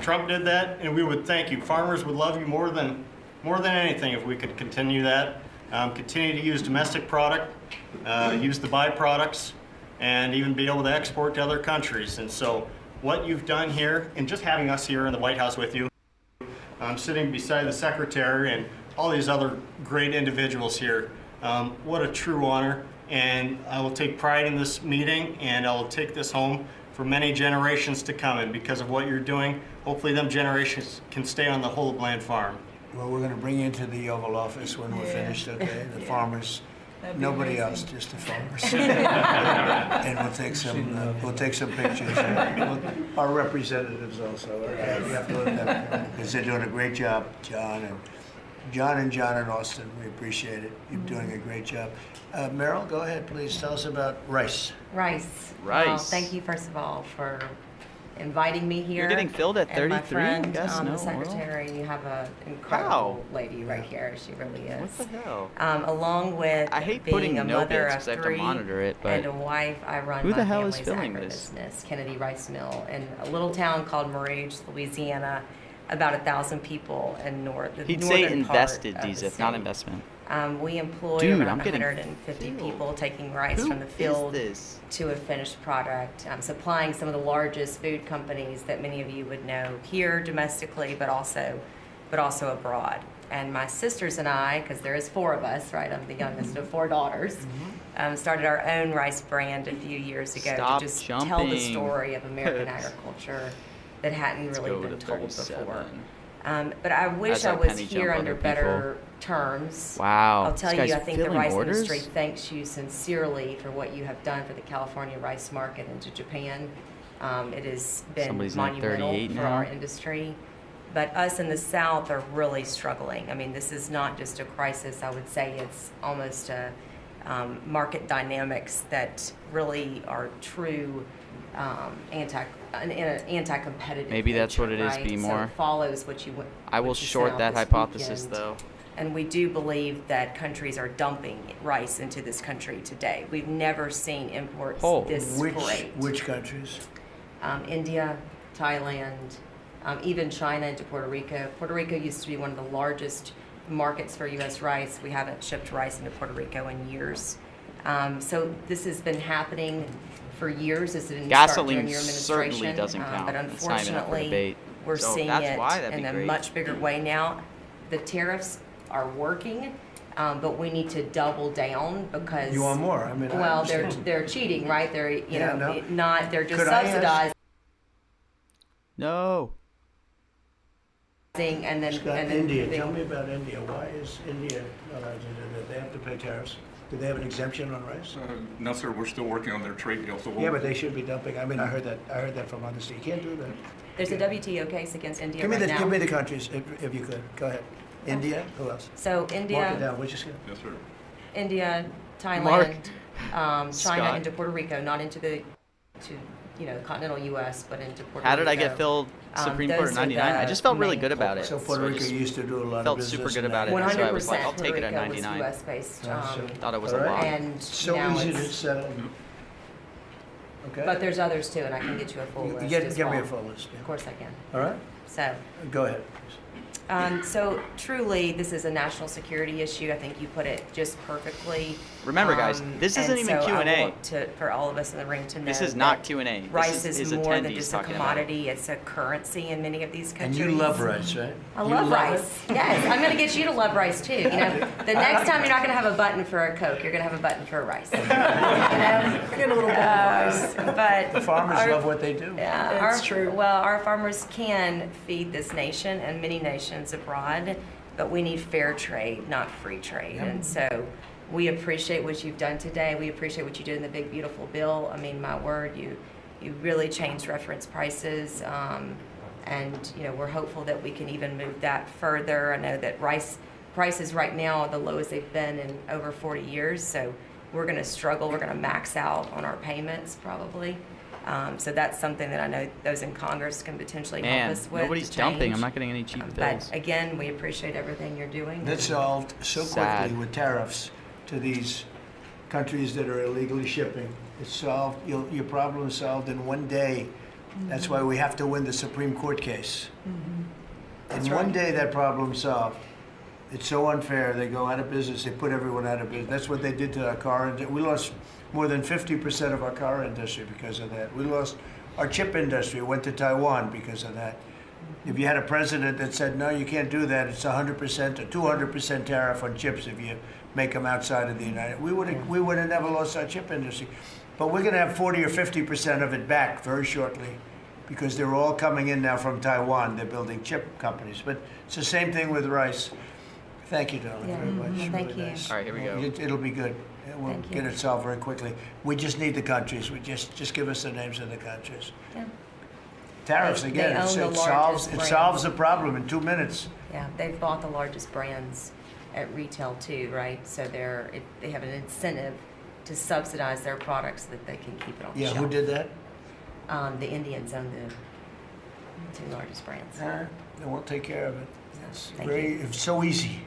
S19: Trump did that, and we would thank you. Farmers would love you more than anything if we could continue that. Continue to use domestic product, use the byproducts, and even be able to export to other countries. And so, what you've done here, and just having us here in the White House with you, sitting beside the secretary and all these other great individuals here, what a true honor. And I will take pride in this meeting, and I will take this home for many generations to come. And because of what you're doing, hopefully them generations can stay on the whole Bland farm.
S15: Well, we're going to bring you into the Oval Office when we're finished, okay? The farmers,
S13: That'd be
S15: nobody
S13: amazing.
S15: else, just the farmers. And we'll take some pictures. Our representatives also. Okay? We have to let them, because they're doing a great job, John and Austin. We appreciate it. You're doing a great job. Meryl, go ahead, please. Tell us about rice.
S20: Rice.
S3: Rice.
S20: Well, thank you, first of all, for inviting me here.
S3: You're getting filled at
S20: and my
S3: 33?
S20: friend,
S3: Yes, no,
S20: the secretary. You have an incredible lady right here. She really is.
S3: What the hell?
S20: Along with
S3: I hate
S20: being
S3: putting
S20: a
S3: no
S20: mother
S3: bits
S20: of
S3: 'cause I have to
S20: 3
S3: monitor it, but
S20: and a wife, I run
S3: who
S20: my
S3: the hell is
S20: family's
S3: filming this?
S20: agribusiness, Kennedy Rice Mill, in a little town called Marouge, Louisiana. About 1,000 people in the
S3: He'd say
S20: northern part
S3: invested,
S20: of the
S3: Dizif, not
S20: state.
S3: investment.
S20: We employ
S3: Dude,
S20: around
S3: I'm getting
S20: 150
S3: filled.
S20: people taking rice
S3: Who
S20: from the
S3: is
S20: field
S3: this?
S20: to a finished product, supplying some of the largest food companies that many of you would know here domestically, but also abroad. And my sisters and I, because there is 4 of us, right? I'm the youngest of 4 daughters. Started our own rice brand a few years ago
S3: Stop
S20: to just tell the
S3: jumping.
S20: story of American agriculture that hadn't
S3: Let's
S20: really
S3: go
S20: been
S3: to
S20: told
S3: 37.
S20: before. But I wish
S3: As
S20: I
S3: I
S20: was
S3: penny
S20: here
S3: jump
S20: under
S3: other
S20: better terms.
S3: Wow,
S20: I'll
S3: this
S20: tell
S3: guy's
S20: you, I think the
S3: filling
S20: rice
S3: orders?
S20: industry thanks you sincerely for what you have done for the California rice market into Japan. It has been
S3: Somebody's like
S20: monumental
S3: 38
S20: for
S3: now.
S20: our industry. But us in the South are really struggling. I mean, this is not just a crisis. I would say it's almost a market dynamics that really are true anti-competitive.
S3: Maybe that's what it is,
S20: right?
S3: Be
S20: So
S3: more.
S20: it follows what you.
S3: I will
S20: what you
S3: short
S20: sent out
S3: that
S20: this
S3: hypothesis,
S20: weekend.
S3: though.
S20: And we do believe that countries are dumping rice into this country today. We've never seen imports this great.
S15: Which countries?
S20: India, Thailand, even China into Puerto Rico. Puerto Rico used to be one of the largest markets for U.S. rice. We haven't shipped rice into Puerto Rico in years. So this has been happening for years. This didn't start during
S3: Gasoline
S20: your
S3: certainly
S20: administration.
S3: doesn't count.
S20: But
S3: It's not even up for
S20: unfortunately,
S3: debate.
S20: we're
S3: So
S20: seeing
S3: that's
S20: it
S3: why that'd
S20: in
S3: be
S20: a
S3: great.
S20: much bigger way now. The tariffs are working, but we need to double down because
S15: You want more? I mean, I
S20: well,
S15: understand.
S20: they're cheating, right? They're
S15: Yeah, no.
S20: not. They're just
S15: Could I ask-
S20: subsidizing.
S3: No.
S20: And then
S15: Scott,
S20: and then
S15: India.
S20: they-
S15: Tell me about India. Why is India not allowed to do that? They have to pay tariffs.
S11: Do they have an exemption on rice?
S12: No, sir, we're still working on their trade deal, so we'll...
S11: Yeah, but they should be dumping. I mean, I heard that from others. You can't do that.
S20: There's a WTO case against India
S11: Give me
S20: right now.
S11: give me the countries if you could. Go ahead. India. Who else?
S20: So
S11: Mark it
S20: India,
S11: down. What'd you say?
S12: Yes, sir.
S20: India,
S3: Mark.
S20: Thailand, China
S3: Scott.
S20: into Puerto Rico, not into the continental U.S., but into Puerto Rico.
S3: How did I get filled Supreme Court
S20: Those
S3: at
S20: are
S3: 99? I
S20: the
S3: just felt really
S20: main
S3: good about it.
S11: So Puerto Rico
S3: just
S11: used to do a lot of
S3: felt
S11: business.
S3: super good
S11: in
S3: about
S11: that.
S3: it. So I was like, I'll
S20: Puerto
S3: take it at
S20: Rico
S3: 99.
S20: was U.S.-based.
S3: Thought it was a
S11: All right.
S3: lot.
S20: And
S11: So
S20: now
S11: easy to
S20: it's,
S11: settle. Okay.
S20: but there's others too, and I can get you a full list
S11: Give
S20: as
S11: me
S20: well.
S11: a full list. Yeah.
S20: Of course I can.
S11: All right.
S20: So.
S11: Go ahead.
S20: So truly, this is a national security issue. I think you put it just perfectly.
S3: Remember, guys, this isn't
S20: and
S3: even
S20: so I
S3: Q&A.
S20: want for all of us in the ring to know
S3: This is not
S20: that
S3: Q&A. This
S20: Rice
S3: is
S20: is
S3: his
S20: more than
S3: attendees
S20: just a
S3: talking about it.
S20: commodity. It's a currency in many of these
S11: And
S20: countries.
S11: you love rice, right?
S20: I
S11: You
S20: love
S11: love
S20: rice. Yes, I'm going to get you to love rice too. The next time you're not going to have a button for a Coke, you're going to have a button for a rice.
S13: Get a little bit of rice.
S20: But
S11: The farmers
S20: our-
S11: love what they do.
S20: Yeah,
S13: It's true.
S20: Well, our farmers can feed this nation and many nations abroad, but we need fair trade, not free trade. And so we appreciate what you've done today. We appreciate what you did in the big, beautiful bill. I mean, my word, you really changed reference prices. And, we're hopeful that we can even move that further. I know that rice prices right now are the lowest they've been in over 40 years. So we're going to struggle. We're going to max out on our payments probably. So that's something that I know those in Congress can potentially help
S3: Man,
S20: us with.
S3: nobody's
S20: to
S3: dumping.
S20: change.
S3: I'm not getting any cheap bills.
S20: But again, we appreciate everything you're doing.
S11: That's solved so
S3: Sad.
S11: quickly with tariffs to these countries that are illegally shipping. It's solved. Your problem is solved in one day. That's why we have to win the Supreme Court case. In one day, that problem's solved. It's so unfair. They go out of business. They put everyone out of business. That's what they did to our car industry. We lost more than 50% of our car industry because of that. We lost our chip industry. It went to Taiwan because of that. If you had a president that said, no, you can't do that, it's 100% or 200% tariff on chips if you make them outside of the United, we would have never lost our chip industry. But we're going to have 40 or 50% of it back very shortly because they're all coming in now from Taiwan. They're building chip companies. But it's the same thing with rice. Thank you, darling, very much.
S20: Thank
S11: Really
S20: you.
S11: nice.
S3: All right, here we go.
S11: It'll be good. We'll
S20: Thank you.
S11: get it solved very quickly. We just need the countries. We just give us the names of the countries.
S20: Yeah.
S11: Tariffs
S20: They
S11: again.
S20: own
S11: It
S20: the
S11: solves
S20: largest
S11: the problem in 2 minutes.
S20: Yeah, they've bought the largest brands at retail too, right? So they have an incentive to subsidize their products so that they can keep it on the
S11: Yeah,
S20: shelf.
S11: who did that?
S20: The Indians own the 2 largest brands.
S11: They won't take care of it. It's
S20: Thank
S11: it's so easy.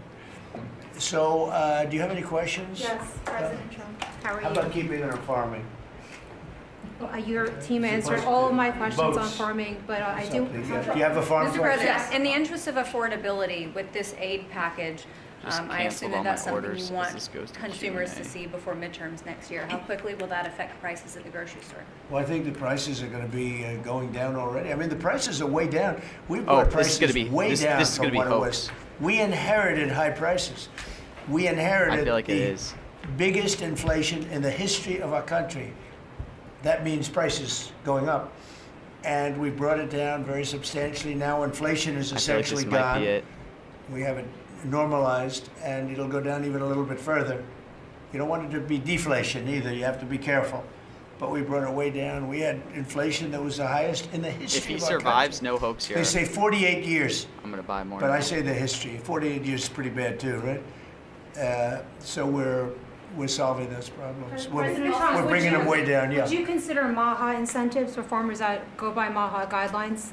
S11: So, do you have any questions?
S5: Yes, President Trump. How are
S11: How
S5: you?
S11: about keeping it on farming?
S5: Well, your team answered all of my questions on
S11: Votes.
S5: farming, but I do.
S11: Something, yeah. Do you have a farm
S21: Mr.
S11: question?
S21: President, in the interest of affordability with this aid package,
S3: Just
S21: I assume
S3: canceled all
S21: that that's
S3: my
S21: something
S3: orders
S21: you
S3: as
S21: want
S3: this goes to
S21: consumers
S3: Q&A.
S21: to see before midterms next year. How quickly will that affect prices at the grocery store?
S11: Well, I think the prices are going to be going down already. I mean, the prices are way down. We've
S3: Oh,
S11: brought
S3: this
S11: prices
S3: is gonna be-
S11: way
S3: this-
S11: down
S3: this is
S11: from
S3: gonna be
S11: what it
S3: hoax.
S11: was. We inherited high prices. We inherited
S3: I feel like it
S11: the
S3: is.
S11: biggest inflation in the history of our country. That means prices going up. And we brought it down very substantially. Now inflation is
S3: I feel like
S11: essentially
S3: this might
S11: gone.
S3: be it.
S11: We have it normalized, and it'll go down even a little bit further. You don't want it to be deflation either. You have to be careful. But we brought it way down. We had inflation that was the highest in the history
S3: If he
S11: of our
S3: survives,
S11: country.
S3: no hoax here.
S11: They say 48 years,
S3: I'm gonna buy more.
S11: but I
S3: now.
S11: say the history. 48 years is pretty bad too, right? So we're solving those problems.
S5: President Trump,
S11: We're
S5: would
S11: bringing
S5: you-
S11: them way down. Yeah.
S5: Would you consider MAHA incentives for farmers that go by MAHA guidelines?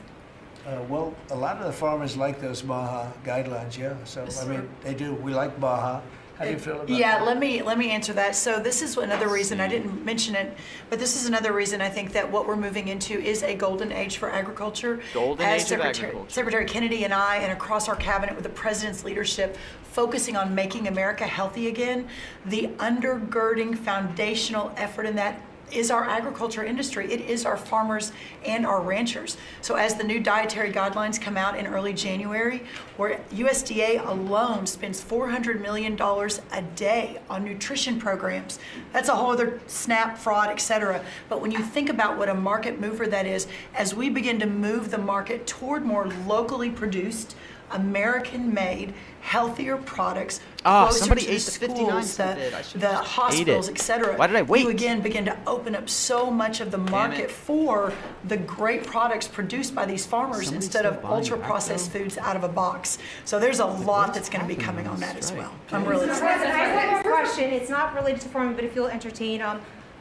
S11: Well, a lot of the farmers like those MAHA guidelines. Yeah. So I mean, they do. We like MAHA. How do you feel about
S13: Yeah,
S11: that?
S13: let me answer that. So this is another reason, I didn't mention it, but this is another reason I think that what we're moving into is a golden age for agriculture.
S3: Golden
S13: As
S3: age of agriculture.
S13: Secretary Kennedy and I, and across our cabinet with the president's leadership, focusing on making America healthy again, the undergirding foundational effort in that is our agriculture industry. It is our farmers and our ranchers. So as the new dietary guidelines come out in early January, where USDA alone spends $400 million a day on nutrition programs, that's a whole other SNAP, fraud, et cetera. But when you think about what a market mover that is, as we begin to move the market toward more locally produced, American-made, healthier products
S3: Oh,
S13: closer
S3: somebody
S13: to the
S3: ate the 59
S13: schools,
S3: bit. I should've
S13: the
S3: just ate
S13: hospitals,
S3: it.
S13: etc.
S3: Why did I wait?
S13: You again begin to open up so much of the market
S3: it.
S13: for the great products produced by these farmers
S3: Somebody's
S13: instead
S3: still
S13: of
S3: buying
S13: ultra-processed
S3: Acto?
S13: foods out of a box. So there's a lot that's going to be coming on that as well. I'm really
S5: Mr.
S13: excited.
S5: President, I have a question. It's not related to farming, but if you'll entertain,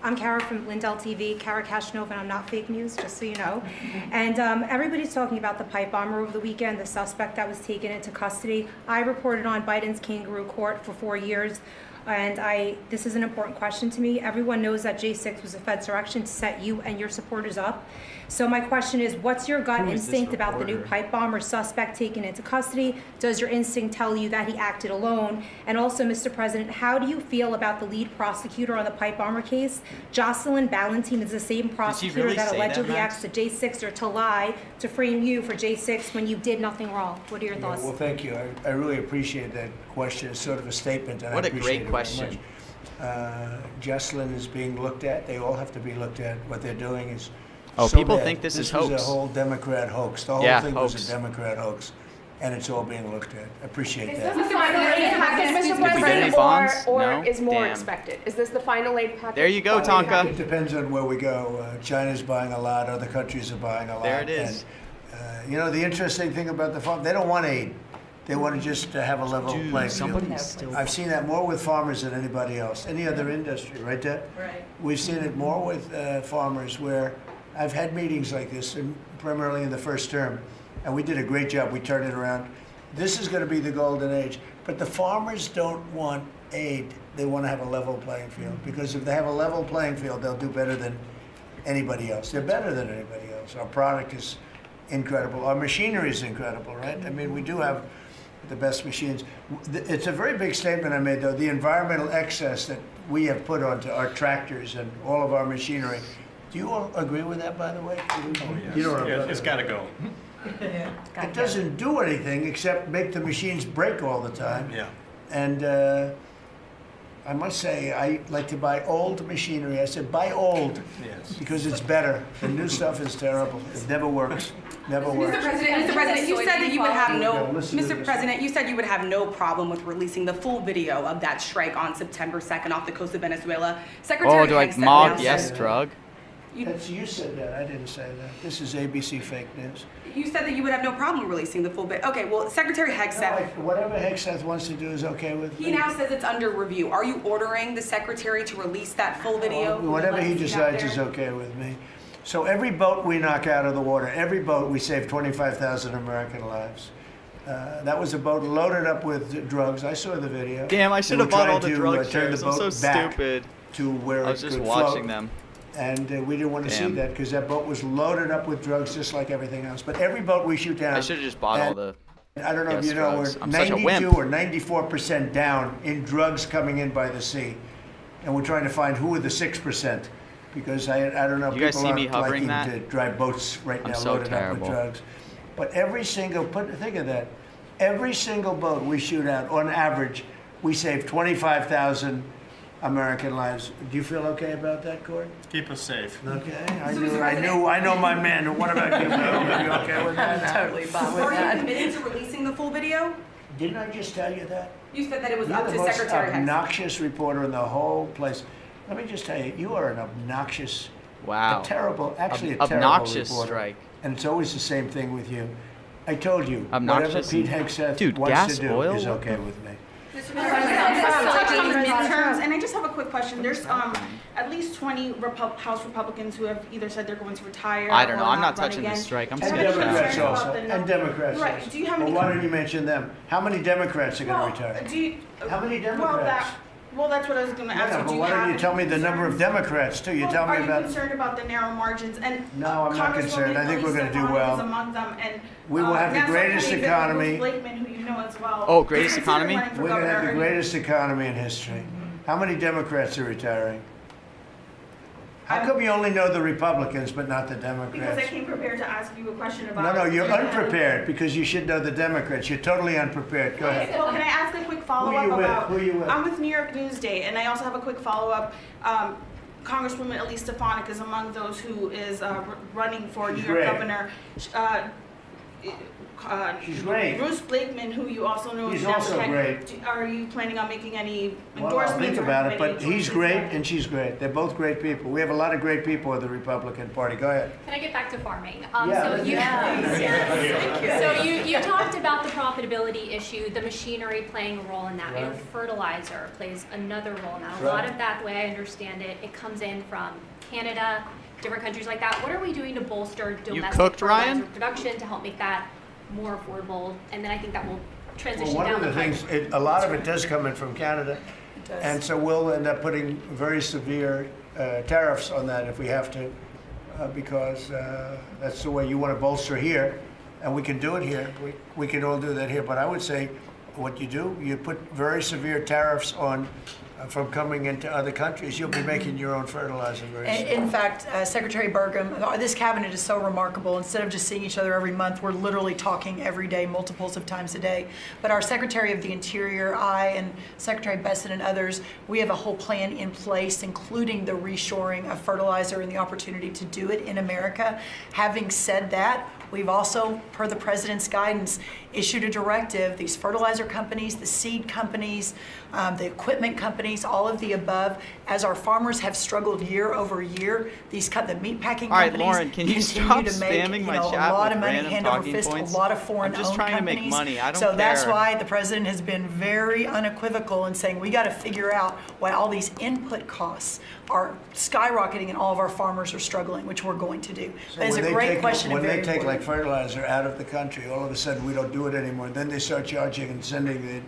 S5: I'm Kara from Lindell TV, Kara Kashnov, and I'm not fake news, just so you know. And everybody's talking about the pipe bomber over the weekend, the suspect that was taken into custody. I reported on Biden's kangaroo court for 4 years, and this is an important question to me. Everyone knows that J6 was a Fed's direction to set you and your supporters up. So my question is, what's your gut
S3: Who is this
S5: instinct about the new
S3: reporter?
S5: pipe bomber suspect taken into custody? Does your instinct tell you that he acted alone? And also, Mr. President, how do you feel about the lead prosecutor on the pipe bomber case? Jocelyn Ballantine is the same prosecutor
S3: really
S5: that
S3: say that,
S5: allegedly
S3: Max?
S5: asked the J6er to lie to frame you for J6 when you did nothing wrong. What are your thoughts?
S15: Well, thank you. I really appreciate that question. It's sort of a statement, and
S3: What
S15: I
S3: a great
S15: appreciate it very
S3: question.
S15: much. Jocelyn is being looked at. They all have to be looked at. What they're doing is
S3: Oh,
S15: so
S3: people
S15: bad.
S3: think this is
S15: This
S3: hoax.
S15: was a whole Democrat hoax. The whole
S3: Yeah,
S15: thing
S3: hoax.
S15: was a Democrat hoax, and it's all being looked at. Appreciate
S2: Is
S15: that.
S2: this the final aid package, Mr.
S3: Did we get any
S2: President,
S3: bonds?
S2: or
S3: No?
S2: is more
S3: Damn.
S2: expected? Is this the final aid package?
S3: There you go,
S2: Final aid
S3: Tonka.
S2: package?
S15: It depends on where we go. China's buying a lot. Other countries are buying a lot.
S3: There it is.
S15: And, you know, the interesting thing about the farm, they don't want aid. They want to just have a level
S3: Dude,
S15: playing field.
S3: somebody's still-
S15: I've seen that more with farmers than anybody else, any other industry, right, Deb?
S13: Right.
S15: We've seen it more with farmers where I've had meetings like this, and primarily in the first term, and we did a great job. We turned it around. This is going to be the golden age. But the farmers don't want aid. They want to have a level playing field, because if they have a level playing field, they'll do better than anybody else. They're better than anybody else. Our product is incredible. Our machinery is incredible, right? I mean, we do have the best machines. It's a very big statement I made, though. The environmental excess that we have put onto our tractors and all of our machinery. Do you all agree with that, by the way? You don't know.
S19: It's got to go.
S15: It doesn't do anything except make the machines break all the time.
S19: Yeah.
S15: And I must say, I like to buy old machinery. I said, buy old, because it's better. The new stuff is terrible. It never works. Never works.
S2: Mr. President, you said that you would have no.
S15: Yeah, listen to
S2: Mr.
S15: this.
S2: President, you said you would have no problem with releasing the full video of that strike on September 2nd off the coast of Venezuela. Secretary
S3: Oh, do I
S2: Hegseth
S3: mock
S2: now
S3: yes
S2: said-
S3: drug?
S15: You said that. I didn't say that. This is ABC fake news.
S2: You said that you would have no problem releasing the full bit. Okay, well, Secretary Hegseth,
S15: Whatever Hegseth wants to do is okay with me.
S2: he now says it's under review. Are you ordering the secretary to release that full video?
S15: Whatever he
S2: Let's see out
S15: decides
S2: there.
S15: is okay with me. So every boat we knock out of the water, every boat, we save 25,000 American lives. That was a boat loaded up with drugs. I saw the video.
S3: Damn, I
S15: They
S3: should
S15: were
S3: have bought all
S15: trying
S3: the
S15: to,
S3: drug
S15: turn the
S3: shares. I'm so
S15: boat back
S3: stupid.
S15: to where
S3: I was
S15: it
S3: just
S15: could
S3: watching
S15: float.
S3: them.
S15: And we didn't want to see
S3: Damn.
S15: that because that boat was loaded up with drugs just like everything else. But every boat we shoot down.
S3: I should have just bought all
S15: and
S3: the.
S15: I don't know if
S3: yes
S15: you know,
S3: drugs.
S15: we're
S3: I'm such a
S15: 92
S3: wimp.
S15: or 94% down in drugs coming in by the sea. And we're trying to find who are the 6%. Because I don't know,
S3: You guys
S15: people
S3: see
S15: aren't
S3: me hovering
S15: liking
S3: that?
S15: to drive boats right
S3: I'm
S15: now
S3: so
S15: loaded
S3: terrible.
S15: up with drugs. But every single, think of that, every single boat we shoot out, on average, we save 25,000 American lives. Do you feel okay about that, Court?
S19: Keep us safe.
S15: Okay, I know my man. What about you? Are you okay with that?
S2: Totally fine with
S13: Are you
S2: that.
S13: committed
S2: to releasing the full video?
S15: Didn't I just tell you that?
S2: You said that it was
S15: You're
S2: up
S15: the
S2: to
S15: most
S2: Secretary Hegseth.
S15: obnoxious reporter in the whole place. Let me just tell you, you are an obnoxious,
S3: Wow.
S15: a terrible, actually a terrible
S3: Obnoxious
S15: reporter.
S3: strike.
S15: And it's always the same thing with you. I told you,
S3: Obnoxious
S15: whatever Pete
S3: and-
S15: Hegseth
S3: Dude,
S15: wants
S3: gas
S15: to do
S3: oil?
S15: is okay with me.
S22: Touch on the midterms, and I just have a quick question. There's at least 20 House Republicans who have either said they're going to retire.
S3: I don't know.
S22: or
S3: I'm not
S22: run
S3: touching
S22: again.
S3: this strike. I'm
S22: Do you
S15: And
S22: have any
S15: Democrats
S22: concerns
S15: also.
S22: about the
S15: And Democrats
S22: Right.
S15: also.
S22: Do you have
S15: Well,
S22: any?
S15: why don't you mention them? How many Democrats are going to retire?
S22: Do you?
S15: How many
S22: Well,
S15: Democrats?
S22: that's what I was going to ask
S15: Yeah,
S22: you.
S15: but
S22: Do you
S15: why don't
S22: have
S15: you tell me
S22: any
S15: the number of
S22: concerns?
S15: Democrats too? You
S22: Well,
S15: tell me
S22: are
S15: about.
S22: you concerned about the narrow margins? And
S15: No, I'm not concerned. I think we're going to do
S22: Congresswoman Elise
S15: well.
S22: Stefanik is among them, and
S15: We will have the
S22: Nassau
S15: greatest
S22: County
S15: economy.
S22: Bruce Blakeman, who you know as well.
S3: Oh, greatest
S22: considered
S3: economy?
S22: running for
S15: We're going to have
S22: governor.
S15: the greatest economy in history. How many Democrats are retiring? How come you only know the Republicans but not the
S22: Because I
S15: Democrats?
S22: came prepared to ask you a question
S15: No,
S22: about.
S15: no, you're
S22: your-
S15: unprepared because you should know the Democrats. You're totally unprepared. Go ahead.
S22: Well, can I ask a quick follow-up
S15: Who you with?
S22: about?
S15: Who you with?
S22: I'm with New York Newsday, and I also have a quick follow-up. Congresswoman Elise Stefanik is among those who is running for New York
S15: Great.
S22: governor.
S15: She's great.
S22: Bruce Blakeman, who you also know
S15: He's
S22: is
S15: also
S22: National
S15: great.
S22: Are you planning on making any
S15: Well, I'll
S22: endorsements?
S15: think
S22: or
S15: about it,
S22: any
S15: but he's
S22: choices
S15: great
S22: there?
S15: and she's great. They're both great people. We have a lot of great people in the Republican Party. Go ahead.
S4: Can I get back to farming?
S15: Yeah,
S4: So you, so you talked about the profitability issue, the machinery playing a role in that. I know
S15: Right.
S4: fertilizer plays another role in that. A
S15: Right.
S4: lot of that, the way I understand it, it comes in from Canada, different countries like that. What are we doing to bolster domestic
S3: cooked,
S4: fertilizer
S3: Ryan?
S4: production to help make that more affordable? And then I think that will transition
S15: Well, one
S4: down
S15: of the
S4: pipe.
S15: things, a lot of it does come in from Canada.
S13: does.
S15: And so we'll end up putting very severe tariffs on that if we have to, because that's the way you want to bolster here. And we can do it here. We can all do that here. But I would say what you do, you put very severe tariffs on from coming into other countries. You'll be making your own fertilizer very soon.
S13: In fact, Secretary Burgum, this cabinet is so remarkable. Instead of just seeing each other every month, we're literally talking every day, multiples of times a day. But our Secretary of the Interior, I, and Secretary Besson and others, we have a whole plan in place, including the reshoring of fertilizer and the opportunity to do it in America. Having said that, we've also, per the President's guidance, issued a directive. These fertilizer companies, the seed companies, the equipment companies, all of the above, as our farmers have struggled year over year, the meat packing
S3: All right,
S13: companies
S3: Lauren, can you
S13: continue
S3: stop
S13: to make,
S3: spamming my
S13: a
S3: chat
S13: lot
S3: with
S13: of money
S3: random
S13: hand over
S3: talking
S13: fist,
S3: points?
S13: a lot of foreign-owned
S3: I'm just trying
S13: companies.
S3: to make money. I don't
S13: so that's
S3: care.
S13: why the President has been very unequivocal in saying we got to figure out why all these input costs are skyrocketing and all of our farmers are struggling, which we're going to do.
S15: So
S13: That is a
S15: when they
S13: great
S15: take-
S13: question and
S15: When
S13: very
S15: they take like
S13: important.
S15: fertilizer out of the country, all of a sudden we don't do it anymore. Then they start charging and sending the,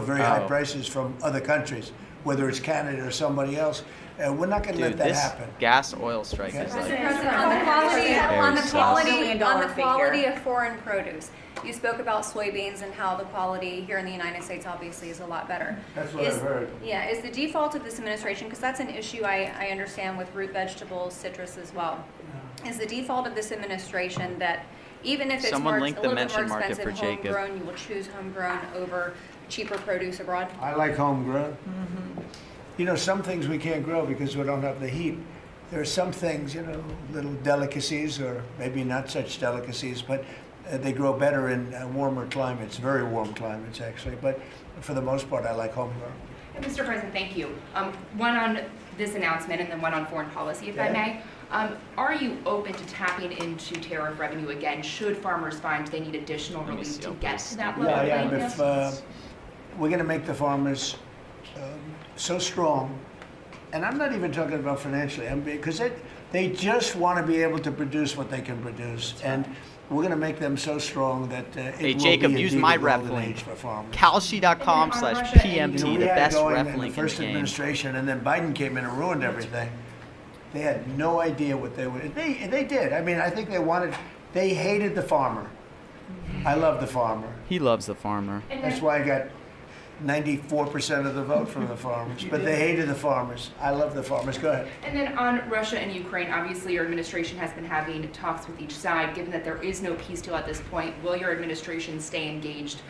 S15: very high
S3: Oh.
S15: prices from other countries, whether it's Canada or somebody else. We're not going to let
S3: Dude,
S15: that
S3: this
S15: happen.
S3: gas oil strike
S15: Okay.
S3: is like
S21: President, on the quality
S4: figure.
S21: of foreign produce, you spoke about soybeans and how the quality here in the United States obviously is a lot better.
S15: That's what I've heard.
S21: Yeah, is the default of this administration, because that's an issue I understand with root vegetables, citrus as well. Is the default of this administration that even if it's
S3: Someone
S21: more, a
S3: link the
S21: little bit more
S3: mention market
S21: expensive
S3: for Jacob.
S21: homegrown, you will choose homegrown over cheaper produce abroad?
S15: I like homegrown. Some things we can't grow because we don't have the heat. There are some things, little delicacies or maybe not such delicacies, but they grow better in warmer climates, very warm climates actually. But for the most part, I like homegrown.
S7: Mr. President, thank you. One on this announcement and then one on foreign policy, if I may. Are you open to tapping into tariff revenue again should farmers find they need additional relief to get to that level?
S15: Yeah,
S7: of
S15: if
S7: playing
S15: we're going to make the farmers so strong, and I'm not even talking about financially, because they just want to be able to produce what they can produce, and we're going to make them so strong that
S3: Hey,
S15: it will
S3: Jacob,
S15: be
S3: use
S15: indeed
S3: my
S15: a golden
S3: ref link.
S15: age for farmers.
S3: Kalshi.com/PMT,
S15: We
S3: the
S15: had
S3: best
S15: going
S3: ref
S15: in the
S3: link in the
S15: first
S3: game.
S15: administration, and then Biden came in and ruined everything. They had no idea what they would. They did. I mean, I think they hated the farmer. I love the farmer.
S3: He loves the farmer.
S15: That's why I got 94% of the vote from the farmers. But they hated the farmers. I love the farmers. Go ahead.
S7: And then on Russia and Ukraine, obviously your administration has been having talks with each side. Given that there is no peace deal at this point, will your administration stay engaged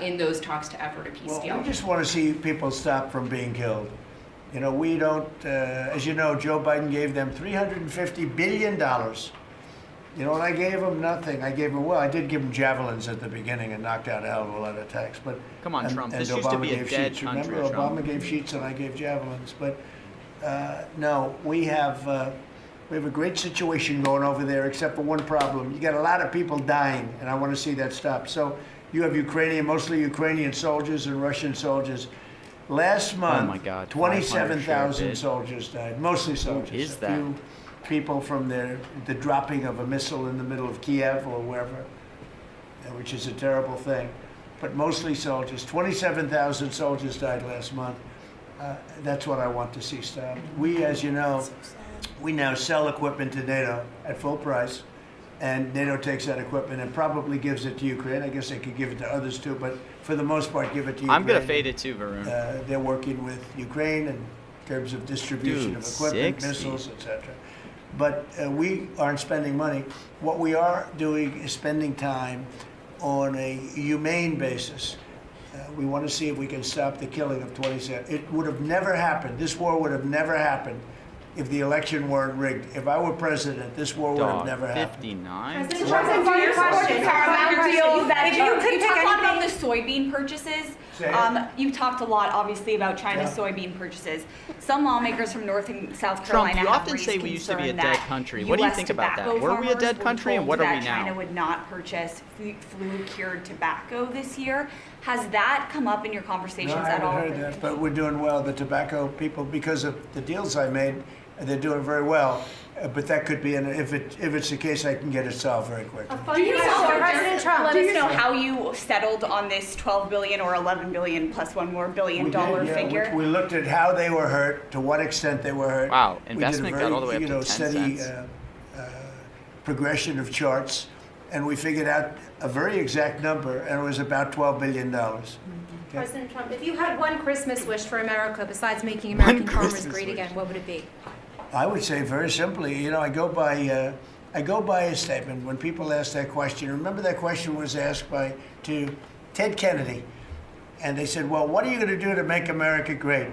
S7: in those talks to effort a peace deal?
S15: We just want to see people stop from being killed. We don't, as you know, Joe Biden gave them $350 billion. You know what I gave them? Nothing. I did give them javelins at the beginning and knocked out a hell of a lot of attacks. But
S3: Come on, Trump.
S15: And
S3: This used to
S15: Obama
S3: be a
S15: gave
S3: dead
S15: sheets.
S3: country,
S15: Remember,
S3: Trump.
S15: Obama gave sheets and I gave javelins. But no, we have a great situation going over there, except for one problem. You got a lot of people dying, and I want to see that stop. So you have mostly Ukrainian soldiers and Russian soldiers. Last month,
S3: Oh my God,
S15: 27,000
S3: 500
S15: soldiers died, mostly soldiers.
S3: is
S15: A
S3: that?
S15: few people from the dropping of a missile in the middle of Kiev or wherever, which is a terrible thing. But mostly soldiers. 27,000 soldiers died last month. That's what I want to see stop. We, as you know, we now sell equipment to NATO at full price, and NATO takes that equipment and probably gives it to Ukraine. I guess they could give it to others too, but for the most part, give it to Ukraine.
S3: I'm going to fade it too, Varun.
S15: They're working with Ukraine in terms of distribution
S3: Dude,
S15: of equipment,
S3: 60.
S15: missiles, etc. But we aren't spending money. What we are doing is spending time on a humane basis. We want to see if we can stop the killing of 27. It would have never happened. This war would have never happened if the election weren't rigged. If I were president, this war would have
S3: Dog,
S15: never happened.
S3: 59?
S21: Do you support the Paramount deal that
S2: If you could
S21: you
S2: pick
S21: talked a lot about
S2: anything-
S21: the soybean purchases?
S15: Say it.
S21: You've talked a lot, obviously, about China's
S15: Yeah.
S21: soybean purchases. Some lawmakers from North and South
S3: Trump,
S21: Carolina
S3: you
S21: have
S3: often
S21: raised
S3: say we used to be a
S21: concern
S3: dead
S21: that
S3: country. What do you
S21: US
S3: think about that?
S21: tobacco
S3: Were we a
S21: farmers
S3: dead
S21: were
S3: country, and
S21: told
S3: what are we
S21: that
S3: now?
S21: China would not purchase flu-cured tobacco this year. Has that come up in your conversations
S15: No, I
S21: at all?
S15: haven't heard that, but we're doing well. The tobacco people, because of the deals I made, they're doing very well. But that could be, if it's the case, I can get it solved very quickly.
S21: Do you know,
S5: President Trump,
S21: let
S5: do
S21: us
S5: you
S21: know how you settled on this 12 billion or 11 billion plus one more billion dollar
S15: We did, yeah.
S21: figure?
S15: We looked at how they were hurt, to what extent they were hurt.
S3: Wow,
S15: We did a
S3: investment got
S15: very,
S3: all the way up to 10
S15: steady,
S3: cents.
S15: progression of charts, and we figured out a very exact number, and it was about $12 billion. Okay?
S5: President Trump, if you had one Christmas wish for America besides making American farmers
S15: Christmas
S5: great
S15: wish.
S5: again, what would it be?
S15: I would say very simply, I go by a statement when people ask that question. Remember that question was asked to Ted Kennedy, and they said, "Well, what are you going to do to make America great?"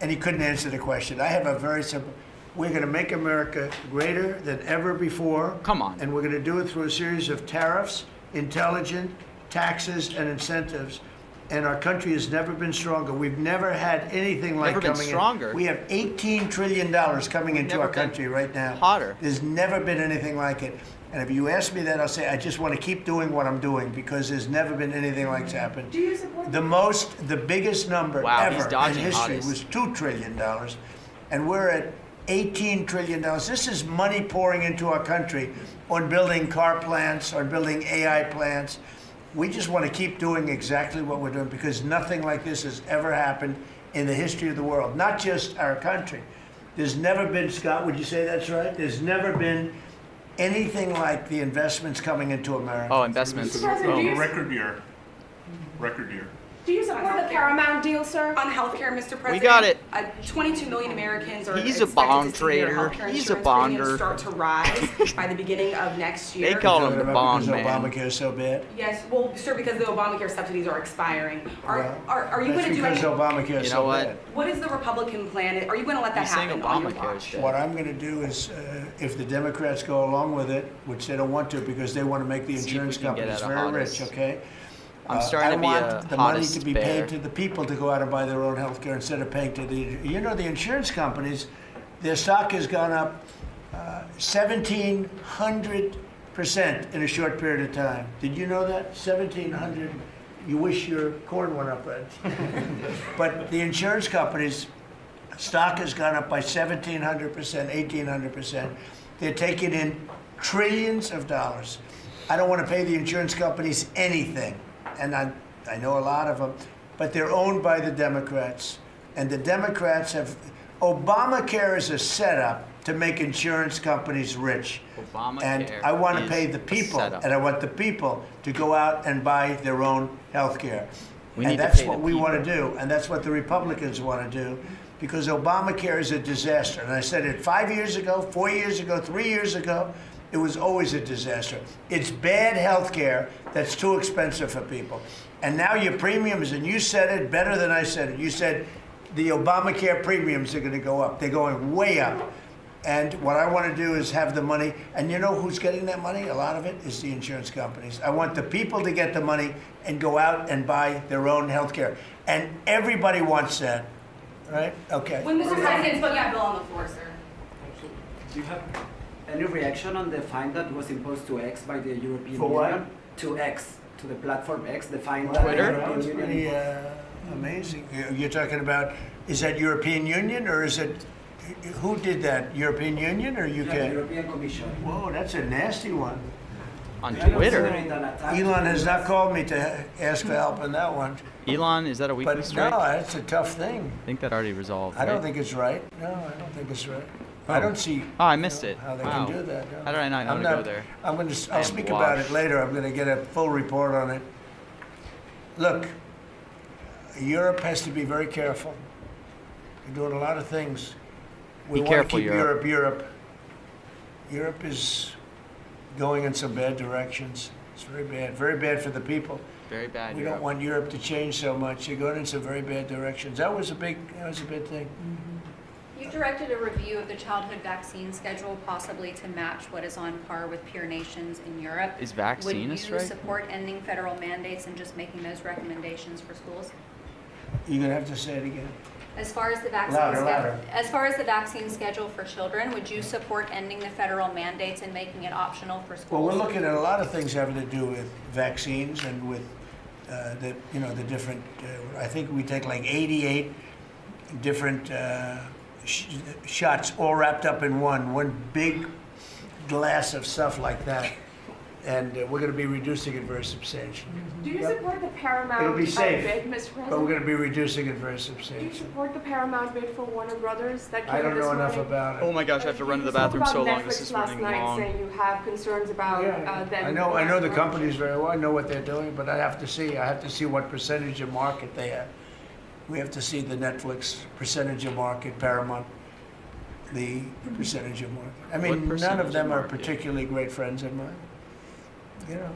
S15: And he couldn't answer the question. I have a very simple. We're going to make America greater than ever before.
S3: Come on.
S15: And we're going to do it through a series of tariffs, intelligent taxes, and incentives. And our country has never been stronger. We've never had anything like
S3: Never been
S15: coming
S3: stronger.
S15: in. We have $18 trillion coming into
S3: never
S15: our
S3: been
S15: country right now.
S3: hotter.
S15: There's never been anything like it. And if you ask me that, I'll say I just want to keep doing what I'm doing because there's never been anything like it's happened.
S22: Do you support
S15: The biggest number
S3: Wow, he's
S15: ever in
S3: dodging
S15: history
S3: hotties.
S15: was $2 trillion, and we're at $18 trillion. This is money pouring into our country on building car plants, on building AI plants. We just want to keep doing exactly what we're doing because nothing like this has ever happened in the history of the world, not just our country. There's never been, Scott, would you say that's right? There's never been anything like the investments coming into America.
S3: Oh, investments.
S12: Record year.
S22: Do you support the Paramount deal, sir?
S2: On healthcare, Mr. President.
S3: We got it.
S2: 22 million Americans are
S3: He's a
S2: expected
S3: bond
S2: to see their
S3: trader.
S2: healthcare
S3: He's a
S2: insurance
S3: bonder.
S2: premiums start to rise by the beginning of next year.
S3: They call him the bond
S15: because
S3: man.
S15: Obamacare is so bad.
S2: Yes, well, sure, because the Obamacare subsidies are expiring. Are you
S15: That's
S2: going to do
S15: because
S2: any?
S15: Obamacare is
S3: You
S15: so
S3: know what?
S15: bad.
S2: What is the Republican plan? Are you going to let that
S3: He's saying
S2: happen on your
S3: Obamacare
S2: watch?
S3: is dead.
S15: What I'm going to do is, if the Democrats go along with it, which they don't want to because they want to make the
S3: See if
S15: insurance
S3: we can get
S15: companies
S3: at a
S15: very
S3: hottest.
S15: rich, okay?
S3: I'm starting to be
S15: I
S3: a
S15: want the money
S3: hottest
S15: to be
S3: bear.
S15: paid to the people to go out and buy their own health care instead of paying to the, the insurance companies, their stock has gone up 1,700% in a short period of time. Did you know that? 1,700. You wish your corn went up, right? But the insurance companies, stock has gone up by 1,700%, 1,800%. They're taking in trillions of dollars. I don't want to pay the insurance companies anything, and I know a lot of them, but they're owned by the Democrats, and the Democrats have. Obamacare is a setup to make insurance companies rich, and I want to
S3: is
S15: pay the
S3: a
S15: people,
S3: setup.
S15: and I want the people to go out and buy their own health care.
S3: We
S15: And
S3: need to
S15: that's
S3: pay
S15: what
S3: the
S15: we want to
S3: people.
S15: do, and that's what the Republicans want to do, because Obamacare is a disaster. And I said it 5 years ago, 4 years ago, 3 years ago. It was always a disaster. It's bad health care that's too expensive for people. And now your premiums, and you said it better than I said it. You said the Obamacare premiums are going to go up. They're going way up. And what I want to do is have the money. And you know who's getting that money? A lot of it is the insurance companies. I want the people to get the money and go out and buy their own health care. And everybody wants that, right? Okay.
S2: When Mr. President's putting that bill on the floor, sir.
S6: Do you have any reaction on the fine that was imposed to X by the European
S15: For what?
S6: Union? To X, to the platform X, the fine
S15: Twitter?
S6: by the
S15: That was
S6: European
S15: pretty
S6: Union.
S15: amazing. You're talking about, is that European Union or is it, who did that? European Union or UK?
S6: Yeah, the European Commission.
S15: Whoa, that's a nasty one.
S3: On
S6: I
S3: Twitter.
S6: consider it an attack
S15: Elon
S6: to
S15: has
S6: the
S15: not
S6: US.
S15: called me to ask for help on that one.
S3: Elon, is that a weekly
S15: But
S3: strike?
S15: no, that's a tough thing.
S3: I think that already resolved.
S15: I don't
S3: right?
S15: think it's right. No, I don't think it's right.
S3: Oh.
S15: I don't see
S3: Oh, I missed it.
S15: how they
S3: Wow.
S15: can do that. no.
S3: How did I not know
S15: I'm
S3: to go there?
S15: I'll
S3: I am
S15: speak about it
S3: washed.
S15: later. I'm going to get a full report on it. Look, Europe has to be very careful. You're doing a lot of things. We
S3: Be
S15: want
S3: careful,
S15: to keep
S3: Europe.
S15: Europe. Europe is going in some bad directions. It's very bad for the people.
S3: Very bad.
S15: We
S3: Europe.
S15: don't want Europe to change so much. You're going in some very bad directions. That was a big thing.
S21: You directed a review of the childhood vaccine schedule possibly to match what is on par with peer nations in Europe.
S3: Is vaccine a
S21: Would you
S3: strike?
S21: support ending federal mandates and just making those recommendations for schools?
S15: You're gonna have to say it again.
S21: As far as the vaccine
S15: Louder,
S21: schedule,
S15: louder.
S21: as far as the vaccine schedule for children, would you support ending the federal mandates and making it optional for schools?
S15: Well, we're looking at a lot of things having to do with vaccines and with the different. I think we take like 88 different shots, all wrapped up in one big glass of stuff like that, and we're going to be reducing it very substantially.
S8: Do you support the Paramount
S15: It'll be safe,
S8: bid, Mr. President?
S15: but we're going to be reducing it very
S8: Do you
S15: substantially.
S8: support the Paramount bid for Warner Brothers that came
S15: I don't
S8: this
S15: know enough
S8: morning?
S15: about it.
S3: Oh my gosh, I have to run to the
S8: You spoke
S3: bathroom
S8: about
S3: so long.
S8: Netflix
S3: This is
S8: last
S3: running
S8: night,
S3: long.
S8: saying you have concerns about them.
S15: I know the companies very well. I know what they're doing, but I have to see what percentage of market they have. We have to see the Netflix percentage of market, Paramount, the percentage of market. I mean,
S3: What
S15: none
S3: percentage
S15: of them
S3: of
S15: are
S3: market?
S15: particularly great friends of mine. You know,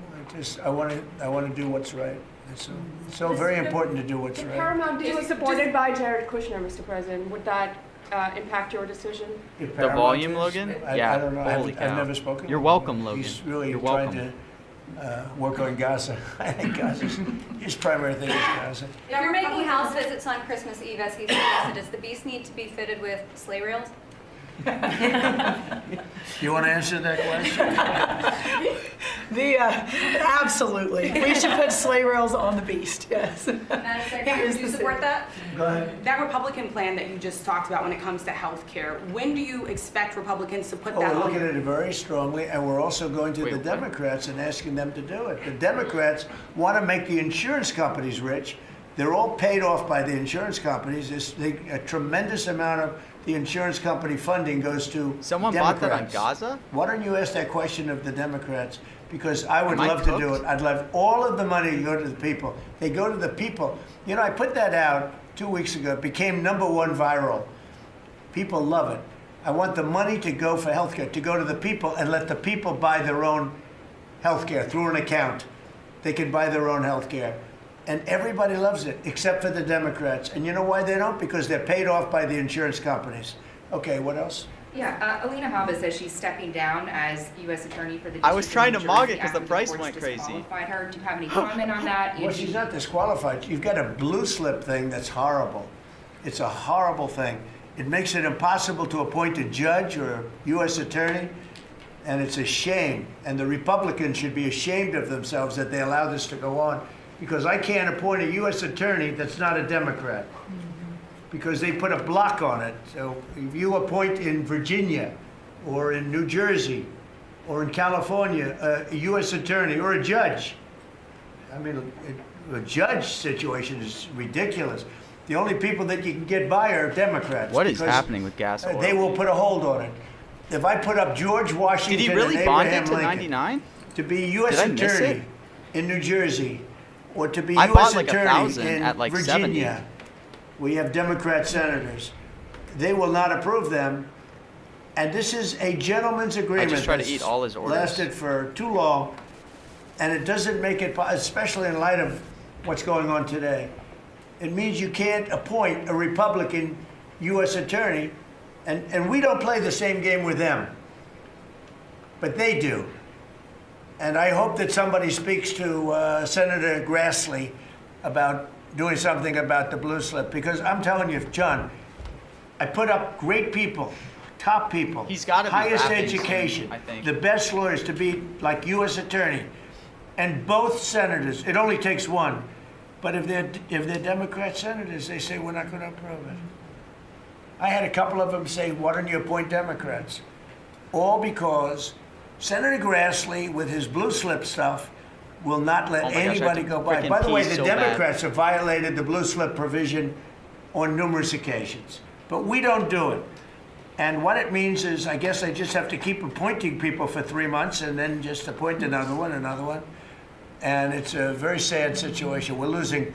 S15: I want to do what's right. It's so very important to do what's
S8: The
S15: right.
S8: Paramount deal was supported by Jared Kushner, Mr. President. Would that impact your decision?
S15: If
S3: The
S15: Paramount
S3: volume,
S15: is,
S3: Logan?
S15: I
S3: Yeah,
S15: don't know.
S3: holy
S15: I've
S3: cow.
S15: never spoken.
S3: You're
S15: with him.
S3: welcome, Logan.
S15: He's really
S3: You're
S15: trying
S3: welcome.
S15: to work on Gaza. I think Gaza's his primary thing is Gaza.
S21: If you're making house visits on Christmas Eve, as he suggested, does the Beast need to be fitted with sleigh rails?
S15: You want to answer that question?
S13: Absolutely. We should put sleigh rails on the Beast, yes.
S21: Madam Secretary, do you support that?
S15: Go ahead.
S2: That Republican plan that you just talked about when it comes to health care, when do you expect Republicans to put
S15: Oh,
S2: that
S15: we're
S2: on?
S15: looking at it very strongly, and we're also going to
S3: Wait,
S15: the
S3: what?
S15: Democrats and asking them to do it. The Democrats want to make the insurance companies rich. They're all paid off by the insurance companies. A tremendous amount of the insurance company funding goes to
S3: Someone bought that on
S15: Democrats.
S3: Gaza?
S15: Why don't you ask that question of the Democrats? Because I would
S3: Am I
S15: love to do
S3: cooked?
S15: it. I'd love all of the money to go to the people. They go to the people. You know, I put that out 2 weeks ago. It became #1 viral. People love it. I want the money to go for healthcare, to go to the people and let the people buy their own healthcare through an account. They can buy their own healthcare. And everybody loves it, except for the Democrats. And you know why they don't? Because they're paid off by the insurance companies. Okay, what else?
S7: Yeah, Alina Habba says she's stepping down as U.S. Attorney for the
S3: I was
S7: District
S3: trying
S7: of
S3: to
S7: New
S3: mog
S7: Jersey
S3: it 'cause the
S7: after
S3: price
S7: courts
S3: went crazy.
S7: disqualified her. Do you have any comment on that?
S15: Well,
S7: And
S15: she's not disqualified. You've got a blue slip thing that's horrible. It's a horrible thing. It makes it impossible to appoint a judge or a U.S. attorney, and it's a shame. And the Republicans should be ashamed of themselves that they allow this to go on, because I can't appoint a U.S. attorney that's not a Democrat, because they put a block on it. So if you appoint in Virginia or in New Jersey or in California a U.S. attorney or a judge, I mean, a judge situation is ridiculous. The only people that you can get by are Democrats.
S3: What is
S15: because,
S3: happening with gas oil?
S15: They will put a hold on it. If I put up George Washington
S3: Did he really
S15: and
S3: bond
S15: Abraham
S3: it to
S15: Lincoln
S3: 99?
S15: to be U.S.
S3: Did I miss
S15: attorney
S3: it?
S15: in New Jersey, or to be
S3: I
S15: U.S.
S3: bought like
S15: attorney
S3: 1,000
S15: in
S3: at like
S15: Virginia,
S3: 70.
S15: we have Democrat senators. They will not approve them. And this is a gentleman's agreement.
S3: try to
S15: that's
S3: eat all his orders.
S15: Lasted for too long, and it doesn't make it, especially in light of what's going on today. It means you can't appoint a Republican U.S. attorney, and we don't play the same game with them, but they do. And I hope that somebody speaks to Senator Grassley about doing something about the blue slip, because I'm telling you, John, I put up great people, top people,
S3: He's gotta be
S15: highest
S3: rapping soon,
S15: education,
S3: I think.
S15: the best lawyers to be like U.S. attorney, and both senators. It only takes one, but if they're Democrat senators, they say we're not going to approve it. I had a couple of them say, "Why don't you appoint Democrats?" All because Senator Grassley, with his blue slip stuff, will not let
S3: Oh my gosh, I have
S15: anybody
S3: to
S15: go by.
S3: frickin'
S15: By the way,
S3: pee
S15: the
S3: so bad.
S15: Democrats have violated the blue slip provision on numerous occasions, but we don't do it. And what it means is, I guess I just have to keep appointing people for 3 months and then just appoint another one. And it's a very sad situation. We're losing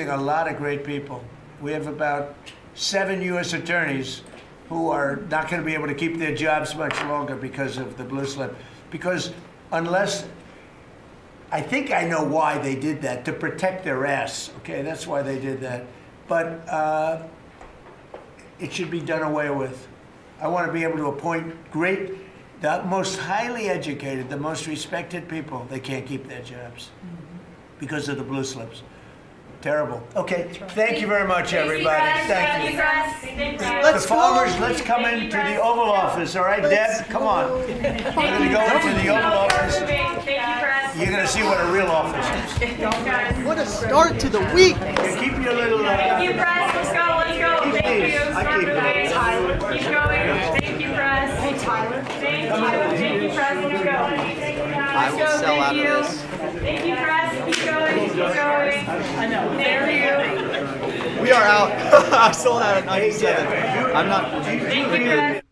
S15: a lot of great people. We have about 7 U.S. attorneys who are not going to be able to keep their jobs much longer because of the blue slip. Because unless, I think I know why they did that, to protect their ass. Okay, that's why they did that. But it should be done away with. I want to be able to appoint the most highly educated, the most respected people. They can't keep their jobs because of the blue slips. Terrible. Okay, thank you very much, everybody. Thank you. The farmers, let's come into the Oval Office, all right, Deb? Come on. We're going to go into the Oval Office. You're going to see what a real office is.
S3: What a start to the week.
S15: Keep your little...
S9: Thank you, press. Let's go, let's go. Thank you.
S15: I keep it.
S9: Tyler. Keep going. Thank you, press. Hey, Tyler. Thank you, press. Let's go.
S3: I will sell out of this.
S9: Thank you, press. Keep going. Keep going. I know. Thank you.
S3: We are out. I sold out at 97. I'm not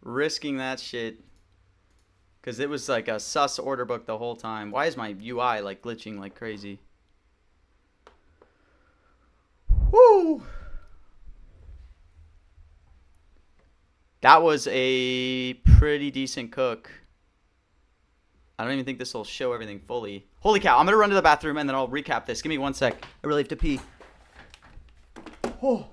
S3: risking that shit. Because it was like a sus order book the whole time. Why is my UI like glitching like crazy? Woo! That was a pretty decent cook. I don't even think this will show everything fully. Holy cow, I'm going to run to the bathroom and then I'll recap this. Give me 1 sec. I really have to pee. Oh.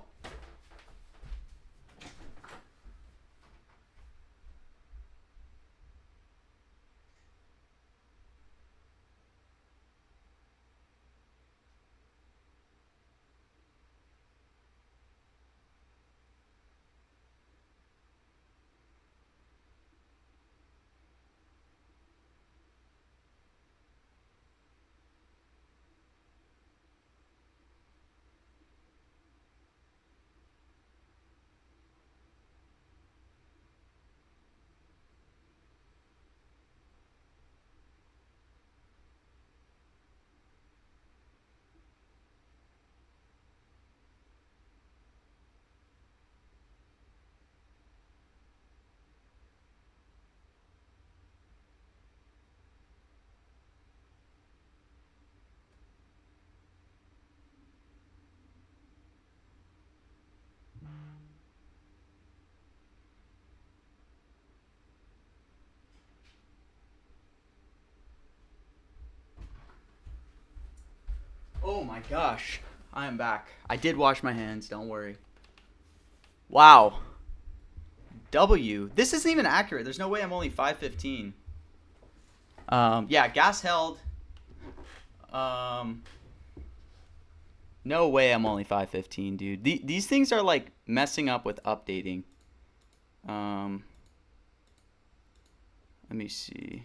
S3: Oh my gosh, I am back. I did wash my hands, don't worry. Wow. W. This isn't even accurate. There's no way I'm only 515. Yeah, gas held. No way I'm only 515, dude. These things are like messing up with updating. Let me see.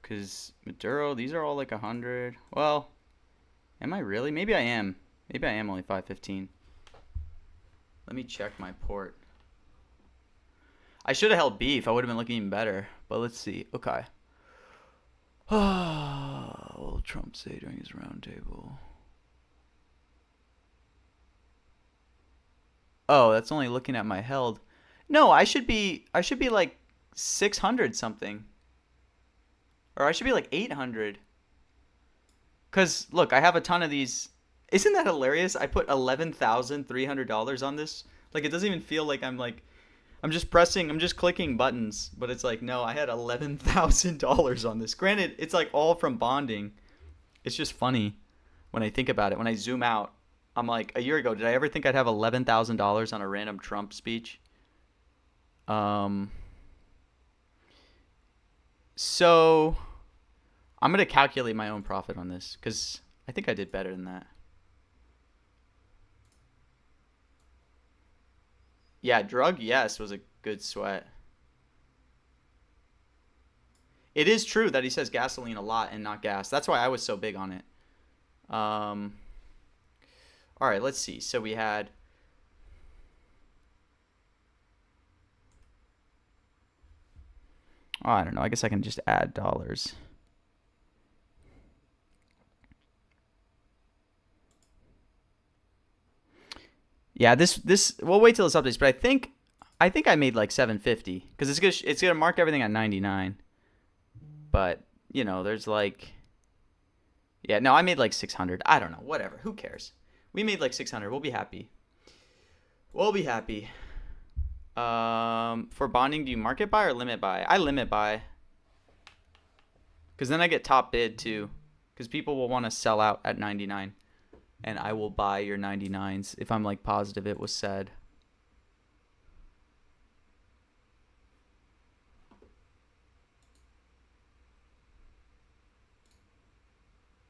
S3: Because Maduro, these are all like 100. Well, am I really? Maybe I am. Maybe I am only 515. Let me check my port. I should have held beef. I would have been looking even better. But let's see. Okay. What will Trump say during his roundtable? Oh, that's only looking at my held. No, I should be like 600 something. Or I should be like 800. Because, look, I have a ton of these. Isn't that hilarious? I put $11,300 on this. Like, it doesn't even feel like I'm just clicking buttons. But it's like, no, I had $11,000 on this. Granted, it's like all from bonding. It's just funny when I think about it. When I zoom out, I'm like, a year ago, did I ever think I'd have $11,000 on a random Trump speech? So I'm going to calculate my own profit on this because I think I did better than that. Yeah, drug, yes, was a good sweat. It is true that he says gasoline a lot and not gas. That's why I was so big on it. All right, let's see. So we had... Oh, I don't know. I guess I can just add dollars. Yeah, this we'll wait till this updates, but I think I made like 750 because it's gonna mark everything at 99. But you know, there's like, yeah, no, I made like 600. I don't know, whatever. Who cares? We made like 600. We'll be happy. We'll be happy. For bonding, do you market buy or limit buy? I limit buy. Because then I get top bid too. because people will want to sell out at 99, and I will buy your 99s if I'm like positive it was said.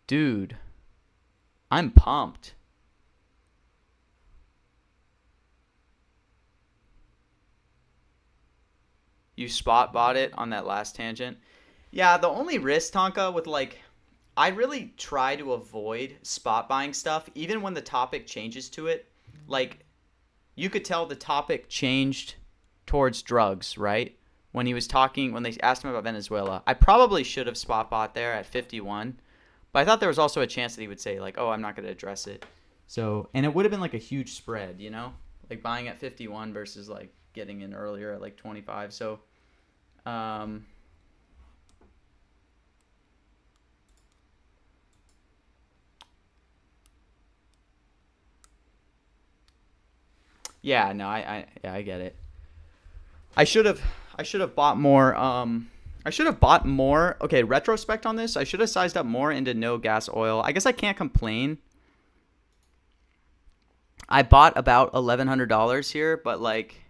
S3: Dude, I'm pumped. You spot bought it on that last tangent. Yeah, the only risk, Tonka, with like, I really try to avoid spot buying stuff, even when the topic changes to it. Like, you could tell the topic changed towards drugs, right? When he was talking, when they asked him about Venezuela. I probably should have spot bought there at 51. But I thought there was also a chance that he would say, like, oh, I'm not going to address it. So, and it would have been like a huge spread, you know? Like buying at 51 versus like getting in earlier at like 25. So, yeah, no, I get it. I should have bought more. I should have bought more. Okay, retrospect on this. I should have sized up more into no gas oil. I guess I can't complain. I bought about $1,100 here, but like,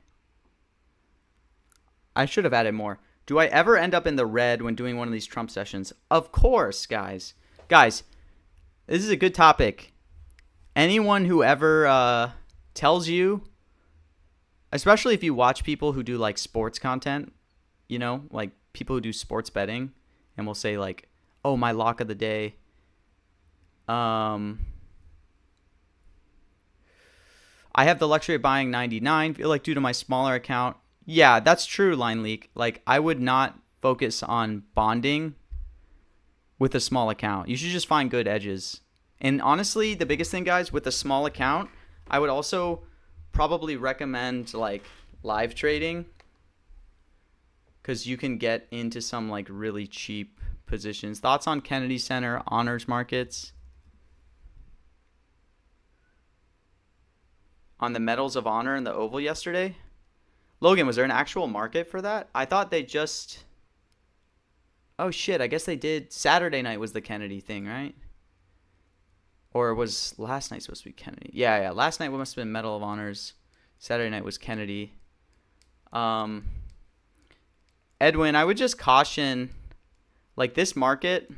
S3: I should have added more. Do I ever end up in the red when doing one of these Trump sessions? Of course, guys. Guys, this is a good topic. Anyone who ever tells you, especially if you watch people who do like sports content, you know, like people who do sports betting and will say like, oh, my lock of the day. I have the luxury of buying 99, feel like due to my smaller account. Yeah, that's true, Line Leak. Like, I would not focus on bonding with a small account. You should just find good edges. And honestly, the biggest thing, guys, with a small account, I would also probably recommend like live trading, because you can get into some like really cheap positions. Thoughts on Kennedy Center honors markets? On the Medals of Honor in the Oval yesterday? Logan, was there an actual market for that? I thought they just... Oh shit, I guess they did. Saturday night was the Kennedy thing, right? Or was last night supposed to be Kennedy? Yeah, last night must have been Medal of Honors. Saturday night was Kennedy. Edwin, I would just caution, like, this market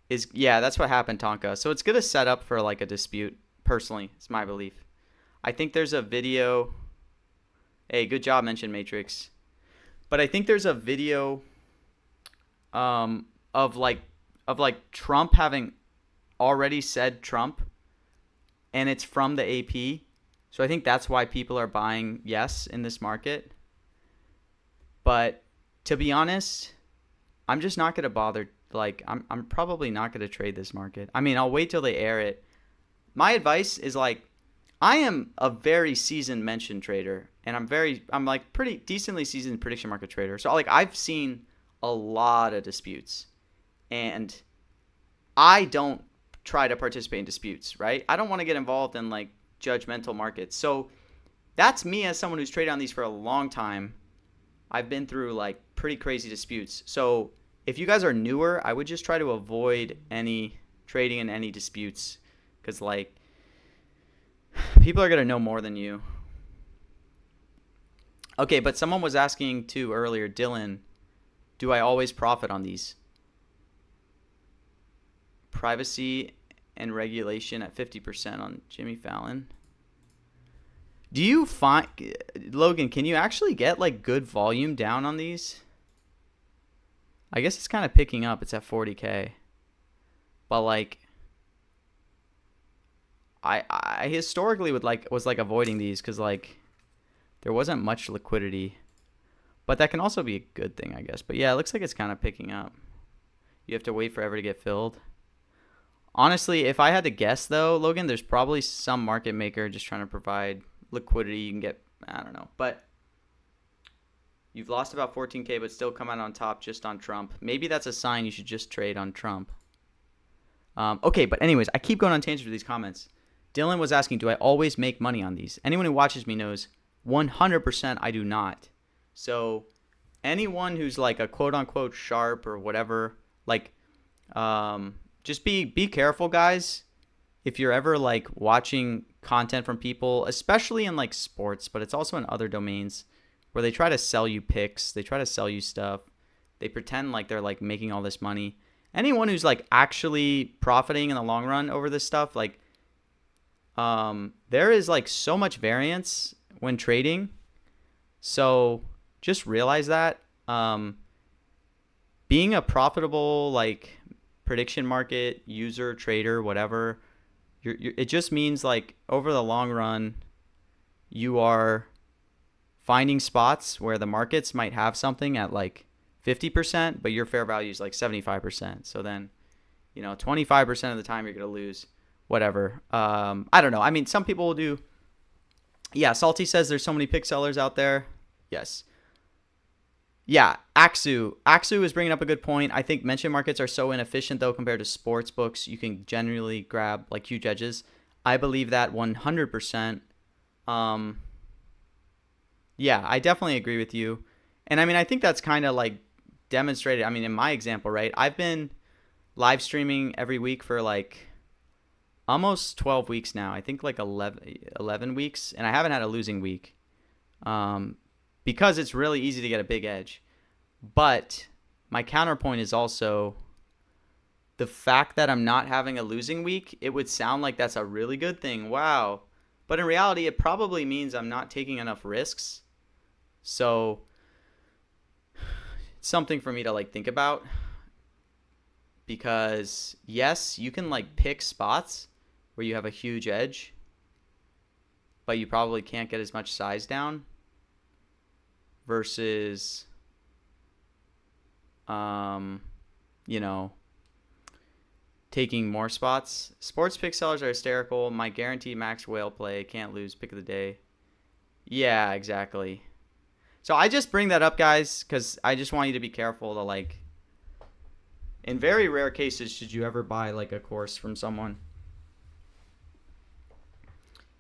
S3: is... Yeah, that's what happened, Tonka. So it's going to set up for like a dispute. Personally, it's my belief. I think there's a video. Hey, good job, mentioned Matrix. But I think there's a video of like Trump having already said Trump, and it's from the AP. So I think that's why people are buying yes in this market. But to be honest, I'm just not going to bother. Like, I'm probably not going to trade this market. I mean, I'll wait till they air it. My advice is like, I am a very seasoned mention trader, and I'm like pretty decently seasoned prediction market trader. So like, I've seen a lot of disputes, and I don't try to participate in disputes, right? I don't want to get involved in like judgmental markets. So that's me as someone who's traded on these for a long time. I've been through like pretty crazy disputes. So if you guys are newer, I would just try to avoid any trading in any disputes. Because, like, people are going to know more than you. Okay, but someone was asking, too, earlier, Dylan, do I always profit on these? Privacy and regulation at 50% on Jimmy Fallon. Do you find... Logan, can you actually get, like, good volume down on these? I guess it's kind of picking up. It's at 40K. But, like... I historically was avoiding these because like there wasn't much liquidity, but that can also be a good thing, I guess. But yeah, it looks like it's kind of picking up. You have to wait forever to get filled. Honestly, if I had to guess though, Logan, there's probably some market maker just trying to provide liquidity. You can get, I don't know, but you've lost about 14K, but still come out on top just on Trump. Maybe that's a sign you should just trade on Trump. Okay, but anyways, I keep going on tangents with these comments. Dylan was asking, do I always make money on these? Anyone who watches me knows 100% I do not. So anyone who's like a quote-unquote sharp or whatever, like Just be careful, guys. If you're ever like watching content from people, especially in like sports, but it's also in other domains where they try to sell you picks, they try to sell you stuff. They pretend like they're like making all this money. Anyone who's like actually profiting in the long run over this stuff, like there is like so much variance when trading. So just realize that being a profitable like prediction market user, trader, whatever, it just means like over the long run, you are finding spots where the markets might have something at like 50%, but your fair value is like 75%. So then, 25% of the time you're going to lose whatever. I don't know. I mean, some people will do. Yeah. Salty says there's so many pick sellers out there. Yes. Yeah. Axu is bringing up a good point. I think mention markets are so inefficient though, compared to sports books. You can generally grab like huge edges. I believe that 100%. Yeah, I definitely agree with you. And I mean, I think that's kind of like demonstrated. I mean, in my example, right? I've been live streaming every week for like almost 12 weeks now. I think like 11 weeks. And I haven't had a losing week because it's really easy to get a big edge. But my counterpoint is also the fact that I'm not having a losing week. It would sound like that's a really good thing. Wow. But in reality, it probably means I'm not taking enough risks. So it's something for me to like think about, because yes, you can like pick spots where you have a huge edge, but you probably can't get as much size down versus, taking more spots. Sports pick sellers are hysterical. My guaranteed max whale play, can't lose, pick of the day. Yeah, exactly. So I just bring that up, guys, because I just want you to be careful to like, in very rare cases, should you ever buy like a course from someone.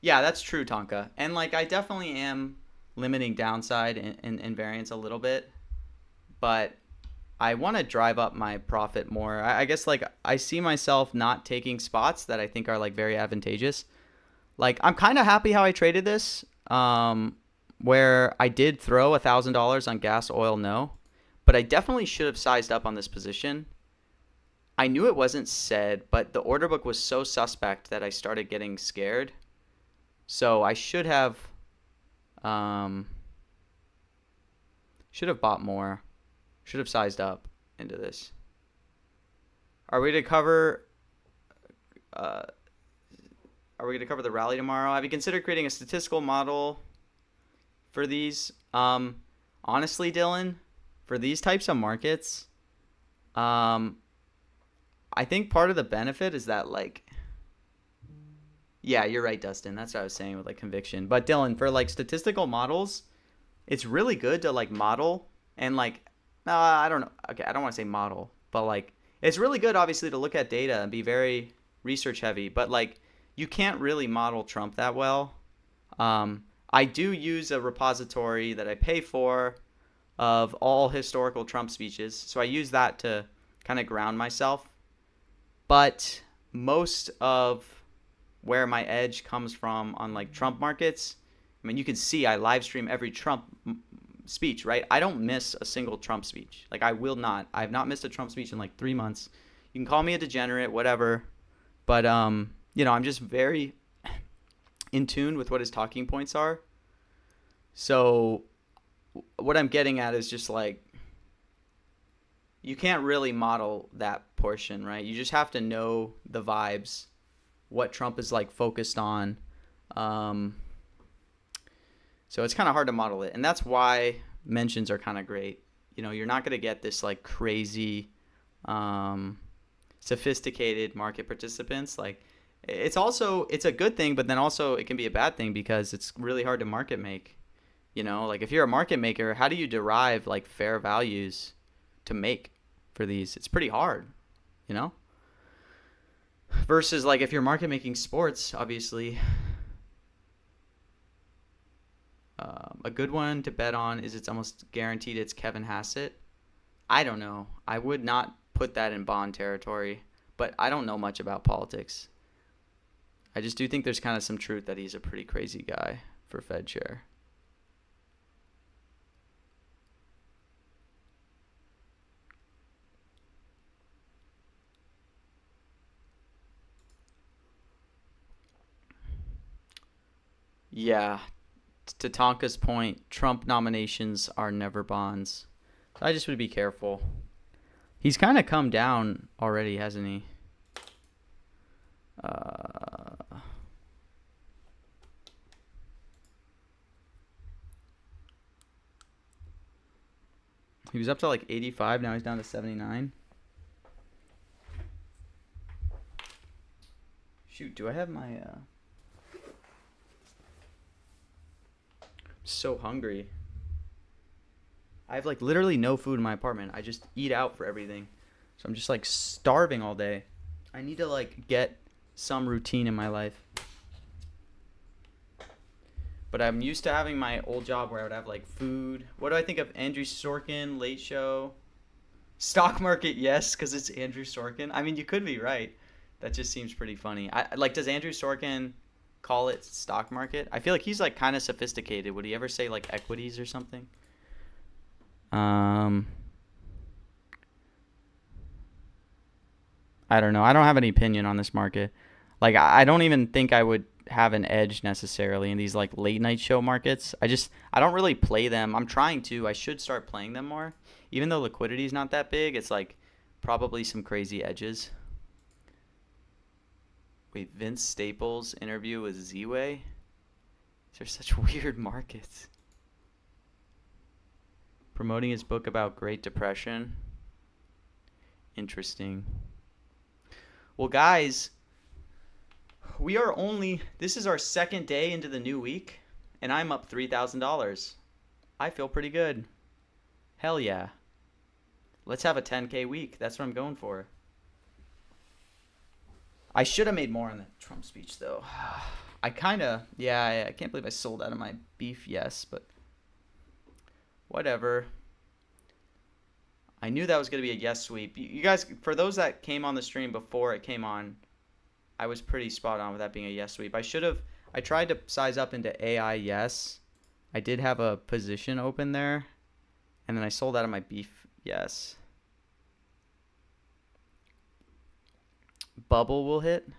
S3: Yeah, that's true, Tonka. And like, I definitely am limiting downside and variance a little bit, but I want to drive up my profit more. I guess like I see myself not taking spots that I think are like very advantageous. Like I'm kind of happy how I traded this, where I did throw $1,000 on gas, oil, no, but I definitely should have sized up on this position. I knew it wasn't said, but the order book was so suspect that I started getting scared. So I should have bought more. Should have sized up into this. Are we going to cover the rally tomorrow? Have you considered creating a statistical model for these? Honestly, Dylan, for these types of markets, I think part of the benefit is that like, yeah, you're right, Dustin. That's what I was saying with like conviction. But Dylan, for like statistical models, it's really good to like model and like, I don't know. Okay, I don't want to say model, but like it's really good obviously to look at data and be very research heavy, but like you can't really model Trump that well. I do use a repository that I pay for of all historical Trump speeches. So I use that to kind of ground myself. But most of where my edge comes from on like Trump markets, I mean, you can see I live stream every Trump speech, right? I don't miss a single Trump speech. Like I will not. I have not missed a Trump speech in like 3 months. You can call me a degenerate, whatever. But, I'm just very in tune with what his talking points are. So what I'm getting at is just like, you can't really model that portion, right? You just have to know the vibes, what Trump is like focused on. So it's kind of hard to model it. And that's why mentions are kind of great. You're not going to get this like crazy, sophisticated market participants. Like it's a good thing, but then also it can be a bad thing because it's really hard to market make. Like if you're a market maker, how do you derive like fair values to make for these? It's pretty hard, versus like if you're market making sports, obviously. A good one to bet on is it's almost guaranteed it's Kevin Hassett. I don't know. I would not put that in bond territory. But I don't know much about politics. I just do think there's kind of some truth that he's a pretty crazy guy for Fed chair. Yeah, to Tonka's point, Trump nominations are never bonds. So I just would be careful. He's kind of come down already, hasn't he? He was up to like 85, now he's down to 79. Shoot, do I have my... so hungry. I have like literally no food in my apartment. I just eat out for everything. So I'm just like starving all day. I need to like get some routine in my life. But I'm used to having my old job where I would have like food. What do I think of Andrew Sorkin, Late Show? Stock market, yes, because it's Andrew Sorkin. I mean, you could be right. That just seems pretty funny. Like, does Andrew Sorkin call it stock market? I feel like he's like kind of sophisticated. Would he ever say like equities or something? I don't know. I don't have any opinion on this market. Like, I don't even think I would have an edge necessarily in these like late night show markets. I don't really play them. I'm trying to. I should start playing them more. Even though liquidity is not that big, it's like probably some crazy edges. Wait, Vince Staples' interview with Z-Way? These are such weird markets. Promoting his book about Great Depression. Interesting. Well, guys, this is our second day into the new week, and I'm up $3,000. I feel pretty good. Hell yeah. Let's have a 10K week. That's what I'm going for. I should have made more on the Trump speech, though. I can't believe I sold out of my beef, yes, but whatever. I knew that was going to be a yes sweep. You guys, for those that came on the stream before it came on, I was pretty spot on with that being a yes sweep. I tried to size up into AI yes. I did have a position open there, and then I sold out of my beef, yes. Bubble will hit.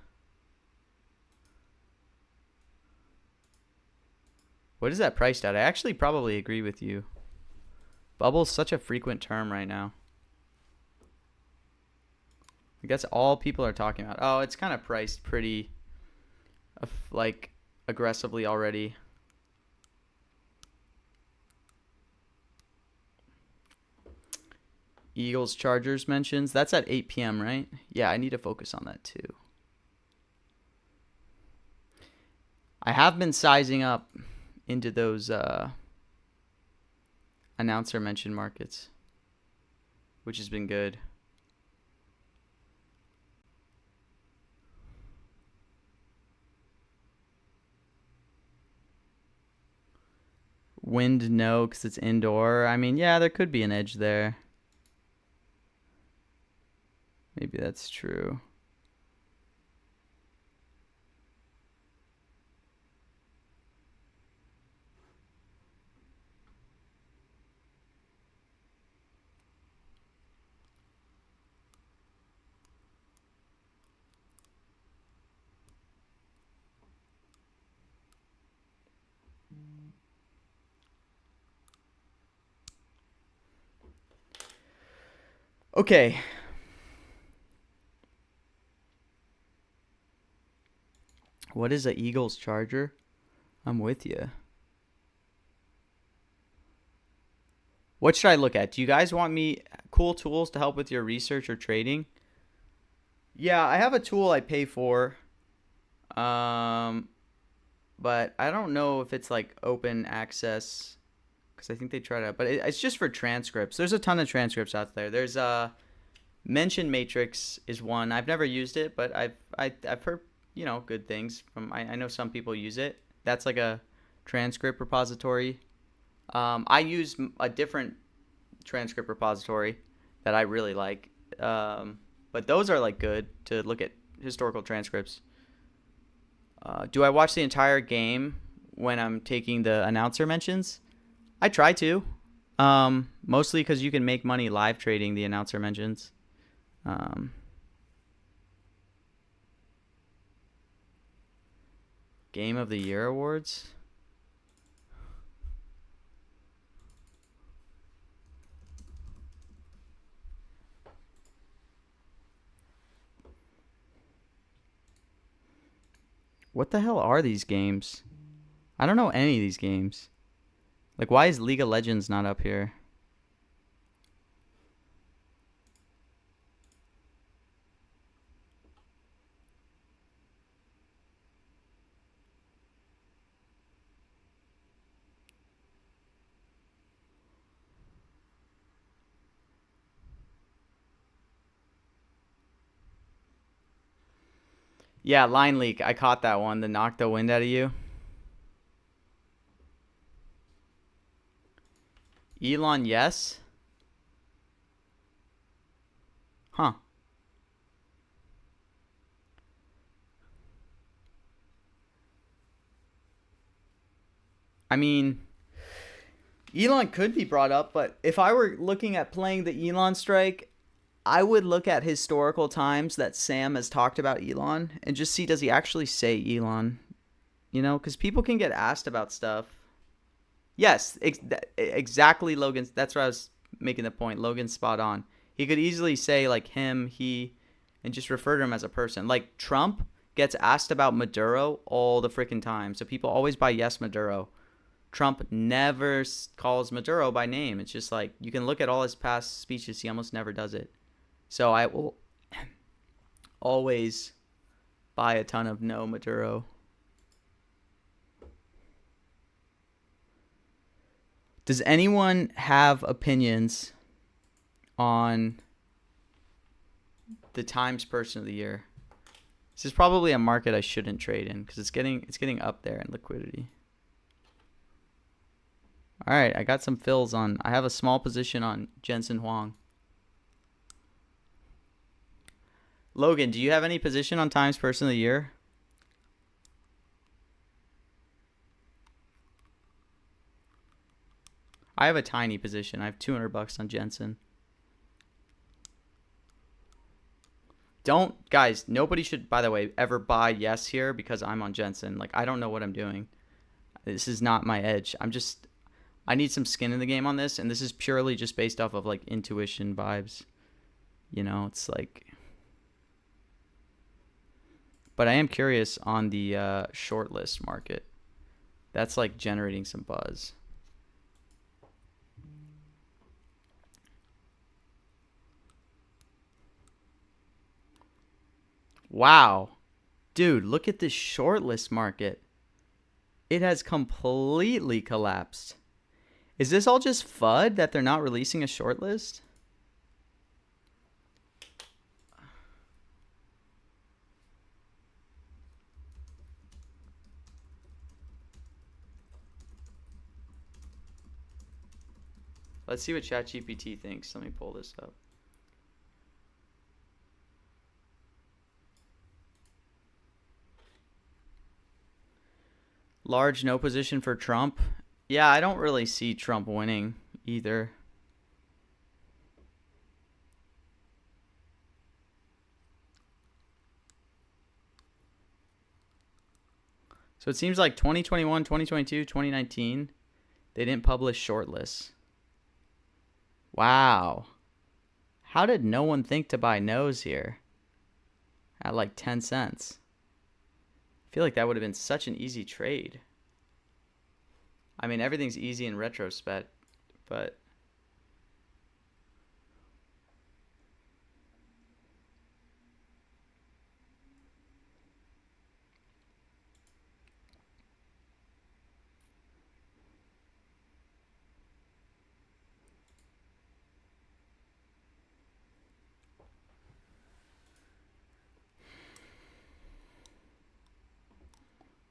S3: What is that priced at? I actually probably agree with you. Bubble's such a frequent term right now. I guess all people are talking about. Oh, it's kind of priced pretty like aggressively already. Eagles Chargers mentions. That's at 8 p.m., right? Yeah, I need to focus on that too. I have been sizing up into those announcer mentioned markets, which has been good. Wind, no, because it's indoor. I mean, yeah, there could be an edge there. Maybe that's true. Okay. What is a Eagles Charger? I'm with you. What should I look at? Do you guys want me cool tools to help with your research or trading? Yeah, I have a tool I pay for. But I don't know if it's like open access, because I think they try to, but it's just for transcripts. There's a ton of transcripts out there. There's Mention Matrix is one. I've never used it, but I've heard, you know, good things from. I know some people use it. That's like a transcript repository. I use a different transcript repository that I really like. But those are like good to look at historical transcripts. Do I watch the entire game when I'm taking the announcer mentions? I try to. Mostly because you can make money live trading the announcer mentions. Game of the Year awards. What the hell are these games? I don't know any of these games. Like, why is League of Legends not up here? Yeah, line leak. I caught that one. The knock the wind out of you. Elon, yes. Huh. I mean, Elon could be brought up, but if I were looking at playing the Elon strike, I would look at historical times that Sam has talked about Elon and just see, does he actually say Elon? You know, because people can get asked about stuff. Yes, exactly, Logan. That's where I was making the point. Logan's spot on. He could easily say, like, him, he, and just refer to him as a person. Like, Trump gets asked about Maduro all the freaking time. So people always buy yes, Maduro. Trump never calls Maduro by name. It's just like, you can look at all his past speeches. He almost never does it. So I will always buy a ton of no Maduro. Does anyone have opinions on the Times Person of the Year? This is probably a market I shouldn't trade in because it's getting up there in liquidity. All right, I got some fills on. I have a small position on Jensen Huang. Logan, do you have any position on Times Person of the Year? I have a tiny position. I have $200 on Jensen. Don't, guys, nobody should, by the way, ever buy yes here because I'm on Jensen. Like, I don't know what I'm doing. This is not my edge. I need some skin in the game on this, and this is purely just based off of, like, intuition vibes. You know, it's like... But I am curious on the shortlist market. That's, like, generating some buzz. Wow. Dude, look at this shortlist market. It has completely collapsed. Is this all just FUD that they're not releasing a shortlist? Let's see what ChatGPT thinks. Let me pull this up. Large no position for Trump. Yeah, I don't really see Trump winning either. So it seems like 2021, 2022, 2019, they didn't publish shortlists. Wow. How did no one think to buy no's here at like 10 cents? I feel like that would have been such an easy trade. I mean, everything's easy in retrospect, but...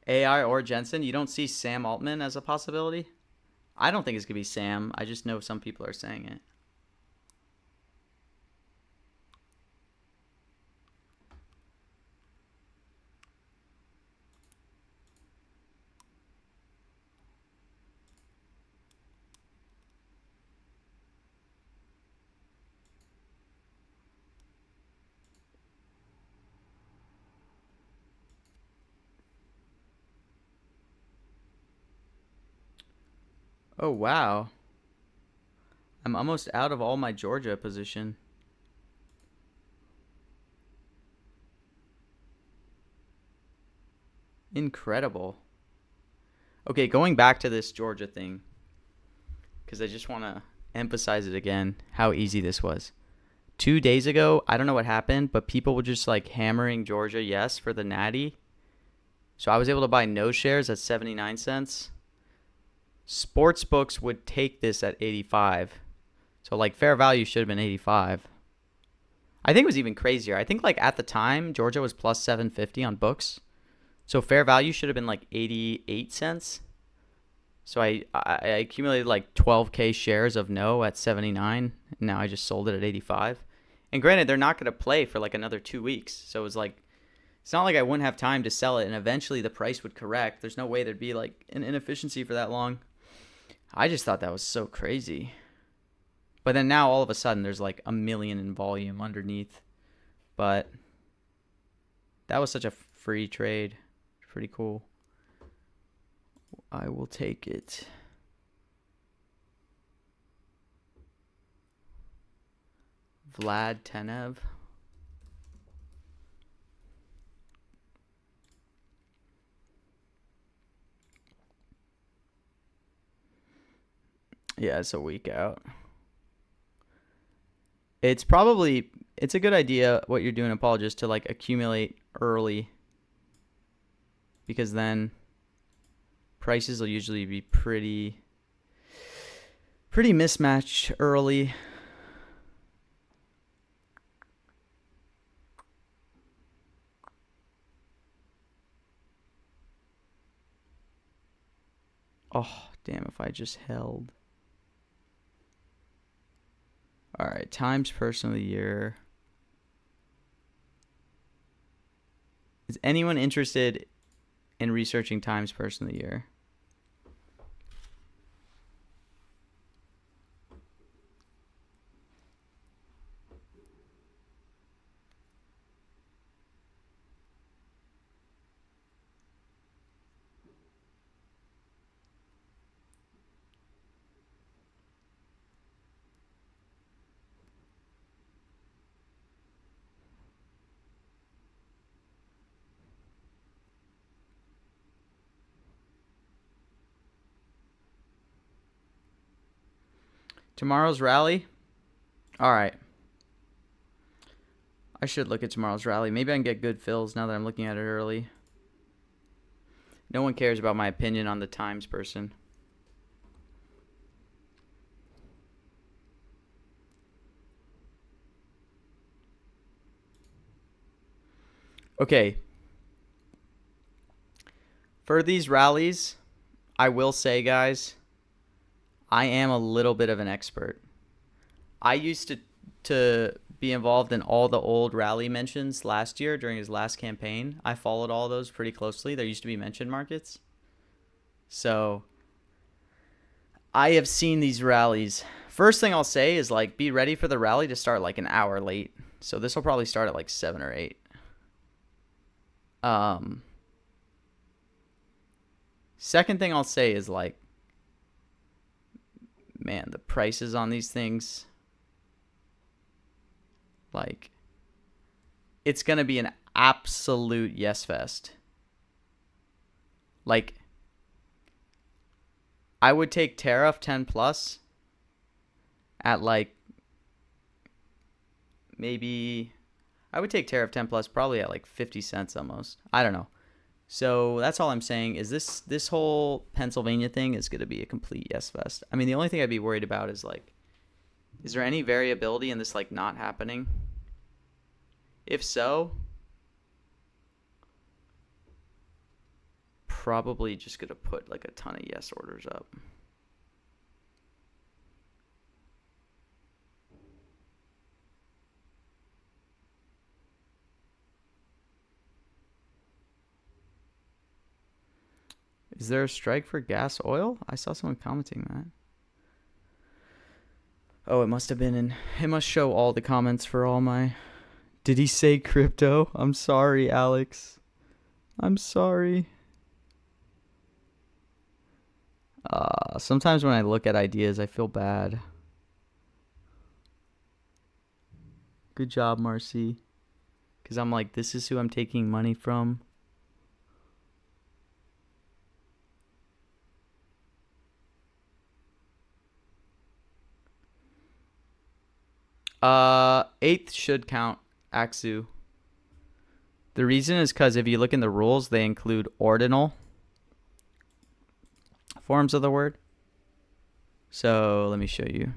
S3: AI or Jensen, you don't see Sam Altman as a possibility? I don't think it's going to be Sam. I just know some people are saying it. Oh, wow. I'm almost out of all my Georgia position. Incredible. Okay, going back to this Georgia thing, because I just want to emphasize it again, how easy this was. 2 days ago, I don't know what happened, but people were just like hammering Georgia yes for the Natty. So I was able to buy no shares at 79 cents. Sports books would take this at 85. So like fair value should have been 85. I think it was even crazier. I think like at the time, Georgia was plus 750 on books. So fair value should have been like 88 cents. So I accumulated like 12K shares of no at 79. And now I just sold it at 85. And granted, they're not going to play for like another 2 weeks. So it was like, it's not like I wouldn't have time to sell it. And eventually the price would correct. There's no way there'd be like an inefficiency for that long. I just thought that was so crazy. But then now all of a sudden there's like a million in volume underneath. But that was such a free trade. Pretty cool. I will take it. Vlad Tenev. Yeah, it's a week out. It's a good idea what you're doing, Paul, just to like accumulate early. Because then prices will usually be pretty mismatched early. Oh, damn, if I just held. All right, Times Person of the Year. Is anyone interested in researching Times Person of the Year? Tomorrow's rally? All right. I should look at tomorrow's rally. Maybe I can get good fills now that I'm looking at it early. No one cares about my opinion on the Times Person. Okay. For these rallies, I will say, guys, I am a little bit of an expert. I used to be involved in all the old rally mentions last year during his last campaign. I followed all those pretty closely. There used to be mention markets. So I have seen these rallies. First thing I'll say is like be ready for the rally to start like an hour late. So this will probably start at like 7 or 8. Second thing I'll say is like, man, the prices on these things, like, it's going to be an absolute yes fest. Like, I would take tariff 10 plus at like, maybe, I would take tariff 10 plus probably at like 50 cents almost. I don't know. So that's all I'm saying is this whole Pennsylvania thing is going to be a complete yes fest. I mean, the only thing I'd be worried about is like, is there any variability in this like not happening? If so, probably just going to put like a ton of yes orders up. Is there a strike for gas oil? I saw someone commenting that. Oh, it must have been in... It must show all the comments for all my... Did he say crypto? I'm sorry, Alex. I'm sorry. Sometimes when I look at ideas, I feel bad. Good job, Marcy. Because I'm like, this is who I'm taking money from. Eighth should count, Aksu. The reason is because if you look in the rules, they include ordinal forms of the word. So let me show you.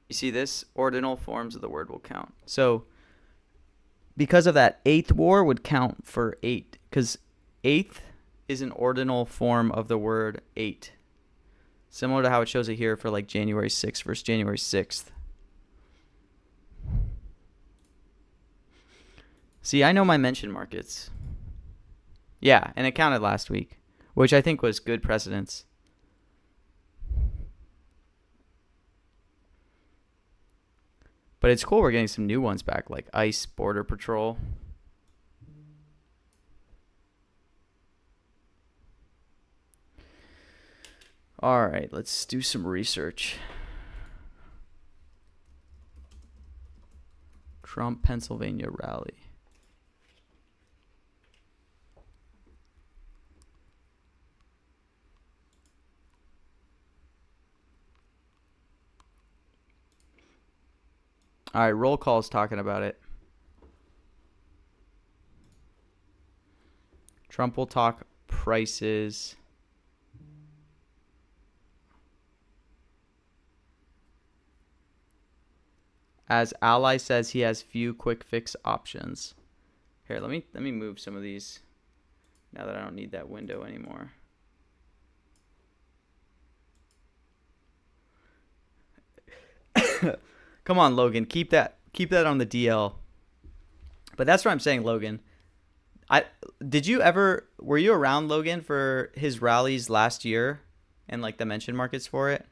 S3: You see this? Ordinal forms of the word will count. So because of that, eighth war would count for 8. Because eighth is an ordinal form of the word 8. Similar to how it shows it here for like January 6th versus January 6th. See, I know my mention markets. Yeah, and it counted last week, which I think was good precedence. But it's cool we're getting some new ones back, like ICE, Border Patrol. All right, let's do some research. Trump, Pennsylvania rally. All right, roll call's talking about it. Trump will talk prices. As Ally says, he has few quick fix options. Here, let me move some of these now that I don't need that window anymore. Come on, Logan, keep that on the DL. But that's what I'm saying, Logan. Were you around, Logan, for his rallies last year and like the mention markets for it?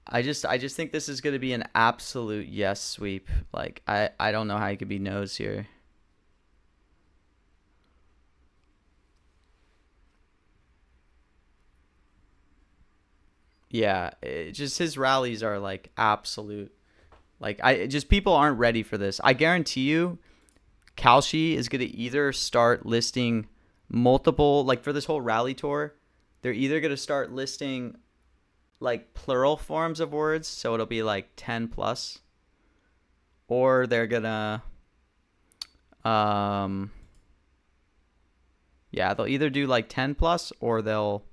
S3: I just think this is going to be an absolute yes sweep. Like I don't know how you could be no's here. Yeah, just his rallies are like absolute. Like people aren't ready for this. I guarantee you, Kalshi is going to either start listing multiple, like for this whole rally tour, they're either going to start listing like plural forms of words, so it'll be like 10 plus, or they're gonna they'll either do like 10 plus or they'll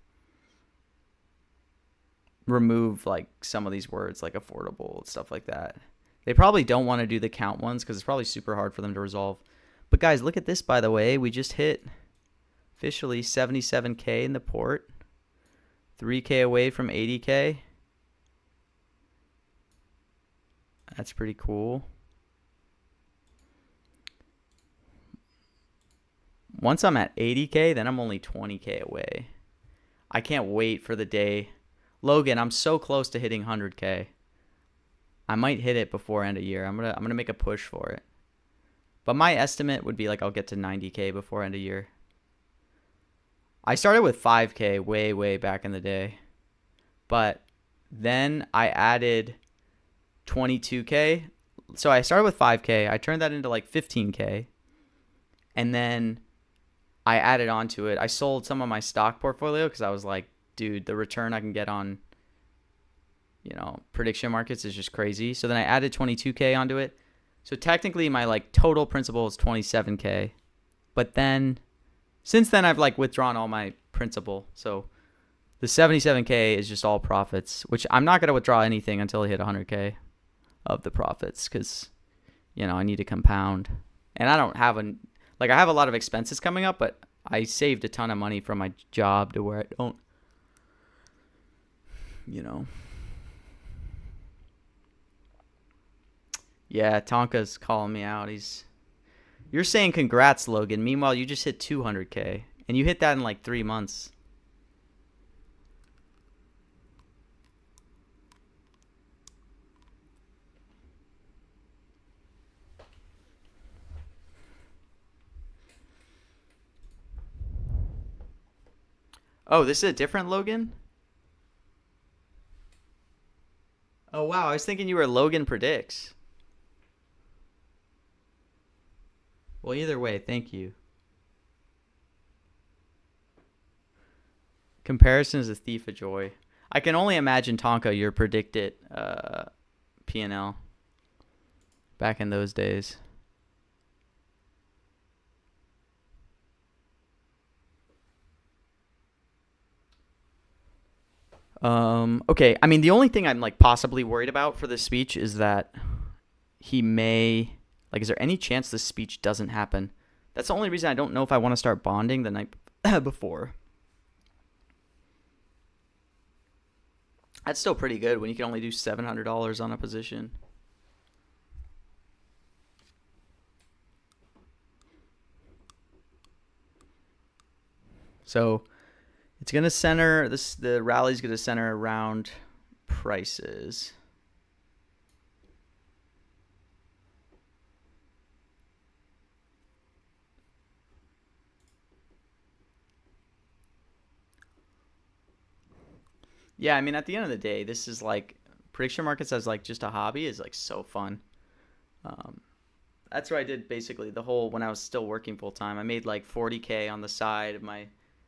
S3: remove like some of these words like affordable and stuff like that. They probably don't want to do the count ones because it's probably super hard for them to resolve. But guys, look at this, by the way. We just hit officially 77K in the port. 3K away from 80K. That's pretty cool. Once I'm at 80K, then I'm only 20K away. I can't wait for the day. Logan, I'm so close to hitting 100K. I might hit it before end of year. I'm gonna make a push for it. But my estimate would be like I'll get to 90K before end of year. I started with 5K way back in the day. But then I added 22K. So I started with 5K. I turned that into like 15K. And then I added on to it. I sold some of my stock portfolio because I was like, dude, the return I can get on, prediction markets is just crazy. So then I added 22K onto it. So technically my like total principal is 27K. But then since then I've like withdrawn all my principal. So the 77K is just all profits, which I'm not going to withdraw anything until I hit 100K of the profits because, I need to compound. And I don't have I have a lot of expenses coming up, but I saved a ton of money from my job to where I don't, Yeah, Tonka's calling me out. You're saying congrats, Logan. Meanwhile, you just hit 200K. And you hit that in like 3 months. Oh, this is a different Logan? Oh, wow. I was thinking you were Logan Predicts. Well, either way, thank you. Comparison is a thief of joy. I can only imagine, Tonka, your predicted P&L back in those days. Okay, I mean, the only thing I'm like possibly worried about for this speech is that he may, like, is there any chance this speech doesn't happen? That's the only reason I don't know if I want to start bonding the night before. That's still pretty good when you can only do $700 on a position. So it's going to center, the rally's going to center around prices. Yeah, I mean, at the end of the day, this is like, prediction markets as like just a hobby is like so fun. That's what I did basically the whole, when I was still working full time. I made like $40K on the side of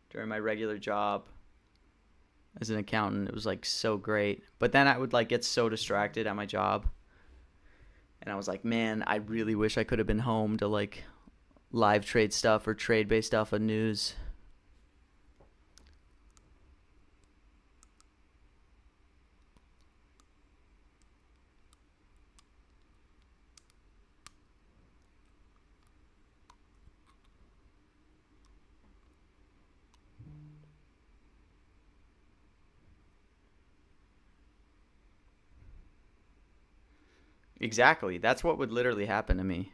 S3: during my regular job as an accountant. It was like so great. But then I would like get so distracted at my job. And I was like, man, I really wish I could have been home to like live trade stuff or trade-based stuff on news. Exactly. That's what would literally happen to me.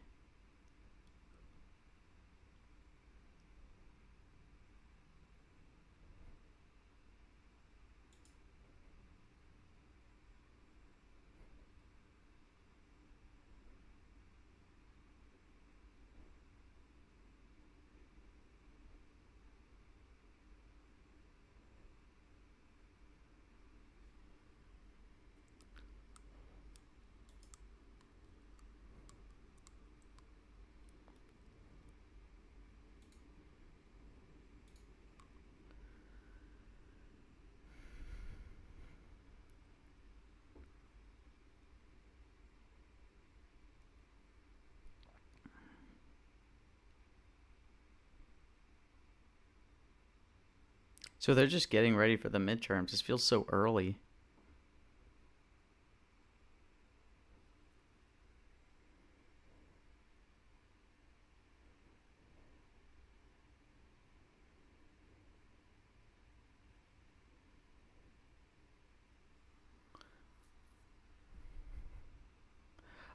S3: So they're just getting ready for the midterms. This feels so early.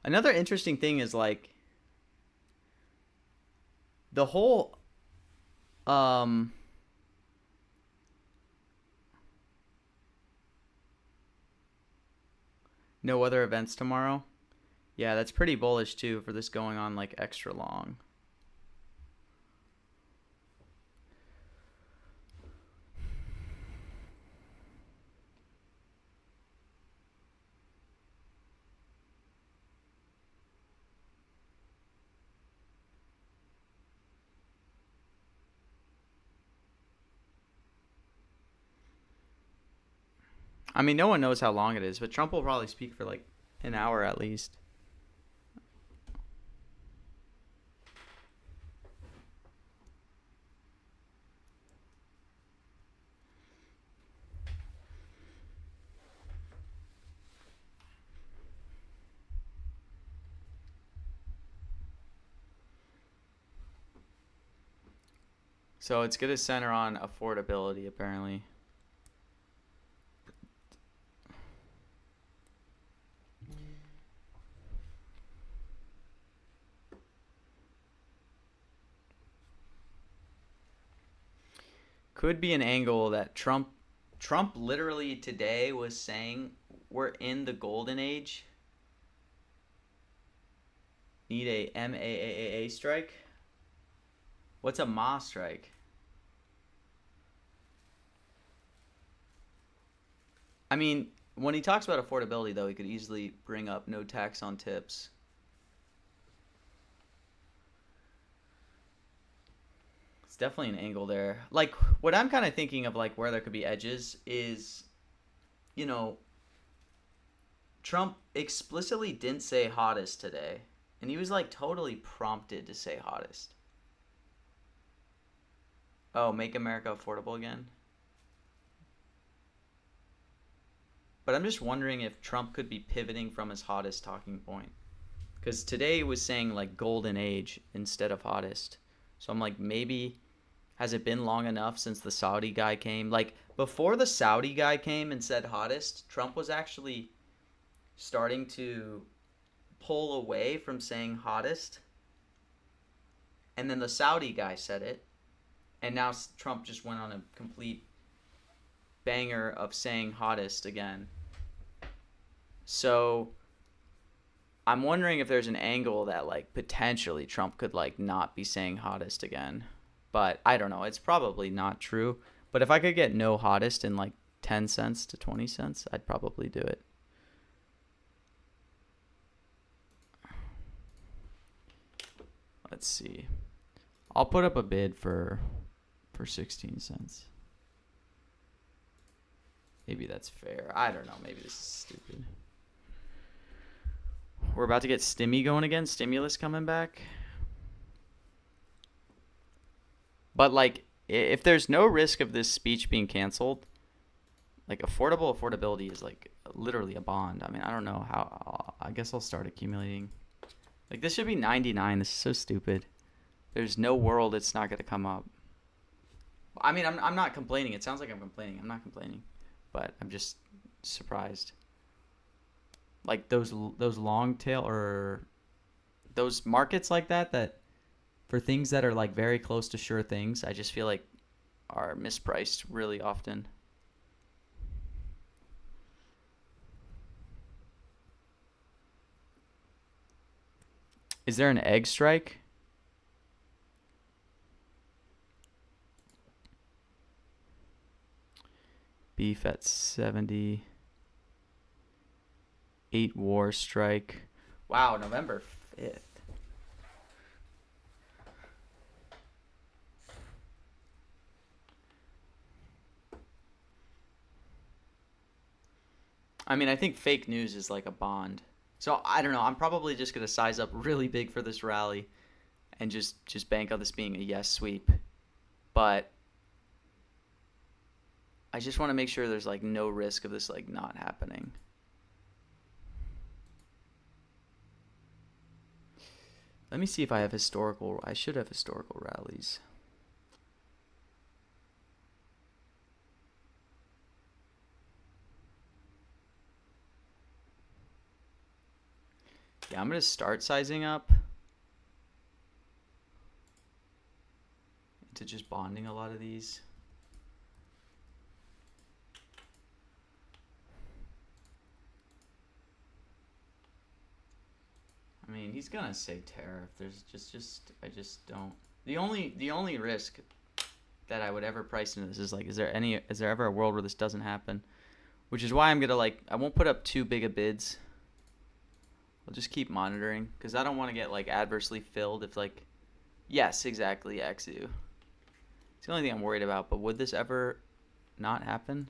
S3: Another interesting thing is like the whole no other events tomorrow. Yeah, that's pretty bullish too for this going on like extra long. I mean, no one knows how long it is, but Trump will probably speak for like an hour at least. So it's going to center on affordability, apparently. Could be an angle that Trump literally today was saying we're in the golden age. Need a MAAA strike? What's a MA strike? I mean, when he talks about affordability, though, he could easily bring up no tax on tips. It's definitely an angle there. Like, what I'm kind of thinking of, like, where there could be edges is, you know, Trump explicitly didn't say hottest today. And he was, like, totally prompted to say hottest. Oh, make America affordable again? But I'm just wondering if Trump could be pivoting from his hottest talking point. Because today it was saying, like, golden age instead of hottest. So I'm like, maybe, has it been long enough since the Saudi guy came? Like, before the Saudi guy came and said hottest, Trump was actually starting to pull away from saying hottest. And then the Saudi guy said it. And now Trump just went on a complete banger of saying hottest again. So I'm wondering if there's an angle that, like, potentially Trump could, like, not be saying hottest again. But I don't know. It's probably not true. But if I could get no hottest in, like, 10 cents to 20 cents, I'd probably do it. Let's see. I'll put up a bid for 16 cents. Maybe that's fair. I don't know. Maybe this is stupid. We're about to get stimmy going again. Stimulus coming back. But, like, if there's no risk of this speech being canceled, like, affordability is, like, literally a bond. I mean, I don't know how. I guess I'll start accumulating. Like, this should be 99. This is so stupid. There's no world it's not going to come up. I mean, I'm not complaining. It sounds like I'm complaining. I'm not complaining. But I'm just surprised. Like, those long tail or those markets like that for things that are, like, very close to sure things, I just feel like are mispriced really often. Is there an egg strike? Beef at 70. 8 war strike. Wow, November 5th. I mean, I think fake news is like a bond. So I don't know. I'm probably just going to size up really big for this rally and just bank on this being a yes sweep. But I just want to make sure there's, like, no risk of this, like, not happening. Let me see if I have historical. I should have historical rallies. Yeah, I'm going to start sizing up into just bonding a lot of these. I mean, he's gonna say tariff. There's I just don't. The only risk that I would ever price into this is, like, is there ever a world where this doesn't happen? Which is why I'm gonna, like, I won't put up too big of bids. I'll just keep monitoring because I don't want to get, like, adversely filled if, like, yes, exactly, XU. It's the only thing I'm worried about. But would this ever not happen?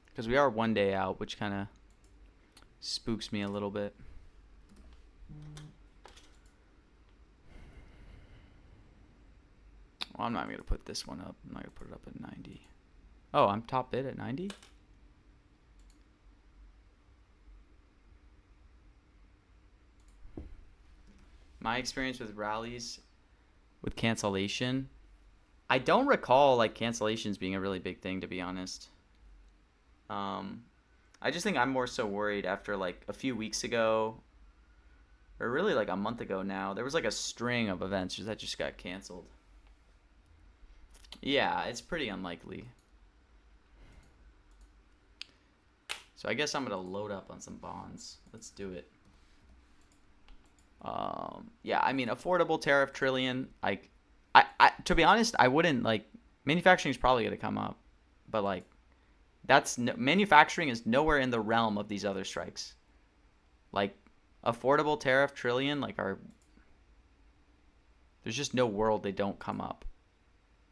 S3: Because we are one day out, which kind of spooks me a little bit. Well, I'm not going to put this one up. I'm not going to put it up at 90. Oh, I'm top bid at 90? My experience with rallies with cancellation, I don't recall, like, cancellations being a really big thing, to be honest. I just think I'm more so worried after, like, a few weeks ago, or really, like, a month ago now, there was, like, a string of events that just got canceled. Yeah, it's pretty unlikely. So I guess I'm going to load up on some bonds. Let's do it. Yeah, I mean, affordable tariff trillion, like, I to be honest, I wouldn't, like, manufacturing is probably going to come up, but, like, manufacturing is nowhere in the realm of these other strikes. Like affordable tariff, Trillion, like there's just no world they don't come up.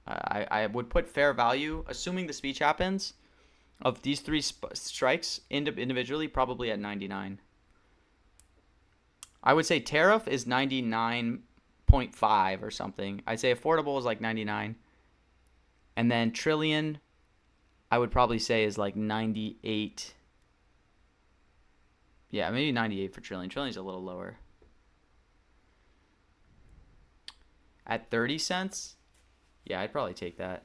S3: I would put fair value, assuming the speech happens, of these three strikes individually, probably at 99. I would say tariff is 99.5 or something. I'd say affordable is like 99. And then Trillion, I would probably say is like 98. Yeah, maybe 98 for Trillion. Trillion's a little lower. At 30 cents? Yeah, I'd probably take that.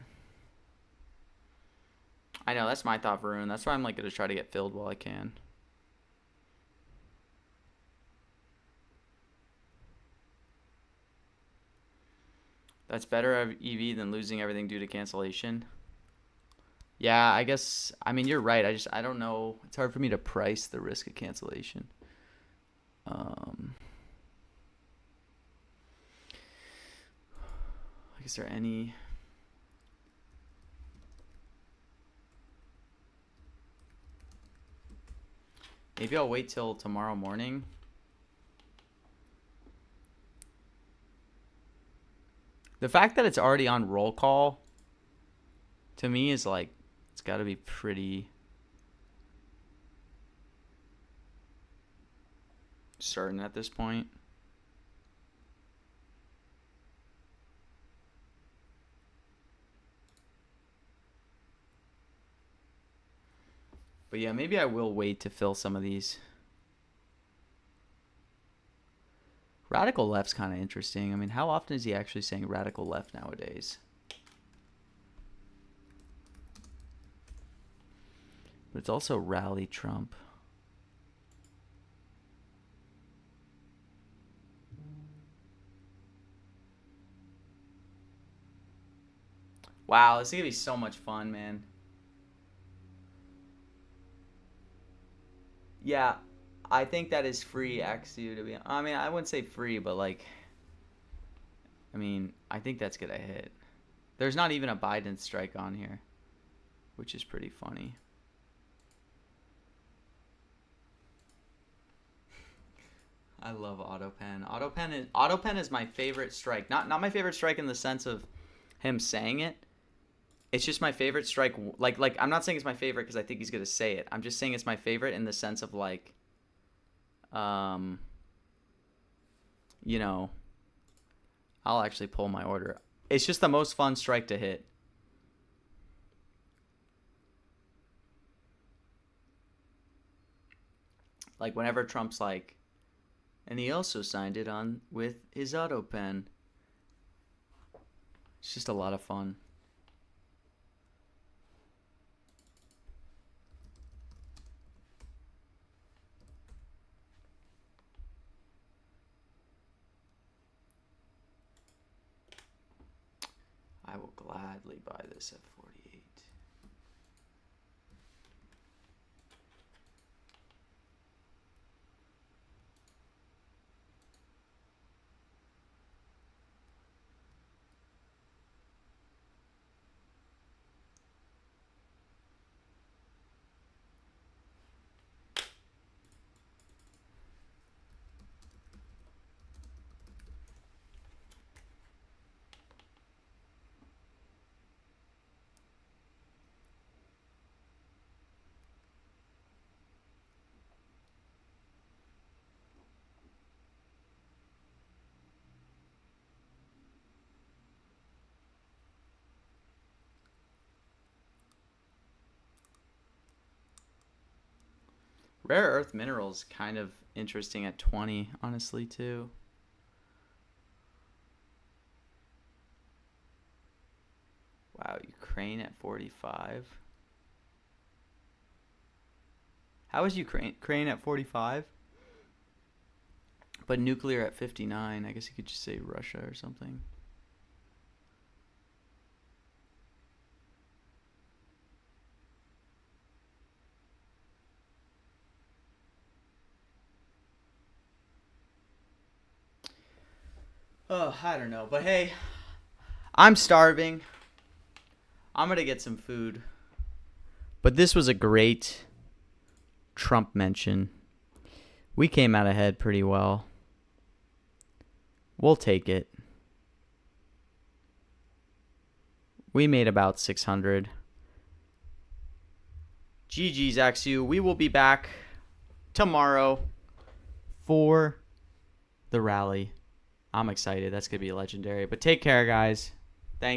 S3: I know, that's my thought, Varun. That's why I'm like going to try to get filled while I can. That's better EV than losing everything due to cancellation. Yeah, I guess, I mean, you're right. I don't know. It's hard for me to price the risk of cancellation. Is there any... Maybe I'll wait till tomorrow morning. The fact that it's already on roll call, to me, is like, it's got to be pretty certain at this point. But yeah, maybe I will wait to fill some of these. Radical left's kind of interesting. I mean, how often is he actually saying radical left nowadays? But it's also rally Trump. Wow, this is going to be so much fun, man. Yeah, I think that is free XU to be. I mean, I wouldn't say free, but like, I mean, I think that's gonna hit. There's not even a Biden strike on here, which is pretty funny. I love AutoPen. AutoPen is my favorite strike. Not my favorite strike in the sense of him saying it. It's just my favorite strike. Like I'm not saying it's my favorite because I think he's gonna say it. I'm just saying it's my favorite in the sense of like, you know, I'll actually pull my order. It's just the most fun strike to hit. Like whenever Trump's like, and he also signed it on with his AutoPen. It's just a lot of fun. I will gladly buy this at 48. Rare earth minerals kind of interesting at 20, honestly, too. Wow, Ukraine at 45. How is Ukraine at 45? But nuclear at 59. I guess you could just say Russia or something. Oh, I don't know. But hey, I'm starving. I'm going to get some food. But this was a great Trump mention. We came out ahead pretty well. We'll take it. We made about 600. GG's Axu. We will be back tomorrow for the rally. I'm excited. That's going to be legendary. But take care, guys. Thanks.